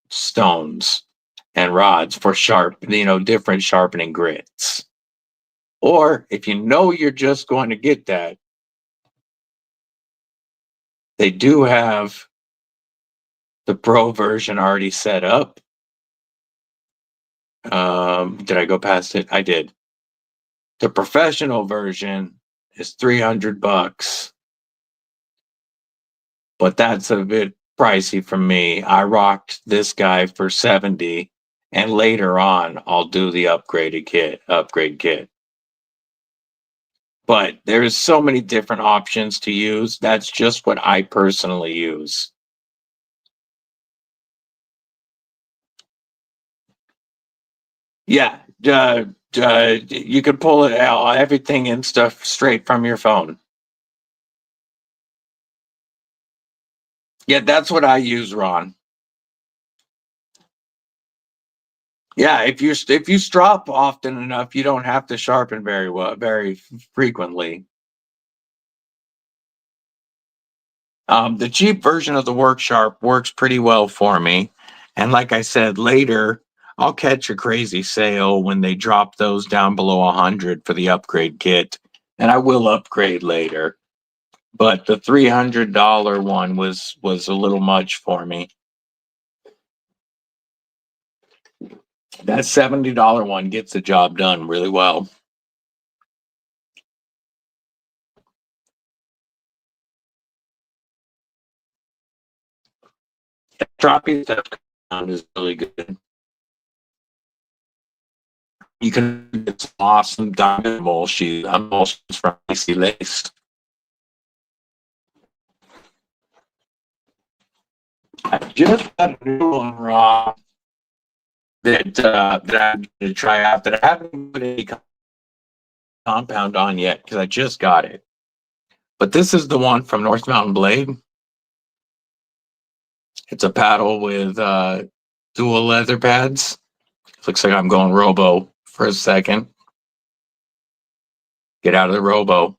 stones and rods for different sharpening grits. Or if you know you're just going to get that, they do have the Pro version already set up. Did I go past it? I did. The professional version is $300, but that's a bit pricey for me. I rocked this guy for $70, and later on I'll do the upgrade kit. But there's so many different options to use. That's just what I personally use. Yeah, you can pull it out, everything and stuff straight from your phone. Yeah, that's what I use, Ron. Yeah, if you strop often enough, you don't have to sharpen very frequently. The cheap version of the Work Sharp works pretty well for me. And like I said, later, I'll catch a crazy sale when they drop those down below 100 for the upgrade kit. And I will upgrade later. But the $300 one was a little much for me. That $70 one gets the job done really well. Dropping stuff is really good. You can get some awesome diamond emulsions from Icy Lace. I just got a new one, Rob, that I'm going to try out that I haven't put any compound on yet because I just got it. But this is the one from North Mountain Blade. It's a paddle with dual leather pads. Looks like I'm going robo for a second. Get out of the robo.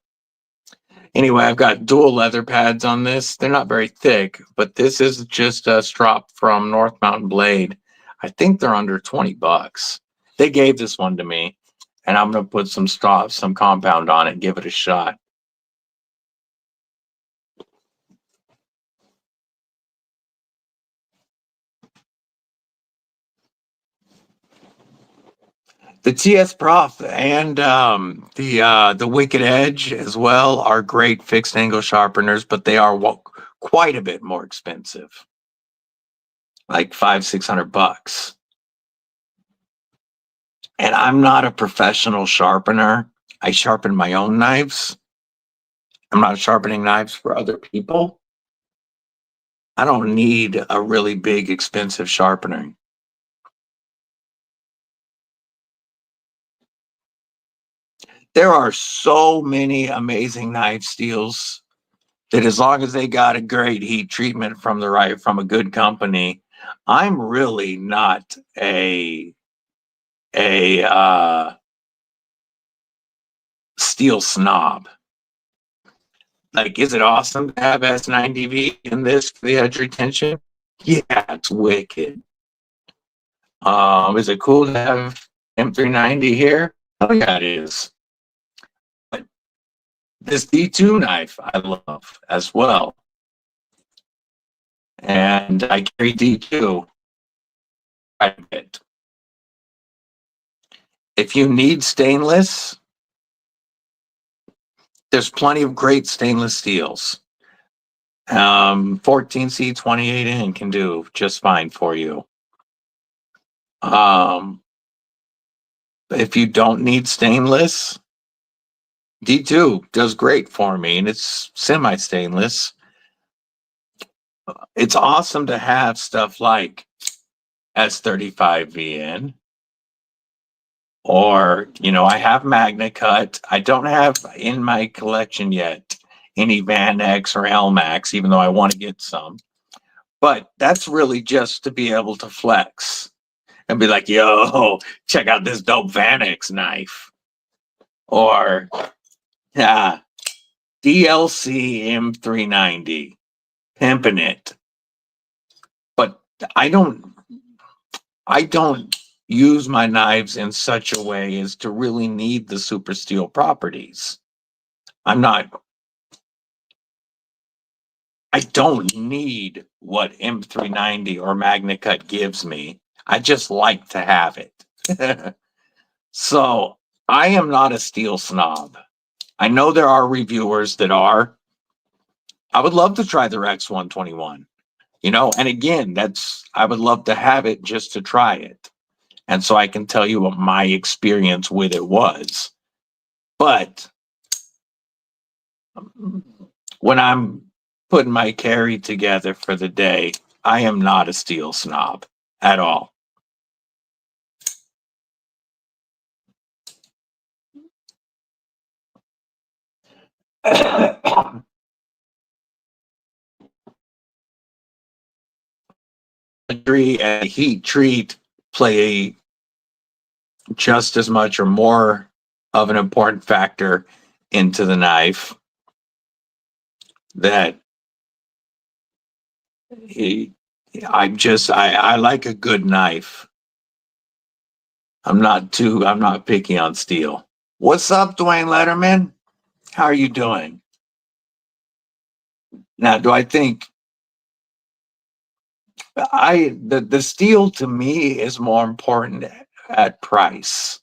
Anyway, I've got dual leather pads on this. They're not very thick, but this is just a strop from North Mountain Blade. I think they're under $20. They gave this one to me, and I'm going to put some compound on it and give it a shot. The TS Prof and the Wicked Edge as well are great fixed angle sharpeners, but they are quite a bit more expensive. like $500-600. And I'm not a professional sharpener. I sharpen my own knives. I'm not sharpening knives for other people. I don't need a really big, expensive sharpener. There are so many amazing knife steels that as long as they got a great heat treatment from a good company, I'm really not a steel snob. Like, is it awesome to have S90V in this for the edge retention? Yeah, it's wicked. Is it cool to have M390 here? Oh yeah, it is. But this D2 knife I love as well. And I carry D2 quite a bit. If you need stainless, there's plenty of great stainless steels. 14C 28N can do just fine for you. If you don't need stainless, D2 does great for me, and it's semi-stainless. It's awesome to have stuff like S35VN, or, you know, I have Magna Cut. I don't have in my collection yet any Van X or Elmax, even though I want to get some. But that's really just to be able to flex and be like, yo, check out this dope Van X knife. Or, yeah, DLC M390, pimping it. But I don't use my knives in such a way as to really need the super steel properties. I don't need what M390 or Magna Cut gives me. I just like to have it. So I am not a steel snob. I know there are reviewers that are. I would love to try the Rex 121, you know, and again, I would love to have it just to try it. And so I can tell you what my experience with it was. But when I'm putting my carry together for the day, I am not a steel snob at all. Agree, and heat treat play just as much or more of an important factor into the knife that I like a good knife. I'm not picky on steel. What's up, Dwayne Letterman? How are you doing? Now, do I think the steel to me is more important at price.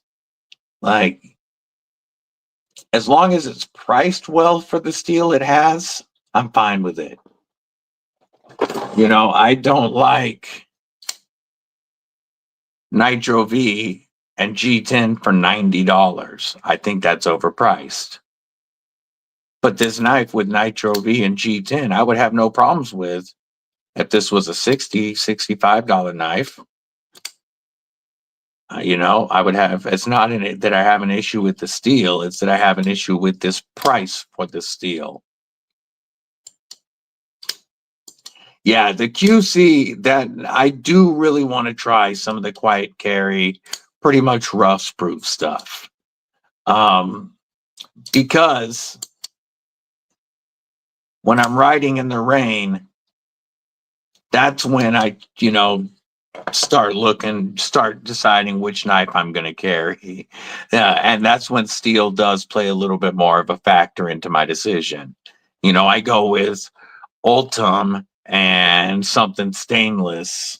Like, as long as it's priced well for the steel it has, I'm fine with it. You know, I don't like Nitro V and G10 for $90. I think that's overpriced. But this knife with Nitro V and G10, I would have no problems with if this was a $65 knife. You know, I would have, it's not in it that I have an issue with the steel, it's that I have an issue with this price for the steel. Yeah, the QC, that I do really want to try some of the quiet carry, pretty much rust proof stuff. Because when I'm riding in the rain, that's when I, you know, start deciding which knife I'm going to carry. And that's when steel does play a little bit more of a factor into my decision. You know, I go with Ultim and something stainless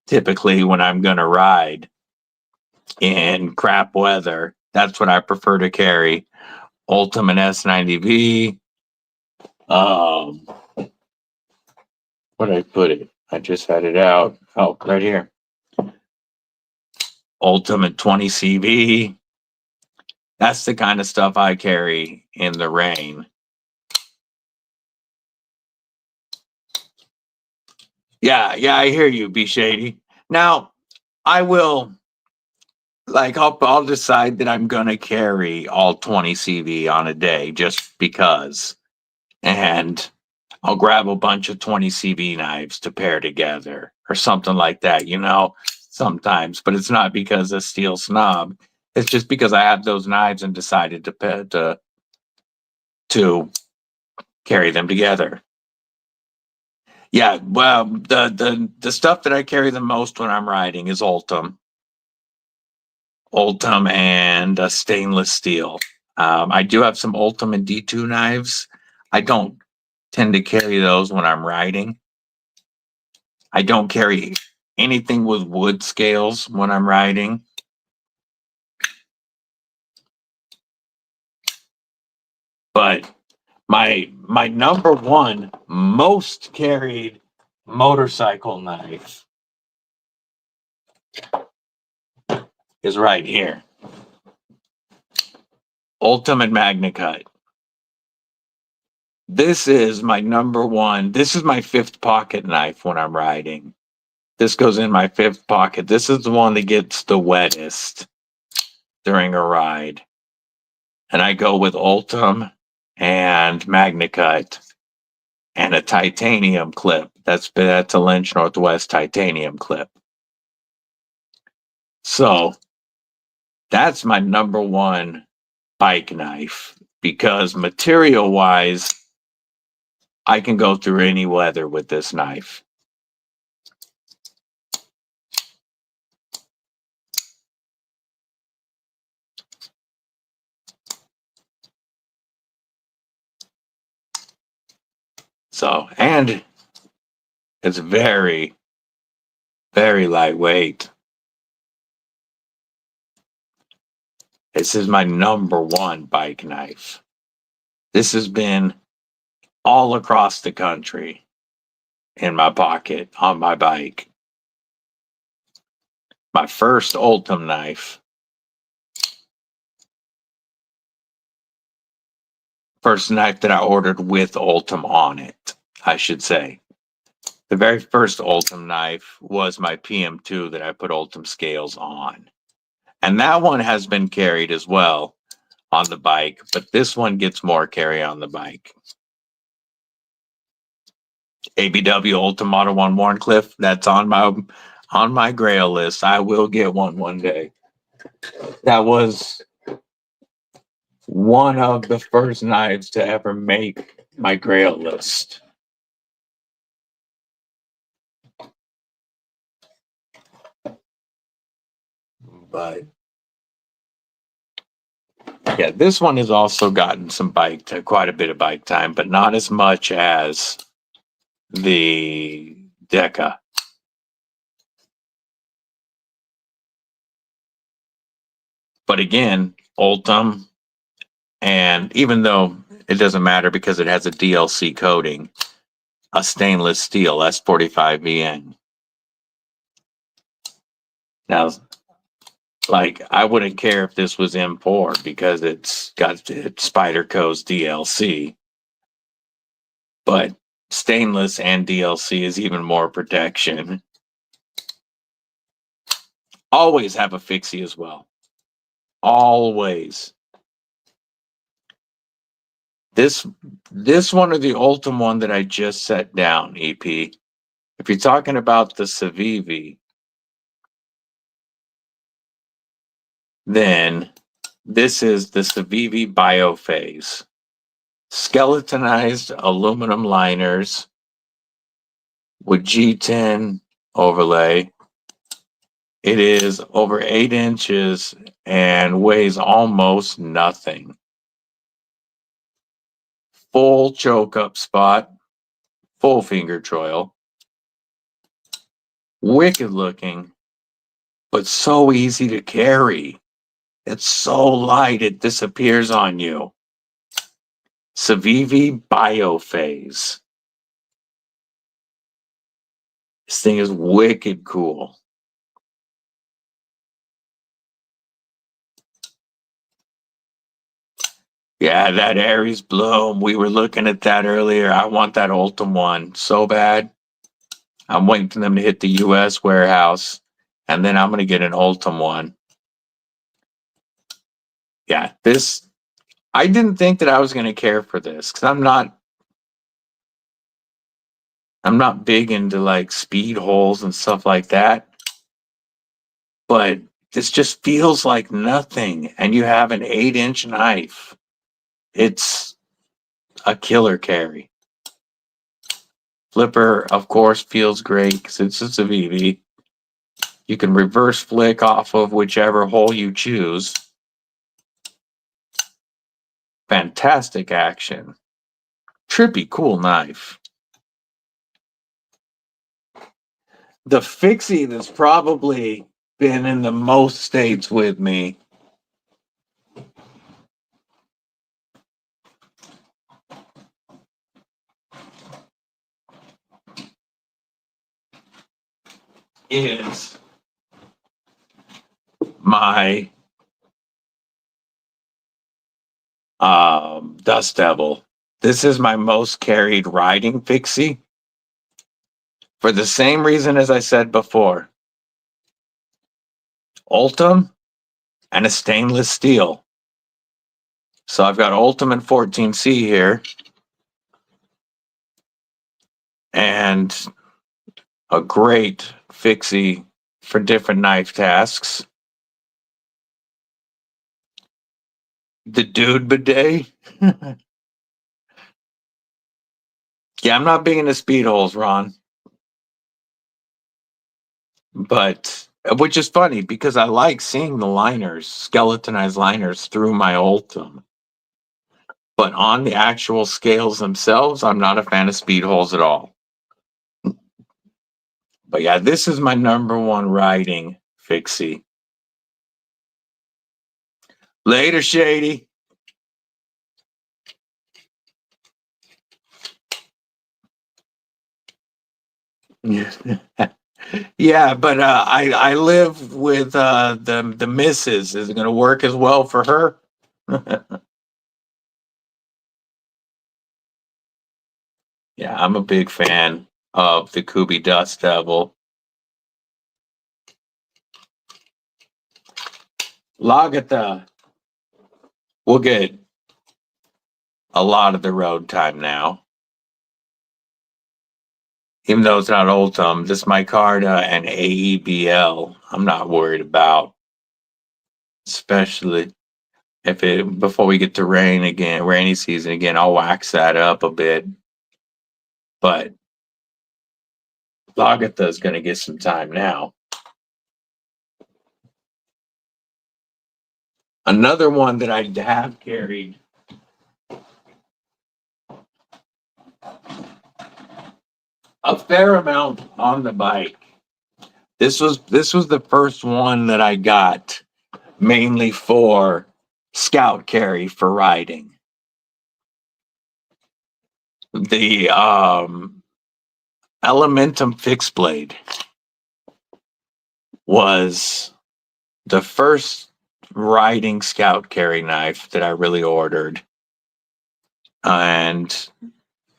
typically when I'm going to ride in crap weather. That's what I prefer to carry. Ultim and S90V. Where did I put it? I just had it out. Oh, right here. Ultimate 20 CV. That's the kind of stuff I carry in the rain. Yeah, I hear you, Be Shady. Now, I will, like, I'll decide that I'm gonna carry all 20 CV on a day just because, and I'll grab a bunch of 20 CV knives to pair together or something like that, you know, sometimes. But it's not because of steel snob. It's just because I have those knives and decided to carry them together. Yeah, well, the stuff that I carry the most when I'm riding is Ultim and stainless steel. I do have some Ultim and D2 knives. I don't tend to carry those when I'm riding. I don't carry anything with wood scales when I'm riding. But my number one most carried motorcycle knife is right here. Ultimate MagnaCut. This is my number one. This is my fifth pocket knife when I'm riding. This goes in my fifth pocket. This is the one that gets the wettest during a ride. And I go with Ultim and MagnaCut and a titanium clip. That's a Lynch Northwest titanium clip. So that's my number one bike knife because material wise, I can go through any weather with this knife. So, and it's very, very lightweight. This is my number one bike knife. This has been all across the country in my pocket on my bike. My first Ultim knife. First knife that I ordered with Ultim on it, I should say. The very first Ultim knife was my PM2 that I put Ultim scales on. And that one has been carried as well on the bike, but this one gets more carry on the bike. ABW Ultim Model 1 Warncliffe, that's on my grail list. I will get one day. That was one of the first knives to ever make my grail list. But yeah, this one has also gotten some quite a bit of bike time, but not as much as the Deca. But again, Ultim, and even though it doesn't matter because it has a DLC coating, a stainless steel S45VN. Now, like, I wouldn't care if this was M4 because it's got Spyderco's DLC. But stainless and DLC is even more protection. Always have a fixie as well. Always. This one or the Ultim one that I just set down, EP. If you're talking about the Civivi, then this is the Civivi Bofase. Skeletonized aluminum liners with G10 overlay. It is over 8 inches and weighs almost nothing. Full choke up spot, full finger choil. Wicked looking, but so easy to carry. It's so light it disappears on you. Civivi Bofase. This thing is wicked cool. Yeah, that Aries Bloom. We were looking at that earlier. I want that Ultim one so bad. I'm waiting for them to hit the US warehouse, and then I'm going to get an Ultim one. Yeah, this, I didn't think that I was going to care for this because I'm not big into like speed holes and stuff like that. But this just feels like nothing. And you have an 8-inch knife. It's a killer carry. Flipper, of course, feels great because it's a Civivi. You can reverse flick off of whichever hole you choose. Fantastic action. Trippy cool knife. The fixie that's probably been in the most states with me is my Dust Devil. This is my most carried riding fixie for the same reason as I said before. Ultim and a stainless steel. So I've got Ultim and 14C here. And a great fixie for different knife tasks. The dude bidet. Yeah, I'm not big into speed holes, Ron. But, which is funny because I like seeing the liners, skeletonized liners through my Ultim. But on the actual scales themselves, I'm not a fan of speed holes at all. But yeah, this is my number one riding fixie. Later, Shady. Yeah, but I live with the missus. Is it going to work as well for her? Yeah, I'm a big fan of the Kubi Dust Devil. Lagatha will get a lot of the road time now. Even though it's not Ultim, this Micarta and AEBL, I'm not worried about. Especially if it, before we get to rainy season again, I'll wax that up a bit. But Lagatha is going to get some time now. Another one that I have carried a fair amount on the bike. This was the first one that I got mainly for scout carry for riding. The Elementum fixed blade was the first riding scout carry knife that I really ordered. And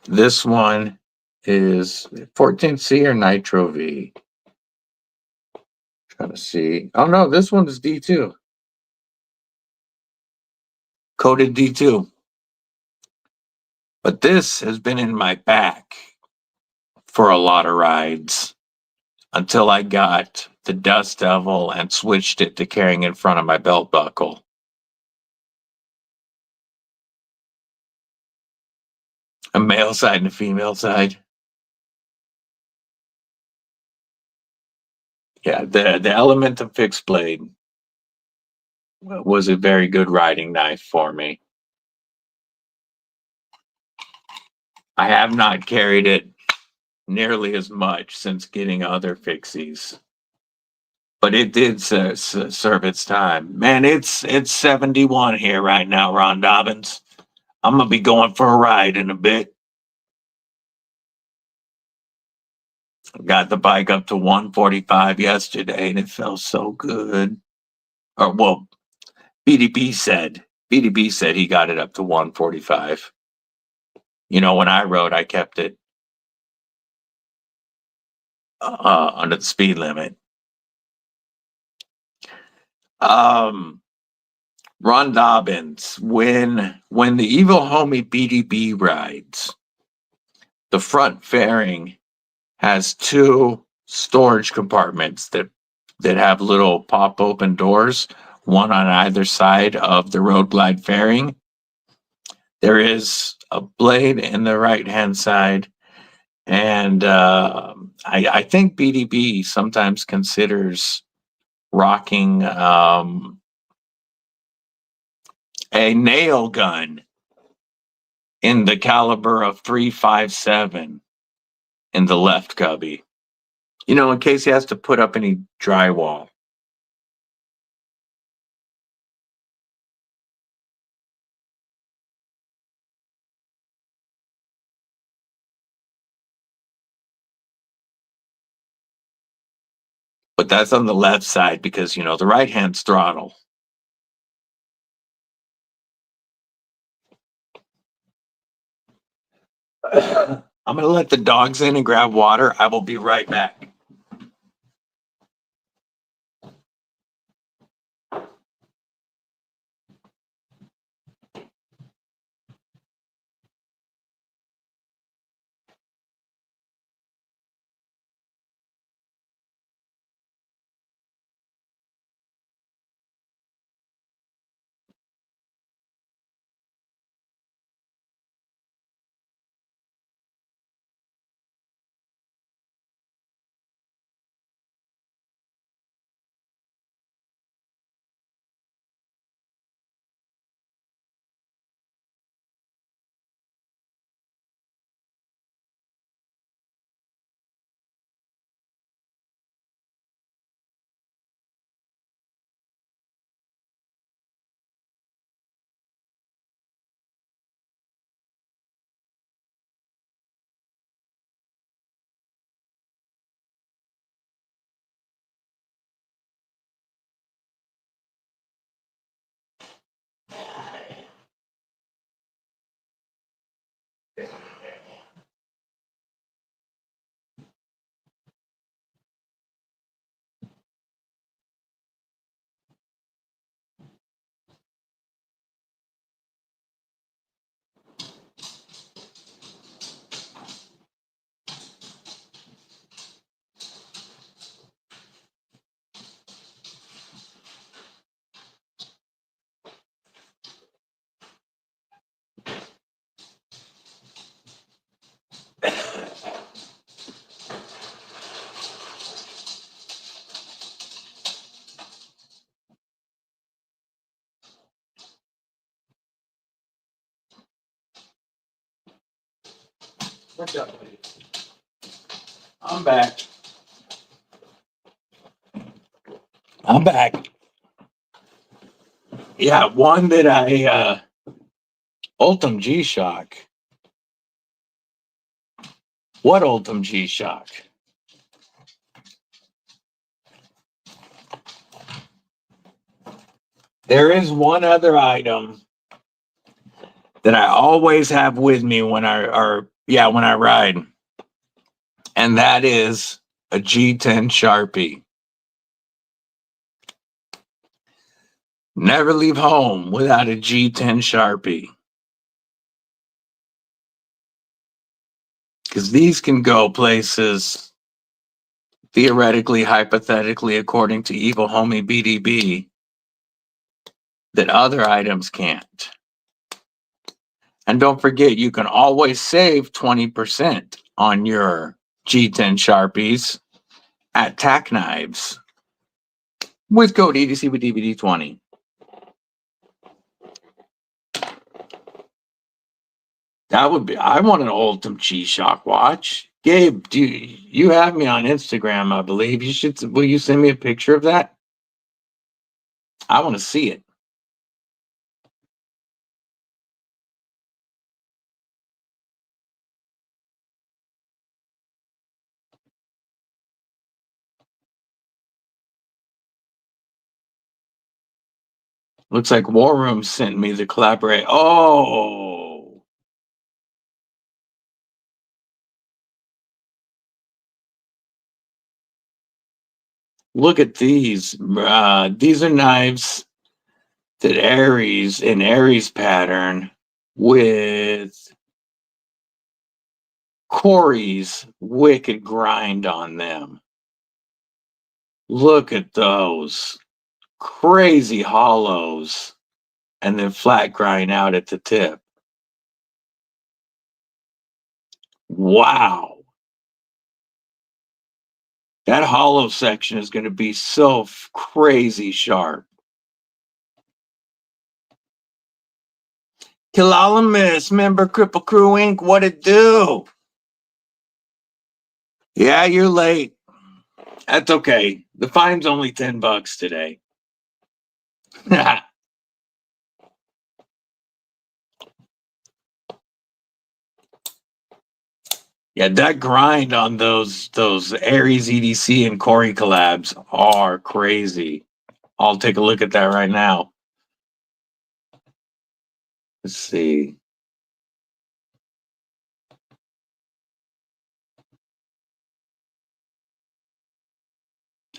this one is 14C or Nitro V. Trying to see. Oh no, this one is D2. Coated D2. But this has been in my back for a lot of rides until I got the Dust Devil and switched it to carrying in front of my belt buckle. A male side and a female side. Yeah, the Elementum fixed blade was a very good riding knife for me. I have not carried it nearly as much since getting other fixies, but it did serve its time. Man, it's 71 here right now, Ron Dobbins. I'm gonna be going for a ride in a bit. Got the bike up to 145 yesterday, and it felt so good. Or well, BDB said he got it up to 145. You know, when I rode, I kept it under the speed limit. Ron Dobbins, when the evil homie BDB rides, the front fairing has two storage compartments that have little pop open doors, one on either side of the road glide fairing. There is a blade in the right hand side, and I think BDB sometimes considers rocking a nail gun in the caliber of 357 in the left cubby. You know, in case he has to put up any drywall. But that's on the left side because, you know, the right hand's throttle. I'm going to let the dogs in and grab water. I will be right back. What's up, buddy? I'm back. I'm back. Yeah, one that I Ultim G-Shock. What Ultim G-Shock? There is one other item that I always have with me when I ride. And that is a G10 Sharpie. Never leave home without a G10 Sharpie. Because these can go places, theoretically, hypothetically, according to evil homie BDB, that other items can't. And don't forget, you can always save 20% on your G10 Sharpies at TakKnives with code EDCwithDBD20. That would be, I want an Ultim G-Shock watch. Gabe, you have me on Instagram, I believe. Will you send me a picture of that? I want to see it. Looks like War Room sent me the collaborate. Oh, look at these. These are knives that Aries in Aries pattern with Corey's wicked grind on them. Look at those crazy hollows and then flat grind out at the tip. Wow. That hollow section is going to be so crazy sharp. Kilalamus, member Kripple Krew Inc. What it do? Yeah, you're late. That's okay. The fine's only $10 today. Yeah, that grind on those Aries EDC and Corey collabs are crazy. I'll take a look at that right now. Let's see.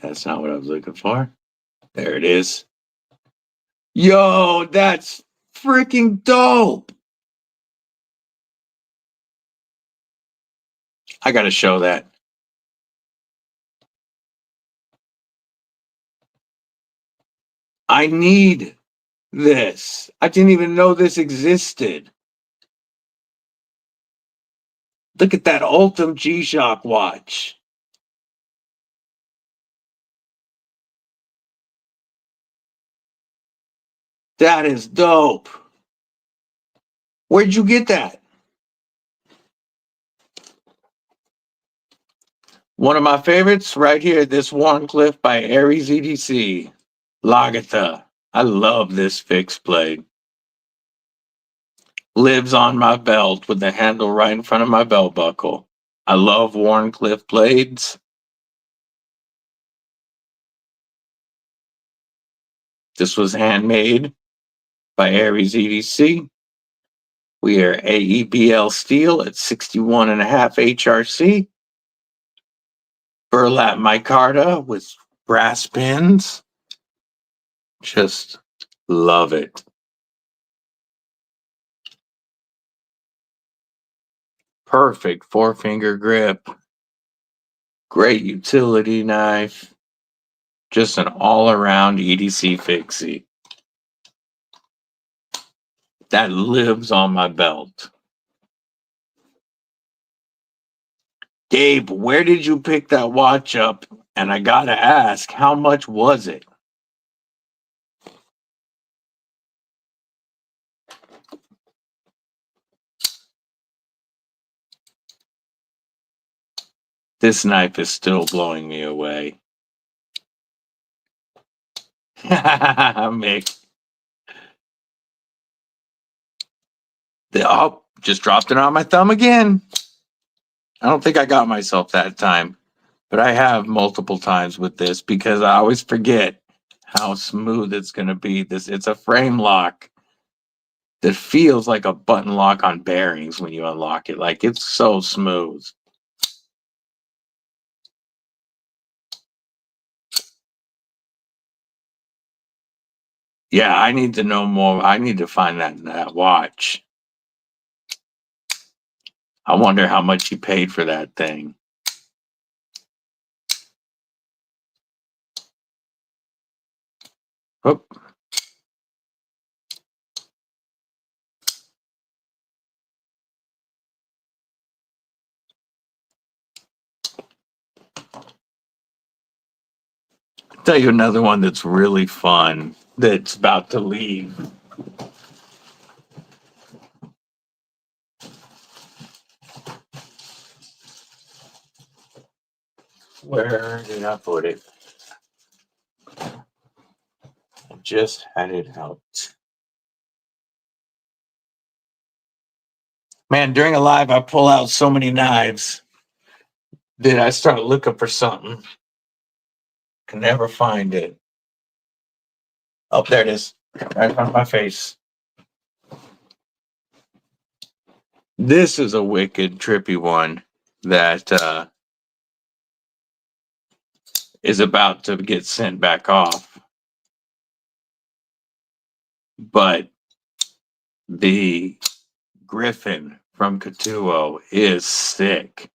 That's not what I was looking for. There it is. Yo, that's freaking dope. I gotta show that. I need this. I didn't even know this existed. Look at that Ultim G-Shock watch. That is dope. Where'd you get that? One of my favorites right here, this Warncliffe by Aries EDC. Lagatha. I love this fixed blade. Lives on my belt with the handle right in front of my belt buckle. I love Warncliffe blades. This was handmade by Aries EDC. We are AEBL steel at 61.5 HRC. Burlap micarta with brass pins. Just love it. Perfect 4-finger grip. Great utility knife. Just an all-around EDC fixie. That lives on my belt. Gabe, where did you pick that watch up? And I gotta ask, how much was it? This knife is still blowing me away. Mick. Oh, just dropped it on my thumb again. I don't think I got myself that time, but I have multiple times with this because I always forget how smooth it's going to be. It's a frame lock that feels like a button lock on bearings when you unlock it. Like, it's so smooth. Yeah, I need to know more. I need to find that watch. I wonder how much you paid for that thing. Oh. I'll tell you another one that's really fun that's about to leave. Where did I put it? I just had it out. Man, during a live, I pull out so many knives that I start looking for something. Can never find it. Oh, there it is. Right on my face. This is a wicked, trippy one that is about to get sent back off. But the Griffin from Katuo is sick.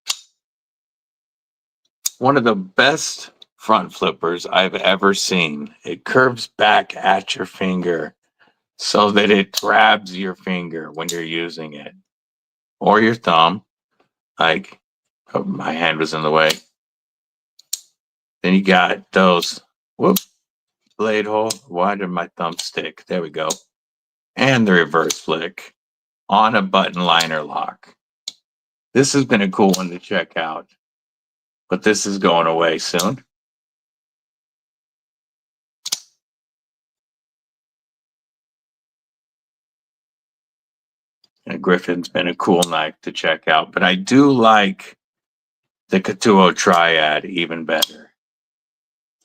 One of the best front flippers I've ever seen. It curves back at your finger so that it grabs your finger when you're using it. Or your thumb. Like, oh, my hand was in the way. Then you got those, whoops, blade hole. Why did my thumb stick? There we go. And the reverse flick on a button liner lock. This has been a cool one to check out. But this is going away soon. And Griffin's been a cool knife to check out. But I do like the Katuo Triad even better.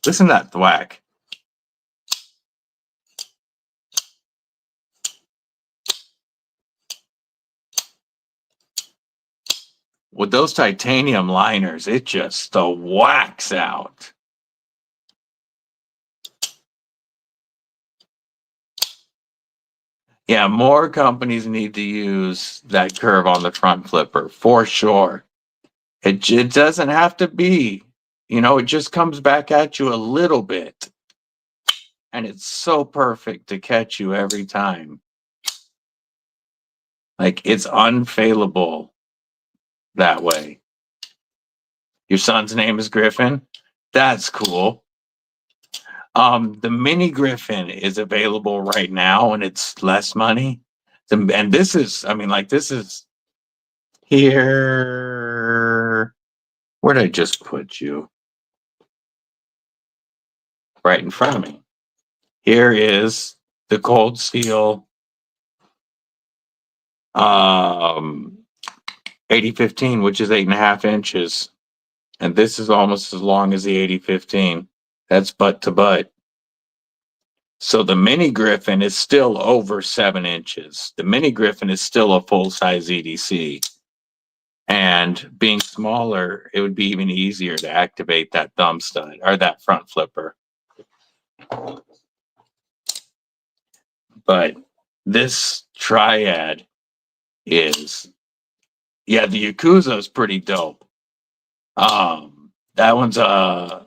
Listen to that thwack. With those titanium liners, it just whacks out. Yeah, more companies need to use that curve on the front flipper, for sure. It doesn't have to be, it just comes back at you a little bit. And it's so perfect to catch you every time. Like, it's unfailable that way. Your son's name is Griffin? That's cool. The mini Griffin is available right now and it's less money. And this is, this is here. Where'd I just put you? Right in front of me. Here is the Cold Steel 8015, which is 8.5 inches. And this is almost as long as the 8015. That's butt to butt. So the mini Griffin is still over 7 inches. The mini Griffin is still a full-size EDC. And being smaller, it would be even easier to activate that thumb stud or that front flipper. But this Triad is, yeah, the Yakuza is pretty dope. That one's a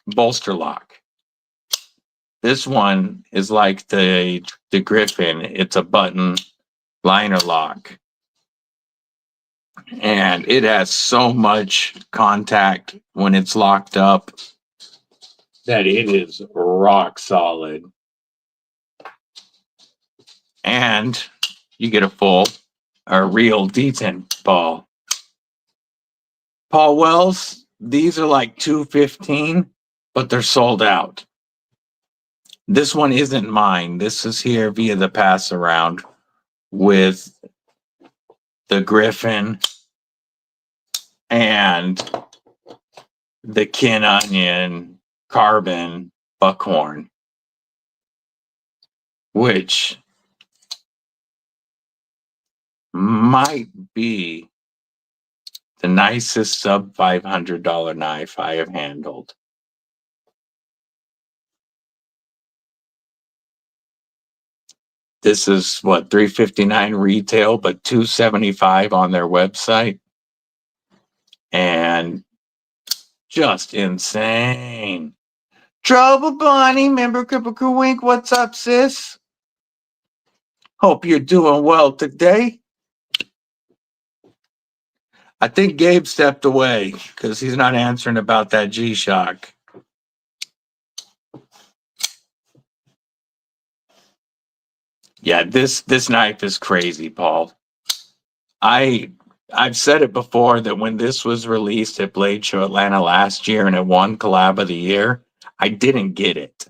bolster lock. This one is like the Griffin. It's a button liner lock. And it has so much contact when it's locked up that it is rock solid. And you get a real detent ball. Paul Wells, these are like $215, but they're sold out. This one isn't mine. This is here via the pass around with the Griffin and the Kin Onion Carbon Buckhorn, which might be the nicest sub $500 knife I have handled. This is what, $359 retail, but $275 on their website. And just insane. Trouble Bunny, member Kripple Krew Wink. What's up, sis? Hope you're doing well today. I think Gabe stepped away because he's not answering about that G-Shock. Yeah, this knife is crazy, Paul. I've said it before that when this was released at Blade Show Atlanta last year and it won Collab of the Year, I didn't get it.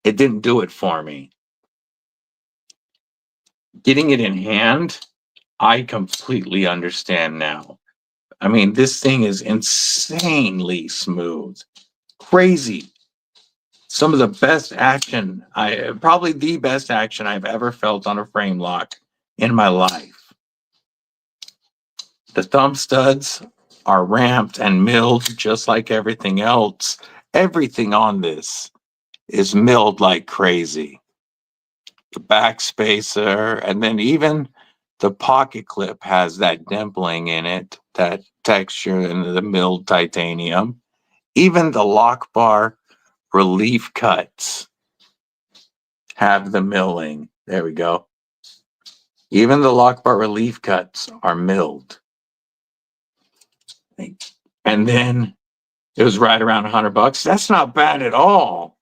It didn't do it for me. Getting it in hand, I completely understand now. I mean, this thing is insanely smooth. Crazy. Some of the best action, probably the best action I've ever felt on a frame lock in my life. The thumb studs are ramped and milled just like everything else. Everything on this is milled like crazy. The back spacer, and then even the pocket clip has that dimpling in it, that texture in the milled titanium. Even the lock bar relief cuts have the milling. There we go. Even the lock bar relief cuts are milled. And then it was right around $100. That's not bad at all.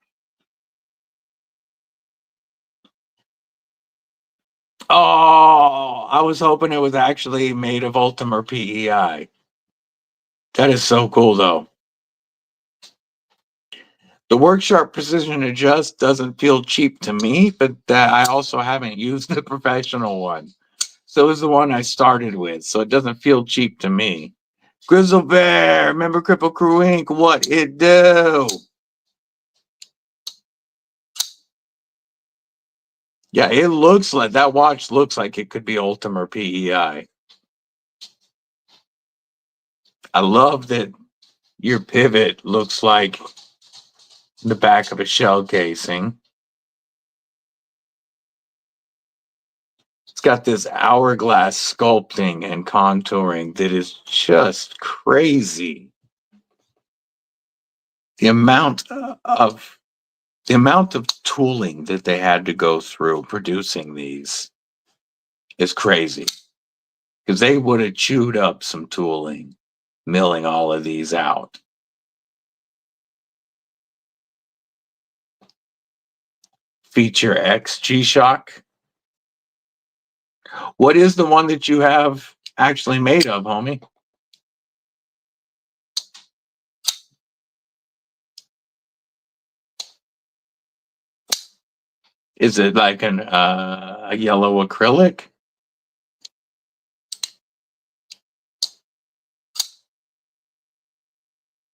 Oh, I was hoping it was actually made of Ultima PEI. That is so cool, though. The Worksharp Precision Adjust doesn't feel cheap to me, but I also haven't used the professional one. So it was the one I started with, so it doesn't feel cheap to me. Grizzle Bear, remember Kripple Krew Inc? What it do? Yeah, it looks like that watch looks like it could be Ultima PEI. I love that your pivot looks like the back of a shell casing. It's got this hourglass sculpting and contouring that is just crazy. The amount of tooling that they had to go through producing these is crazy. Because they would have chewed up some tooling, milling all of these out. Feature X G-Shock. What is the one that you have actually made of, homie? Is it like a yellow acrylic?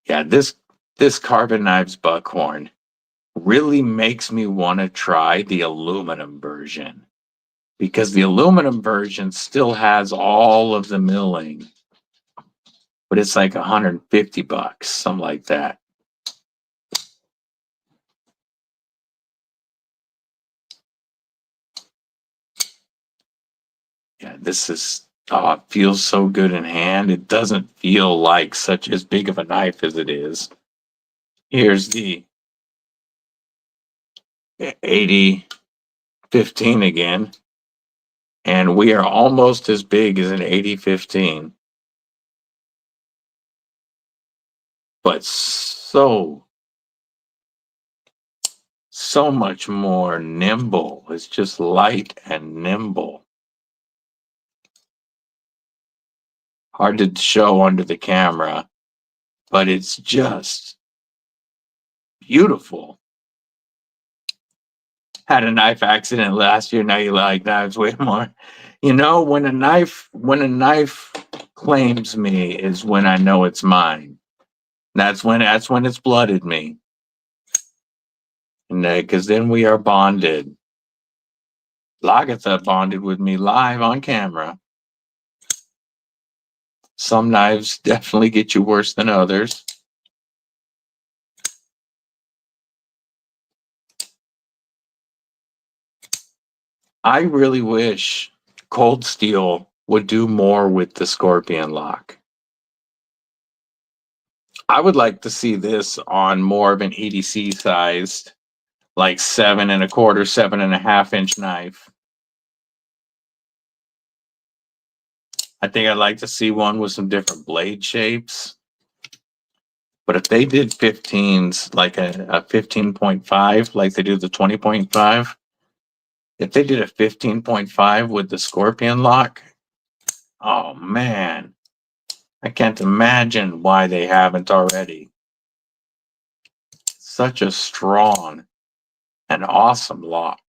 Yeah, this Carbon Knives buckhorn really makes me want to try the aluminum version, because the aluminum version still has all of the milling, but it's like $150, something like that. Yeah, this is, oh, it feels so good in hand. It doesn't feel like such as big of a knife as it is. Here's the 8015 again. And we are almost as big as an 8015. But so much more nimble. It's just light and nimble. Hard to show under the camera, but it's just beautiful. Had a knife accident last year. Now you like knives way more. You know, when a knife claims me is when I know it's mine. That's when it's blooded me. And because then we are bonded. Lagatha bonded with me live on camera. Some knives definitely get you worse than others. I really wish Cold Steel would do more with the Scorpion lock. I would like to see this on more of an EDC sized, like 7 1/4, 7.5 inch knife. I think I'd like to see one with some different blade shapes. But if they did 15s, like a 15.5, like they do the 20.5, if they did a 15.5 with the Scorpion lock, oh man, I can't imagine why they haven't already. Such a strong and awesome lock.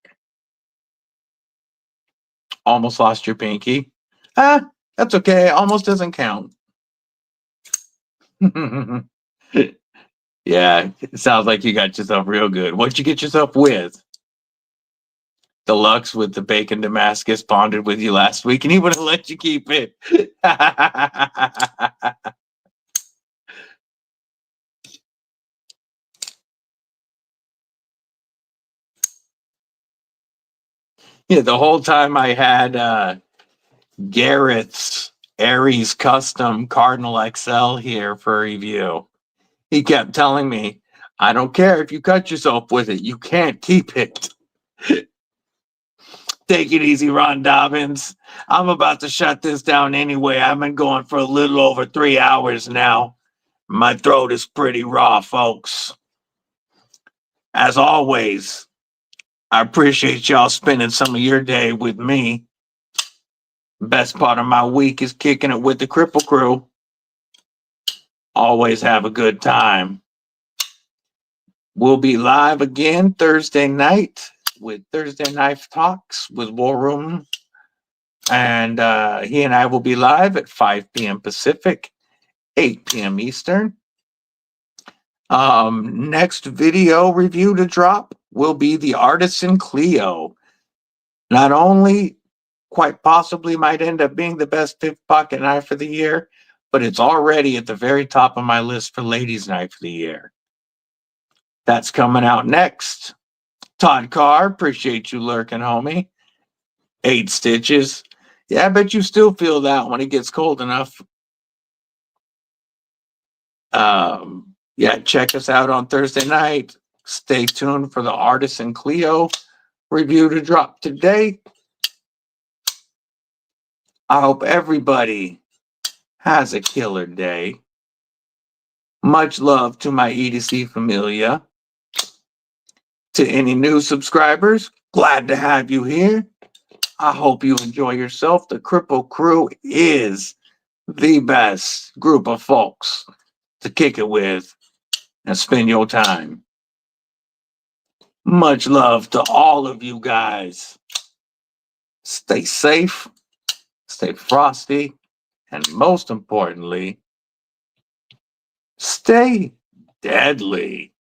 Almost lost your pinky. That's okay. Almost doesn't count. Yeah, it sounds like you got yourself real good. What'd you get yourself with? Deluxe with the bacon Damascus bonded with you last week, and he would have let you keep it. Yeah, the whole time I had Garrett's Aries Custom Cardinal XL here for review. He kept telling me, I don't care if you cut yourself with it, you can't keep it. Take it easy, Ron Dobbins. I'm about to shut this down anyway. I've been going for a little over 3 hours now. My throat is pretty raw, folks. As always, I appreciate y'all spending some of your day with me. Best part of my week is kicking it with the Kripple Krew. Always have a good time. We'll be live again Thursday night with Thursday Night Talks with War Room. And he and I will be live at 5 p.m. Pacific, 8 p.m. Eastern. Next video review to drop will be the Artisan Clio. Not only quite possibly might end up being the best fifth pocket knife of the year, but it's already at the very top of my list for ladies' knife of the year. That's coming out next. Todd Carr, appreciate you lurking, homie. 8 stitches. Yeah, I bet you still feel that when it gets cold enough. Yeah, check us out on Thursday night. Stay tuned for the Artisan Clio review to drop today. I hope everybody has a killer day. Much love to my EDC familia. To any new subscribers, glad to have you here. I hope you enjoy yourself. The Kripple Krew is the best group of folks to kick it with and spend your time. Much love to all of you guys. Stay safe, stay frosty, and most importantly, stay deadly.